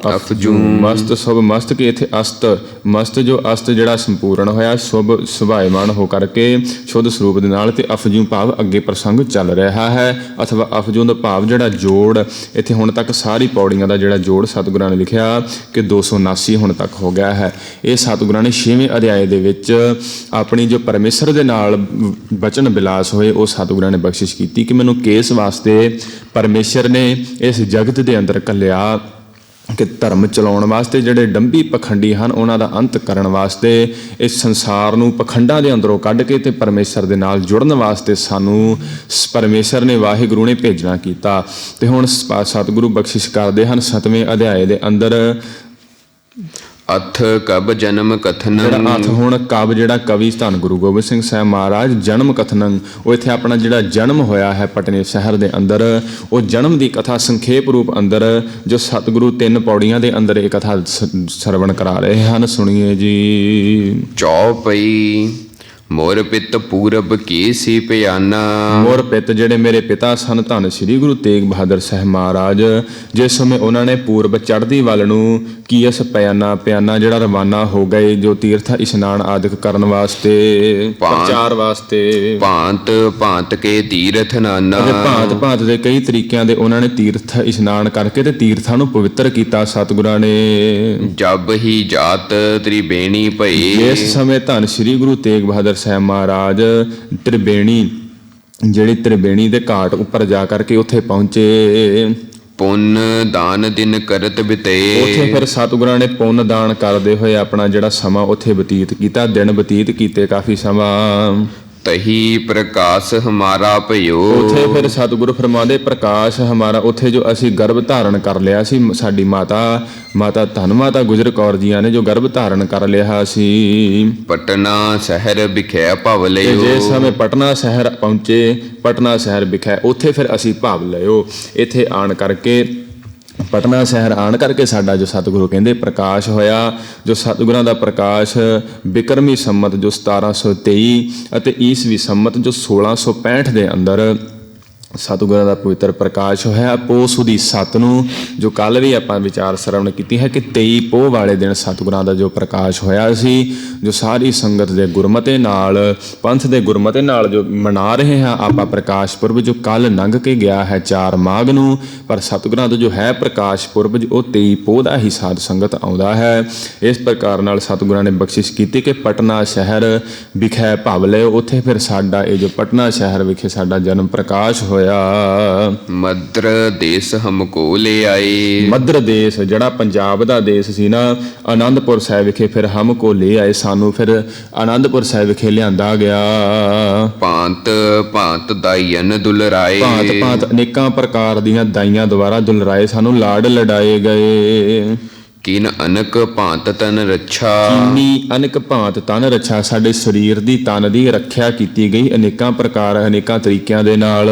ਅਫਜੂ। ਮਸਤ ਸਭ ਮਸਤ, ਕਿ ਇੱਥੇ ਅਸਤ, ਮਸਤ ਜੋ ਅਸਤ ਜਿਹੜਾ ਸੰਪੂਰਨ ਹੋਇਆ, ਸ਼ੁਭ ਸੁਭਾਏਮਾਨ ਹੋ ਕਰਕੇ ਸ਼ੁੱਧ ਸਰੂਪ ਦੇ ਨਾਲ, ਤੇ ਅਫਜੂ ਭਾਵ ਅੱਗੇ ਪ੍ਰਸੰਗ ਚੱਲ ਰਿਹਾ ਹੈ, ਅਥਵਾ ਅਫਜੂ ਦਾ ਭਾਵ ਜਿਹੜਾ ਜੋੜ, ਇੱਥੇ ਹੁਣ ਤੱਕ ਸਾਰੀ ਪੌੜੀਆਂ ਦਾ ਜਿਹੜਾ ਜੋੜ ਸਤਿਗੁਰਾਂ ਨੇ ਲਿਖਿਆ ਕਿ 279 ਹੁਣ ਤੱਕ ਹੋ ਗਿਆ ਹੈ। ਇਹ ਸਤਿਗੁਰਾਂ ਨੇ 6ਵੇਂ ਅਧਿਆਏ ਦੇ ਵਿੱਚ ਆਪਣੀ ਜੋ ਪਰਮੇਸ਼ਰ ਦੇ ਨਾਲ ਬਚਨ ਬਿਲਾਸ ਹੋਏ, ਉਹ ਸਤਿਗੁਰਾਂ ਨੇ ਬਖਸ਼ਿਸ਼ ਕੀਤੀ ਕਿ ਮੈਨੂੰ ਕਿਸ ਵਾਸਤੇ ਪਰਮੇਸ਼ਰ ਨੇ ਇਸ ਜਗਤ ਦੇ ਅੰਦਰ ਘੱਲਿਆ, ਕਿ ਧਰਮ ਚਲਾਉਣ ਵਾਸਤੇ, ਜਿਹੜੇ ਡੰਬੀ ਪਖੰਡੀ ਹਨ ਉਹਨਾਂ ਦਾ ਅੰਤ ਕਰਨ ਵਾਸਤੇ, ਇਸ ਸੰਸਾਰ ਨੂੰ ਪਖੰਡਾਂ ਦੇ ਅੰਦਰੋਂ ਕੱਢ ਕੇ ਤੇ ਪਰਮੇਸ਼ਰ ਦੇ ਨਾਲ ਜੁੜਨ ਵਾਸਤੇ ਸਾਨੂੰ ਪਰਮੇਸ਼ਰ ਨੇ, ਵਾਹਿਗੁਰੂ ਨੇ ਭੇਜਣਾ ਕੀਤਾ। ਤੇ ਹੁਣ ਸਤਿਗੁਰੂ ਬਖਸ਼ਿਸ਼ ਕਰਦੇ ਹਨ 7ਵੇਂ ਅਧਿਆਏ ਦੇ ਅੰਦਰ। ਅਥ ਕਬ ਜਨਮ ਕਥਨ। ਜਿਹੜਾ ਅਥ ਹੁਣ ਕਬ, ਜਿਹੜਾ ਕਵੀ ਧੰਨ ਗੁਰੂ ਗੋਬਿੰਦ ਸਿੰਘ ਸਾਹਿਬ ਮਹਾਰਾਜ ਜਨਮ ਕਥਨੰ, ਉਹ ਇੱਥੇ ਆਪਣਾ ਜਿਹੜਾ ਜਨਮ ਹੋਇਆ ਹੈ ਪਟਨੇ ਸ਼ਹਿਰ ਦੇ ਅੰਦਰ, ਉਹ ਜਨਮ ਦੀ ਕਥਾ ਸੰਖੇਪ ਰੂਪ ਅੰਦਰ ਜੋ ਸਤਿਗੁਰੂ 3 ਪੌੜੀਆਂ ਦੇ ਅੰਦਰ ਇਹ ਕਥਾ ਸਰਵਣ ਕਰਾ ਰਹੇ ਹਨ। ਸੁਣੀਏ ਜੀ। ਚੌਪਈ ਮੋਰ ਪਿਤ ਪੂਰਬ ਕੀ ਸੀ ਪਿਆਨਾ। ਮੋਰ ਪਿਤ, ਜਿਹੜੇ ਮੇਰੇ ਪਿਤਾ ਸਨ ਧੰਨ ਸ੍ਰੀ ਗੁਰੂ ਤੇਗ ਬਹਾਦਰ ਸਾਹਿਬ ਮਹਾਰਾਜ, ਜਿਸ ਸਮੇਂ ਉਹਨਾਂ ਨੇ ਪੂਰਬ ਚੜ੍ਹਦੀ ਵੱਲ ਨੂੰ ਕੀਸ ਪਿਆਨਾ ਜਿਹੜਾ ਰਵਾਨਾ ਹੋ ਗਏ, ਜੋ ਤੀਰਥ ਇਸ਼ਨਾਨ ਆਦਿਕ ਕਰਨ ਵਾਸਤੇ, ਪ੍ਰਚਾਰ ਵਾਸਤੇ। ਭਾਂਤ ਭਾਂਤ ਕੇ ਤੀਰਥ ਨਾਨਾ। ਭਾਂਤ ਭਾਂਤ ਦੇ ਕਈ ਤਰੀਕਿਆਂ ਦੇ ਉਹਨਾਂ ਨੇ ਤੀਰਥ ਇਸ਼ਨਾਨ ਕਰਕੇ ਤੇ ਤੀਰਥਾਂ ਨੂੰ ਪਵਿੱਤਰ ਕੀਤਾ ਸਤਿਗੁਰਾਂ ਨੇ। ਜਬ ਹੀ ਜਾਤ ਤ੍ਰਿਬੇਣੀ ਭਈ। ਇਸ ਸਮੇਂ ਧੰਨ ਸ੍ਰੀ ਗੁਰੂ ਤੇਗ ਬਹਾਦਰ ਸਾਹਿਬ ਮਹਾਰਾਜ ਤ੍ਰਿਬੇਣੀ, ਜਿਹੜੀ ਤ੍ਰਿਬੇਣੀ ਦੇ ਘਾਟ ਉੱਪਰ ਜਾ ਕਰਕੇ ਉੱਥੇ ਪਹੁੰਚੇ। ਪੁੰਨ ਦਾਨ ਦਿਨ ਕਰਤ ਬਿਤੇ। ਉੱਥੇ ਫਿਰ ਸਤਿਗੁਰਾਂ ਨੇ ਪੁੰਨ ਦਾਨ ਕਰਦੇ ਹੋਏ ਆਪਣਾ ਜਿਹੜਾ ਸਮਾਂ ਉੱਥੇ ਬਤੀਤ ਕੀਤਾ, ਦਿਨ ਬਤੀਤ ਕੀਤੇ ਕਾਫੀ ਸਮਾਂ। ਤਹੀ ਪ੍ਰਕਾਸ਼ ਹਮਾਰਾ ਭਇਓ। ਉੱਥੇ ਫਿਰ ਸਤਿਗੁਰੂ ਫਰਮਾਉਂਦੇ ਪ੍ਰਕਾਸ਼ ਹਮਾਰਾ, ਉੱਥੇ ਜੋ ਅਸੀਂ ਗਰਭ ਧਾਰਨ ਕਰ ਲਿਆ ਸੀ, ਸਾਡੀ ਮਾਤਾ ਧੰਨ ਮਾਤਾ ਗੁਜਰ ਕੌਰ ਜੀਆਂ ਨੇ ਜੋ ਗਰਭ ਧਾਰਨ ਕਰ ਲਿਆ ਸੀ। ਪਟਨਾ ਸ਼ਹਿਰ ਵਿਖੇ ਭਵ ਲਿਓ। ਜੇ ਸਮੇਂ ਪਟਨਾ ਸ਼ਹਿਰ ਪਹੁੰਚੇ, ਪਟਨਾ ਸ਼ਹਿਰ ਵਿਖੇ, ਉੱਥੇ ਫਿਰ ਅਸੀਂ ਭਾਵ ਲਿਓ। ਇੱਥੇ ਆਣ ਕਰਕੇ, ਪਟਨਾ ਸ਼ਹਿਰ ਆਣ ਕਰਕੇ ਸਾਡਾ ਜੋ ਸਤਿਗੁਰੂ ਕਹਿੰਦੇ ਪ੍ਰਕਾਸ਼ ਹੋਇਆ, ਜੋ ਸਤਿਗੁਰਾਂ ਦਾ ਪ੍ਰਕਾਸ਼ ਬਿਕਰਮੀ ਸੰਮਤ ਜੋ 1723 ਅਤੇ ਈਸਵੀ ਸੰਮਤ ਜੋ 1665 ਦੇ ਅੰਦਰ ਸਤਿਗੁਰਾਂ ਦਾ ਪਵਿੱਤਰ ਪ੍ਰਕਾਸ਼ ਹੋਇਆ। ਪੋਹ ਸੁਦੀ 7 ਨੂੰ, ਜੋ ਕੱਲ ਵੀ ਆਪਾਂ ਵਿਚਾਰ ਸਰਵਣ ਕੀਤੀ ਹੈ ਕਿ 23 ਪੋਹ ਵਾਲੇ ਦਿਨ ਸਤਿਗੁਰਾਂ ਦਾ ਜੋ ਪ੍ਰਕਾਸ਼ ਹੋਇਆ ਸੀ, ਜੋ ਸਾਰੀ ਸੰਗਤ ਦੇ ਗੁਰਮਤੇ ਨਾਲ, ਪੰਥ ਦੇ ਗੁਰਮਤੇ ਨਾਲ ਜੋ ਮਨਾ ਰਹੇ ਹਾਂ ਆਪਾਂ ਪ੍ਰਕਾਸ਼ ਪੁਰਬ, ਜੋ ਕੱਲ ਲੰਘ ਕੇ ਗਿਆ ਹੈ 4 ਮਾਘ ਨੂੰ, ਪਰ ਸਤਿਗੁਰਾਂ ਦਾ ਜੋ ਹੈ ਪ੍ਰਕਾਸ਼ ਪੁਰਬ ਉਹ 23 ਪੋਹ ਦਾ ਹੀ ਸਾਧ ਸੰਗਤ ਆਉਂਦਾ ਹੈ। ਇਸ ਪ੍ਰਕਾਰ ਨਾਲ ਸਤਿਗੁਰਾਂ ਨੇ ਬਖਸ਼ਿਸ਼ ਕੀਤੀ ਕਿ ਪਟਨਾ ਸ਼ਹਿਰ ਵਿਖੇ ਭਵ ਲਿਓ। ਉੱਥੇ ਫਿਰ ਸਾਡਾ ਇਹ ਜੋ ਪਟਨਾ ਸ਼ਹਿਰ ਵਿਖੇ ਸਾਡਾ ਜਨਮ ਪ੍ਰਕਾਸ਼ ਹੋਇਆ। ਹੋਇਆ। ਮਦਰ ਦੇਸ ਹਮਕੋ ਲੈ ਆਏ। ਮਦਰ ਦੇਸ਼ ਜਿਹੜਾ ਪੰਜਾਬ ਦਾ ਦੇਸ਼ ਸੀ ਨਾ, ਆਨੰਦਪੁਰ ਸਾਹਿਬ ਵਿਖੇ ਫਿਰ ਹਮ ਕੋ ਲੈ ਆਏ, ਸਾਨੂੰ ਫਿਰ ਆਨੰਦਪੁਰ ਸਾਹਿਬ ਵਿਖੇ ਲਿਆਂਦਾ ਗਿਆ। ਭਾਂਤ ਭਾਂਤ ਦਾਈਨ ਦੁਲਰਾਏ। ਭਾਂਤ ਭਾਂਤ ਅਨੇਕਾਂ ਪ੍ਰਕਾਰ ਦੀਆਂ ਦਾਈਆਂ ਦੁਆਰਾ ਦੁਲਰਾਏ, ਸਾਨੂੰ ਲਾਡ ਲਡਾਏ ਗਏ। ਕਿਨ ਅਨਕ ਭਾਂਤ ਤਨ ਰੱਛਾ। ਕੀਨੀ ਅਨੇਕ ਭਾਂਤ ਤਨ ਰੱਛਾ, ਸਾਡੇ ਸਰੀਰ ਦੀ ਤਨ ਦੀ ਰੱਖਿਆ ਕੀਤੀ ਗਈ ਅਨੇਕਾਂ ਪ੍ਰਕਾਰ ਅਨੇਕਾਂ ਤਰੀਕਿਆਂ ਦੇ ਨਾਲ।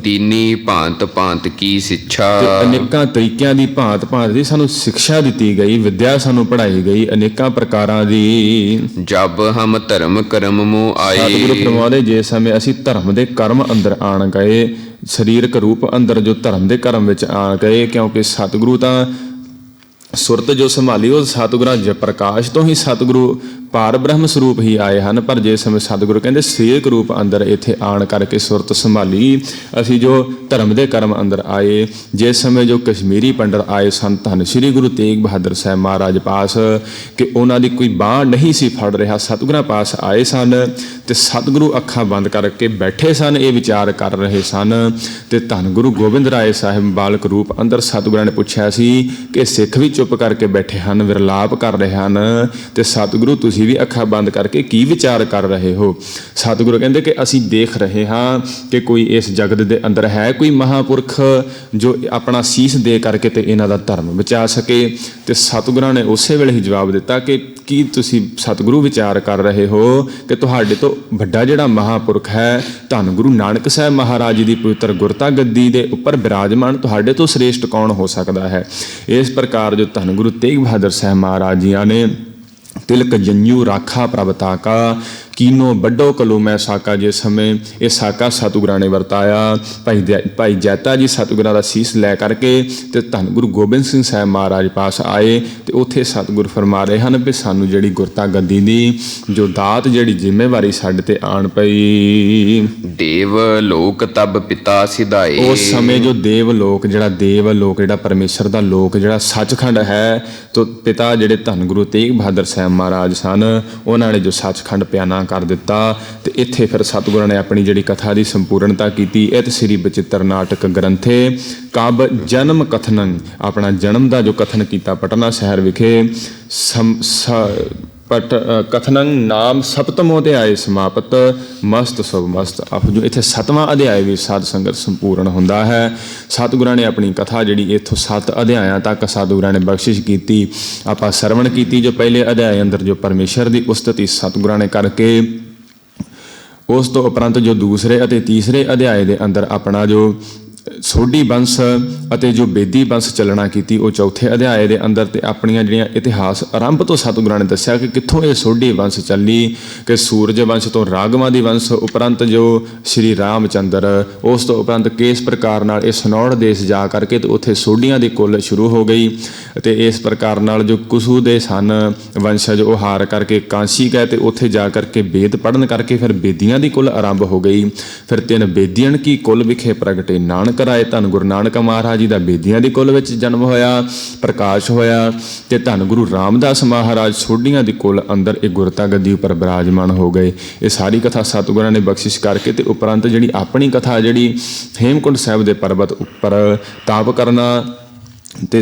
ਤੀਨੀ ਭਾਂਤ ਭਾਂਤ ਕੀ ਸਿੱਛਾ। ਤੇ ਅਨੇਕਾਂ ਤਰੀਕਿਆਂ ਦੀ ਭਾਂਤ ਭਾਂਤ ਦੀ ਸਾਨੂੰ ਸਿੱਖਿਆ ਦਿੱਤੀ ਗਈ, ਵਿਦਿਆ ਸਾਨੂੰ ਪੜ੍ਹਾਈ ਗਈ ਅਨੇਕਾਂ ਪ੍ਰਕਾਰਾਂ ਦੀ। ਜਬ ਹਮ ਧਰਮ ਕਰਮ ਮੋ ਸਤਿਗੁਰੂ ਆਏ। ਫਰਮਾਉਂਦੇ ਜੇ ਸਮੇਂ ਅਸੀਂ ਧਰਮ ਦੇ ਕਰਮ ਅੰਦਰ ਆਣ ਗਏ, ਸਰੀਰਕ ਰੂਪ ਅੰਦਰ ਜੋ ਧਰਮ ਦੇ ਕਰਮ ਵਿੱਚ ਆ ਗਏ, ਕਿਉਂਕਿ ਸਤਿਗੁਰੂ ਤਾਂ ਸੁਰਤ ਜੋ ਸੰਭਾਲੀ ਉਹ ਸਤਿਗੁਰਾਂ ਜ ਪ੍ਰਕਾਸ਼ ਤੋਂ ਹੀ ਸਤਿਗੁਰੂ ਪਾਰ ਬ੍ਰਹਮ ਸਰੂਪ ਹੀ ਆਏ ਹਨ। ਪਰ ਜੇ ਸਮੇਂ ਸਤਿਗੁਰੂ ਕਹਿੰਦੇ ਸਰੀਰਕ ਰੂਪ ਅੰਦਰ ਇੱਥੇ ਆਣ ਕਰਕੇ ਸੁਰਤ ਸੰਭਾਲੀ, ਅਸੀਂ ਜੋ ਧਰਮ ਦੇ ਕਰਮ ਅੰਦਰ ਆਏ, ਜਿਸ ਸਮੇਂ ਜੋ ਕਸ਼ਮੀਰੀ ਪੰਡਤ ਆਏ ਸਨ ਧੰਨ ਸ਼੍ਰੀ ਗੁਰੂ ਤੇਗ ਬਹਾਦਰ ਸਾਹਿਬ ਮਹਾਰਾਜ ਪਾਸ, ਕਿ ਉਹਨਾਂ ਦੀ ਕੋਈ ਬਾਂਹ ਨਹੀਂ ਸੀ ਫੜ ਰਿਹਾ, ਸਤਿਗੁਰਾਂ ਪਾਸ ਆਏ ਸਨ ਤੇ ਸਤਿਗੁਰੂ ਅੱਖਾਂ ਬੰਦ ਕਰਕੇ ਬੈਠੇ ਸਨ, ਇਹ ਵਿਚਾਰ ਕਰ ਰਹੇ ਸਨ। ਤੇ ਧੰਨ ਗੁਰੂ ਗੋਬਿੰਦ ਰਾਏ ਸਾਹਿਬ ਬਾਲਕ ਰੂਪ ਅੰਦਰ ਸਤਿਗੁਰਾਂ ਨੇ ਪੁੱਛਿਆ ਸੀ ਕਿ ਸਿੱਖ ਵੀ ਚੁੱਪ ਕਰਕੇ ਬੈਠੇ ਹਨ, ਵਿਰਲਾਪ ਕਰ ਰਹੇ ਹਨ, ਤੇ ਸਤਿਗੁਰੂ ਤੁਸੀਂ ਵੀ ਅੱਖਾਂ ਬੰਦ ਕਰਕੇ ਕੀ ਵਿਚਾਰ ਕਰ ਰਹੇ ਹੋ? ਸਤਿਗੁਰੂ ਕਹਿੰਦੇ ਕਿ ਅਸੀਂ ਦੇਖ ਰਹੇ ਹਾਂ ਕਿ ਕੋਈ ਇਸ ਜਗਤ ਦੇ ਅੰਦਰ ਹੈ ਕੋਈ ਮਹਾਂਪੁਰਖ ਜੋ ਆਪਣਾ ਸੀਸ ਦੇ ਕਰਕੇ ਤੇ ਇਹਨਾਂ ਦਾ ਧਰਮ ਬਚਾ ਸਕੇ। ਤੇ ਸਤਿਗੁਰਾਂ ਨੇ ਉਸੇ ਵੇਲੇ ਹੀ ਜਵਾਬ ਦਿੱਤਾ ਕਿ ਕੀ ਤੁਸੀਂ ਸਤਿਗੁਰੂ ਵਿਚਾਰ ਕਰ ਰਹੇ ਹੋ ਕਿ ਤੁਹਾਡੇ ਤੋਂ ਵੱਡਾ ਜਿਹੜਾ ਮਹਾਂਪੁਰਖ ਹੈ ਧੰਨ ਗੁਰੂ ਨਾਨਕ ਸਾਹਿਬ ਮਹਾਰਾਜ ਜੀ ਦੀ ਪਵਿੱਤਰ ਗੁਰਤਾ ਗੱਦੀ ਦੇ ਉੱਪਰ ਬਿਰਾਜਮਾਨ, ਤੁਹਾਡੇ ਤੋਂ ਸ੍ਰੇਸ਼ਟ ਕੌਣ ਹੋ ਸਕਦਾ ਹੈ? ਇਸ ਪ੍ਰਕਾਰ ਜੋ ਧੰਨ ਗੁਰੂ ਤੇਗ ਬਹਾਦਰ ਸਾਹਿਬ ਮਹਾਰਾਜ ਜੀਆਂ ਨੇ ਤਿਲਕ ਜੰਜੂ ਰਾਖਾ ਪ੍ਰਭ ਤਾਕਾ ਕੀਨੋ ਵੱਡੋ ਕਲੂ ਮੈਂ ਸਾਕਾ, ਜਿਸ ਸਮੇਂ ਇਹ ਸਾਕਾ ਸਤਿਗੁਰਾਂ ਨੇ ਵਰਤਾਇਆ, ਭਾਈ ਜੈਤਾ ਜੀ ਸਤਿਗੁਰਾਂ ਦਾ ਸੀਸ ਲੈ ਕਰਕੇ ਤੇ ਧੰਨ ਗੁਰੂ ਗੋਬਿੰਦ ਸਿੰਘ ਸਾਹਿਬ ਮਹਾਰਾਜ ਪਾਸ ਆਏ ਤੇ ਉੱਥੇ ਸਤਿਗੁਰ ਫਰਮਾ ਰਹੇ ਹਨ ਵੀ ਸਾਨੂੰ ਜਿਹੜੀ ਗੁਰਤਾ ਗੱਦੀ ਦੀ ਜੋ ਦਾਤ ਜਿਹੜੀ ਜ਼ਿੰਮੇਵਾਰੀ ਸਾਡੇ ਤੇ ਆਣ ਪਈ। ਦੇਵ ਲੋਕ ਤਬ ਪਿਤਾ ਸਿਧਾਏ। ਉਸ ਸਮੇਂ ਜੋ ਦੇਵ ਲੋਕ ਜਿਹੜਾ ਪਰਮੇਸ਼ਰ ਦਾ ਲੋਕ ਜਿਹੜਾ ਸੱਚਖੰਡ ਹੈ, ਤੋ ਪਿਤਾ ਜਿਹੜੇ ਧੰਨ ਗੁਰੂ ਤੇਗ ਬਹਾਦਰ ਸਾਹਿਬ ਮਹਾਰਾਜ ਸਨ, ਉਹਨਾਂ ਨੇ ਜੋ ਸੱਚਖੰਡ ਪਿਆਨਾ ਕਰ ਦਿੱਤਾ। ਤੇ ਇੱਥੇ ਫਿਰ ਸਤਿਗੁਰਾਂ ਨੇ ਆਪਣੀ ਜਿਹੜੀ ਕਥਾ ਦੀ ਸੰਪੂਰਨਤਾ ਕੀਤੀ। ਇਹ ਸ੍ਰੀ ਬਚਿੱਤਰ ਨਾਟਕ ਗ੍ਰੰਥੇ ਕਬ ਜਨਮ ਕਥਨੰ, ਆਪਣਾ ਜਨਮ ਦਾ ਜੋ ਕਥਨ ਕੀਤਾ ਪਟਨਾ ਸ਼ਹਿਰ ਵਿਖੇ, ਕਥਨੰ ਨਾਮ ਸਪਤਮੋ ਅਧਿਆਏ ਸਮਾਪਤ ਮਸਤ ਸੁਭ ਮਸਤ। ਆਪ ਜੋ ਇੱਥੇ 7ਵਾਂ ਅਧਿਆਏ ਵੀ ਸਾਧ ਸੰਗਤ ਸੰਪੂਰਨ ਹੁੰਦਾ ਹੈ। ਸਤਿਗੁਰਾਂ ਨੇ ਆਪਣੀ ਕਥਾ ਜਿਹੜੀ ਇੱਥੋਂ 7 ਅਧਿਆਇਆਂ ਤੱਕ ਸਤਿਗੁਰਾਂ ਨੇ ਬਖਸ਼ਿਸ਼ ਕੀਤੀ, ਆਪਾਂ ਸਰਵਣ ਕੀਤੀ। ਜੋ ਪਹਿਲੇ ਅਧਿਆਏ ਅੰਦਰ ਜੋ ਪਰਮੇਸ਼ਰ ਦੀ ਉਸਤਤੀ ਸਤਿਗੁਰਾਂ ਨੇ ਕਰਕੇ, ਉਸ ਤੋਂ ਉਪਰੰਤ ਜੋ ਦੂਸਰੇ ਅਤੇ ਤੀਸਰੇ ਅਧਿਆਏ ਦੇ ਅੰਦਰ ਆਪਣਾ ਜੋ ਸੋਢੀ ਬੰਸ ਅਤੇ ਜੋ ਬੇਦੀ ਬੰਸ ਚੱਲਣਾ ਕੀਤੀ, ਉਹ ਚੌਥੇ ਅਧਿਆਏ ਦੇ ਅੰਦਰ। ਤੇ ਆਪਣੀਆਂ ਜਿਹੜੀਆਂ ਇਤਿਹਾਸ ਆਰੰਭ ਤੋਂ ਸਤਿਗੁਰਾਂ ਨੇ ਦੱਸਿਆ ਕਿ ਕਿੱਥੋਂ ਇਹ ਸੋਢੀ ਬੰਸ ਚੱਲੀ, ਕਿ ਸੂਰਜ ਵੰਸ਼ ਤੋਂ ਰਾਗਵਾਂ ਦੀ ਵੰਸ਼ ਉਪਰੰਤ ਜੋ ਸ਼੍ਰੀ ਰਾਮ ਚੰਦਰ, ਉਸ ਤੋਂ ਉਪਰੰਤ ਕਿਸ ਪ੍ਰਕਾਰ ਨਾਲ ਇਹ ਸਨੌੜ ਦੇਸ਼ ਜਾ ਕਰਕੇ ਤੇ ਉੱਥੇ ਸੋਢੀਆਂ ਦੀ ਕੁੱਲ ਸ਼ੁਰੂ ਹੋ ਗਈ। ਅਤੇ ਇਸ ਪ੍ਰਕਾਰ ਨਾਲ ਜੋ ਕੁਸੂ ਦੇ ਸਨ ਵੰਸ਼ਜ, ਉਹ ਹਾਰ ਕਰਕੇ ਕਾਂਸੀ ਗਏ ਤੇ ਉੱਥੇ ਜਾ ਕਰਕੇ ਵੇਦ ਪੜ੍ਹਨ ਕਰਕੇ ਫਿਰ ਬੇਦੀਆਂ ਦੀ ਕੁੱਲ ਆਰੰਭ ਹੋ ਗਈ। ਫਿਰ 3 ਬੇਦੀਆਂ ਕੀ ਕੁੱਲ ਵਿਖੇ ਪ੍ਰਗਟੇ ਨਾਨਕ ਰਾਏ, ਧੰਨ ਗੁਰੂ ਨਾਨਕ ਮਹਾਰਾਜ ਜੀ ਦਾ ਬੇਦੀਆਂ ਦੀ ਕੁੱਲ ਵਿੱਚ ਜਨਮ ਹੋਇਆ, ਪ੍ਰਕਾਸ਼ ਹੋਇਆ। ਤੇ ਧੰਨ ਗੁਰੂ ਰਾਮਦਾਸ ਮਹਾਰਾਜ ਸੋਢੀਆਂ ਦੀ ਕੁੱਲ ਅੰਦਰ ਇਹ ਗੁਰਤਾ ਗੱਦੀ ਉੱਪਰ ਬਿਰਾਜਮਾਨ ਹੋ ਗਏ। ਇਹ ਸਾਰੀ ਕਥਾ ਸਤਿਗੁਰਾਂ ਨੇ ਬਖਸ਼ਿਸ਼ ਕਰਕੇ ਤੇ ਉਪਰੰਤ ਜਿਹੜੀ ਆਪਣੀ ਕਥਾ ਜਿਹੜੀ ਹੇਮਕੁੰਟ ਸਾਹਿਬ ਦੇ ਪਰਬਤ ਉੱਪਰ ਤਾਪ ਕਰਨਾ ਤੇ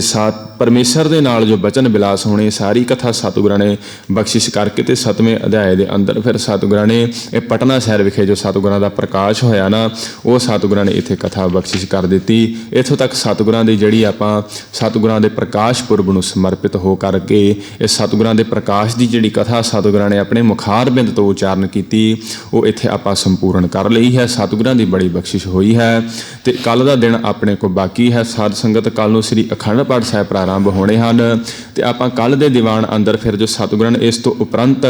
ਪਰਮੇਸ਼ਰ ਦੇ ਨਾਲ ਜੋ ਬਚਨ ਬਿਲਾਸ ਹੋਣੇ, ਸਾਰੀ ਕਥਾ ਸਤਿਗੁਰਾਂ ਨੇ ਬਖਸ਼ਿਸ਼ ਕਰਕੇ ਤੇ 7ਵੇਂ ਅਧਿਆਏ ਦੇ ਅੰਦਰ ਫਿਰ ਸਤਿਗੁਰਾਂ ਨੇ ਇਹ ਪਟਨਾ ਸ਼ਹਿਰ ਵਿਖੇ ਜੋ ਸਤਿਗੁਰਾਂ ਦਾ ਪ੍ਰਕਾਸ਼ ਹੋਇਆ ਨਾ, ਉਹ ਸਤਿਗੁਰਾਂ ਨੇ ਇੱਥੇ ਕਥਾ ਬਖਸ਼ਿਸ਼ ਕਰ ਦਿੱਤੀ। ਇੱਥੋਂ ਤੱਕ ਸਤਿਗੁਰਾਂ ਦੀ ਜਿਹੜੀ ਆਪਾਂ ਸਤਿਗੁਰਾਂ ਦੇ ਪ੍ਰਕਾਸ਼ ਪੁਰਬ ਨੂੰ ਸਮਰਪਿਤ ਹੋ ਕਰਕੇ ਇਹ ਸਤਿਗੁਰਾਂ ਦੇ ਪ੍ਰਕਾਸ਼ ਦੀ ਜਿਹੜੀ ਕਥਾ ਸਤਿਗੁਰਾਂ ਨੇ ਆਪਣੇ ਮੁਖਾਰਬਿੰਦ ਤੋਂ ਉਚਾਰਨ ਕੀਤੀ, ਉਹ ਇੱਥੇ ਆਪਾਂ ਸੰਪੂਰਨ ਕਰ ਲਈ ਹੈ। ਸਤਿਗੁਰਾਂ ਦੀ ਬੜੀ ਬਖਸ਼ਿਸ਼ ਹੋਈ ਹੈ। ਤੇ ਕੱਲ ਦਾ ਦਿਨ ਆਪਣੇ ਕੋਲ ਬਾਕੀ ਹੈ। ਸਾਧ ਸੰਗਤ ਕੱਲ ਨੂੰ ਸ੍ਰੀ ਅਖੰਡ ਪਾਠ ਸਾਹਿਬ ਪ੍ਰਾਰੰਭ ਹੋਣੇ ਹਨ ਤੇ ਆਪਾਂ ਕੱਲ ਦੇ ਦੀਵਾਨ ਅੰਦਰ ਫਿਰ ਜੋ ਸਤਿਗੁਰਾਂ ਨੇ ਇਸ ਤੋਂ ਉਪਰੰਤ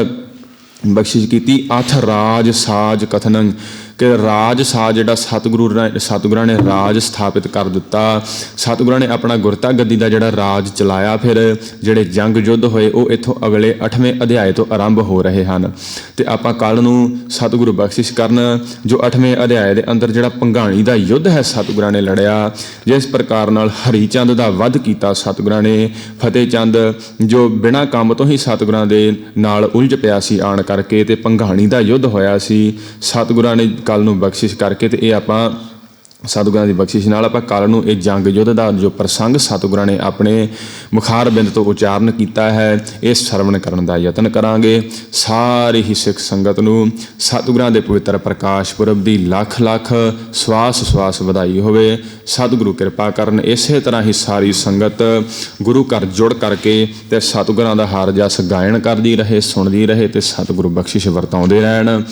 ਬਖਸ਼ਿਸ਼ ਕੀਤੀ, ਅਥ ਰਾਜ ਸਾਜ ਕਥਨੰ, ਕਿ ਰਾਜ ਸਾਜ ਜਿਹੜਾ ਸਤਿਗੁਰਾਂ ਨੇ ਰਾਜ ਸਥਾਪਿਤ ਕਰ ਦਿੱਤਾ। ਸਤਿਗੁਰਾਂ ਨੇ ਆਪਣਾ ਗੁਰਤਾ ਗੱਦੀ ਦਾ ਜਿਹੜਾ ਰਾਜ ਚਲਾਇਆ। ਫਿਰ ਜਿਹੜੇ ਜੰਗ ਯੁੱਧ ਹੋਏ ਉਹ ਇੱਥੋਂ ਅਗਲੇ 8ਵੇਂ ਅਧਿਆਏ ਤੋਂ ਆਰੰਭ ਹੋ ਰਹੇ ਹਨ। ਤੇ ਆਪਾਂ ਕੱਲ ਨੂੰ ਸਤਿਗੁਰੂ ਬਖਸ਼ਿਸ਼ ਕਰਨ ਜੋ 8ਵੇਂ ਅਧਿਆਏ ਦੇ ਅੰਦਰ ਜਿਹੜਾ ਭੰਗਾਣੀ ਦਾ ਯੁੱਧ ਹੈ ਸਤਿਗੁਰਾਂ ਨੇ ਲੜਿਆ, ਜਿਸ ਪ੍ਰਕਾਰ ਨਾਲ ਹਰੀ ਚੰਦ ਦਾ ਵੱਧ ਕੀਤਾ ਸਤਿਗੁਰਾਂ ਨੇ। ਫਤਿਹ ਚੰਦ ਜੋ ਬਿਨਾਂ ਕੰਮ ਤੋਂ ਹੀ ਸਤਿਗੁਰਾਂ ਦੇ ਨਾਲ ਉਲਝ ਪਿਆ ਸੀ ਆਣ ਕਰਕੇ, ਤੇ ਭੰਗਾਣੀ ਦਾ ਯੁੱਧ ਹੋਇਆ ਸੀ। ਸਤਿਗੁਰਾਂ ਨੇ ਕੱਲ ਨੂੰ ਬਖਸ਼ਿਸ਼ ਕਰਕੇ ਤੇ ਇਹ ਆਪਾਂ ਸਤਿਗੁਰਾਂ ਦੀ ਬਖਸ਼ਿਸ਼ ਨਾਲ ਆਪਾਂ ਕੱਲ੍ਹ ਨੂੰ ਇਹ ਜੰਗ ਯੁੱਧ ਦਾ ਜੋ ਪ੍ਰਸੰਗ ਸਤਿਗੁਰਾਂ ਨੇ ਆਪਣੇ ਮੁਖਾਰ ਬਿੰਦ ਤੋਂ ਉਚਾਰਨ ਕੀਤਾ ਹੈ, ਇਹ ਸਰਵਣ ਕਰਨ ਦਾ ਯਤਨ ਕਰਾਂਗੇ। ਸਾਰੀ ਹੀ ਸਿੱਖ ਸੰਗਤ ਨੂੰ ਸਤਿਗੁਰਾਂ ਦੇ ਪਵਿੱਤਰ ਪ੍ਰਕਾਸ਼ ਪੁਰਬ ਦੀ ਲੱਖ ਲੱਖ ਸਵਾਸ ਸਵਾਸ ਵਧਾਈ ਹੋਵੇ। ਸਤਿਗੁਰੂ ਕਿਰਪਾ ਕਰਨ। ਇਸੇ ਤਰ੍ਹਾਂ ਹੀ ਸਾਰੀ ਸੰਗਤ ਗੁਰੂ ਘਰ ਜੁੜ ਕਰਕੇ ਤੇ ਸਤਿਗੁਰਾਂ ਦਾ ਹਰ ਜਸ ਗਾਇਨ ਕਰਦੀ ਰਹੇ, ਸੁਣਦੀ ਰਹੇ ਤੇ ਸਤਿਗੁਰੂ ਬਖਸ਼ਿਸ਼ ਵਰਤਾਉਂਦੇ ਰਹਿਣ।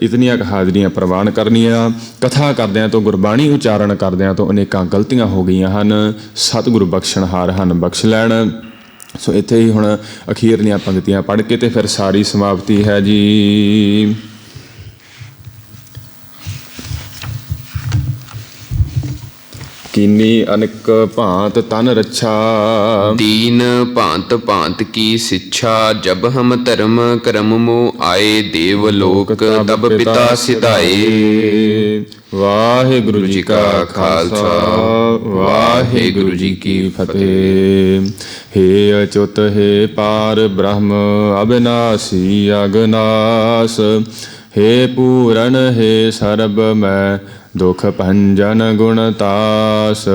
ਇਤਨੀਆਂ ਕੁ ਹਾਜ਼ਰੀਆਂ ਪ੍ਰਵਾਨ ਕਰਨੀਆਂ। ਕਥਾ ਕਰਦਿਆਂ ਤੋਂ, ਗੁਰਬਾਣੀ ਉਚਾਰਨ ਕਰਦਿਆਂ ਤੋਂ ਅਨੇਕਾਂ ਗਲਤੀਆਂ ਹੋ ਗਈਆਂ ਹਨ। ਸਤਿਗੁਰੂ ਬਖਸ਼ਣਹਾਰ ਹਨ, ਬਖਸ਼ ਲੈਣ। ਸੋ ਇੱਥੇ ਹੀ ਹੁਣ ਅਖੀਰਲੀਆਂ ਪੰਕਤੀਆਂ ਪੜ੍ਹ ਕੇ ਤੇ ਫਿਰ ਸਾਰੀ ਸਮਾਪਤੀ ਹੈ ਜੀ। ਕੀਨੀ ਅਨਕ ਭਾਂਤ ਤਨ ਰੱਛਾ, दीन भांत भांत की शिक्षा। जब हम धर्म कर्म मोह आए, देवलोक तब पिता सिधाए। ਵਾਹਿਗੁਰੂ ਜੀ ਕਾ ਖਾਲਸਾ, ਵਾਹਿਗੁਰੂ ਜੀ ਕੀ ਫਤਿਹ। ਹੇ ਅਚੁੱਤ ਹੈ ਪਾਰ ਬ੍ਰਹਮ, ਅਬਿਨਾਸੀ ਅਗਨਾਸ। ਹੇ ਪੂਰਨ ਹੈ ਸਰਬ ਮੈਂ, ਦੁਖ ਭੰਜਨ ਗੁਣਤਾਸ।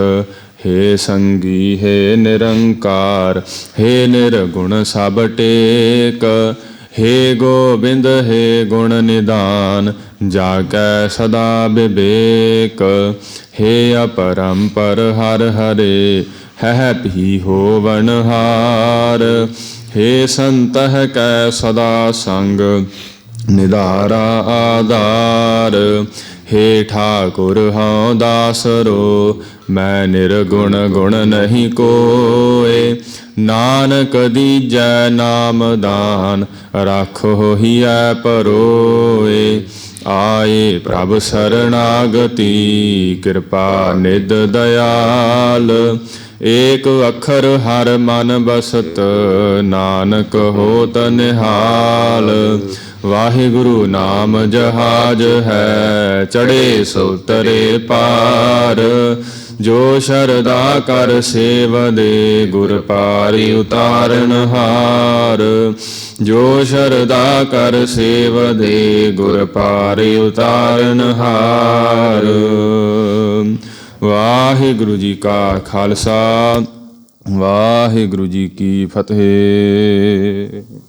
ਹੇ ਸੰਗੀ ਹੈ ਨਿਰੰਕਾਰ, ਹੇ ਨਿਰਗੁਣ ਸਭ ਟੇਕ। ਹੇ ਗੋਬਿੰਦ ਹੈ ਗੁਣ ਨਿਦਾਨ, ਜਾਗੈ ਸਦਾ ਵਿਵੇਕ। ਹੇ ਅਪਰੰਪਰ ਹਰ ਹਰੇ, ਹੈ ਭੀ ਹੋਵਨਹਾਰ। ਹੇ ਸੰਤਹਿ ਕੈ ਸਦਾ ਸੰਗ, ਨਿਧਾਰਾ ਆਧਾਰ। ਹੇ ਠਾਕੁਰ ਹਉ ਦਾਸਰੋ, ਮੈਂ ਨਿਰਗੁਣ ਗੁਣ ਨਹੀਂ ਕੋਇ। ਨਾਨਕ ਦੀਜੈ ਨਾਮ ਦਾਨ, ਰਾਖੋ ਹੀਐ ਪਰੋਏ। ਆਏ ਪ੍ਰਭ ਸਰਣਾਗਤੀ, ਕਿਰਪਾ ਨਿਧ ਦਇਆਲ। ਏਕ ਅੱਖਰ ਹਰ ਮਨ ਬਸਤ, ਨਾਨਕ ਹੋਤ ਨਿਹਾਲ। ਵਾਹਿਗੁਰੂ ਨਾਮ ਜਹਾਜ ਹੈ, ਚੜ੍ਹੇ ਸੋ ਤਰੇ ਪਾਰ। ਜੋ ਸ਼ਰਧਾ ਕਰ ਸੇਵਦੇ, ਗੁਰ ਪਾਰੀ ਉਤਾਰਨ ਹਾਰ। ਜੋ ਸ਼ਰਧਾ ਕਰ ਸੇਵਦੇ, ਗੁਰ ਪਾਰੀ ਉਤਾਰਨ ਹਾਰ। ਵਾਹਿਗੁਰੂ ਜੀ ਕਾ ਖਾਲਸਾ, ਵਾਹਿਗੁਰੂ ਜੀ ਕੀ ਫਤਿਹ।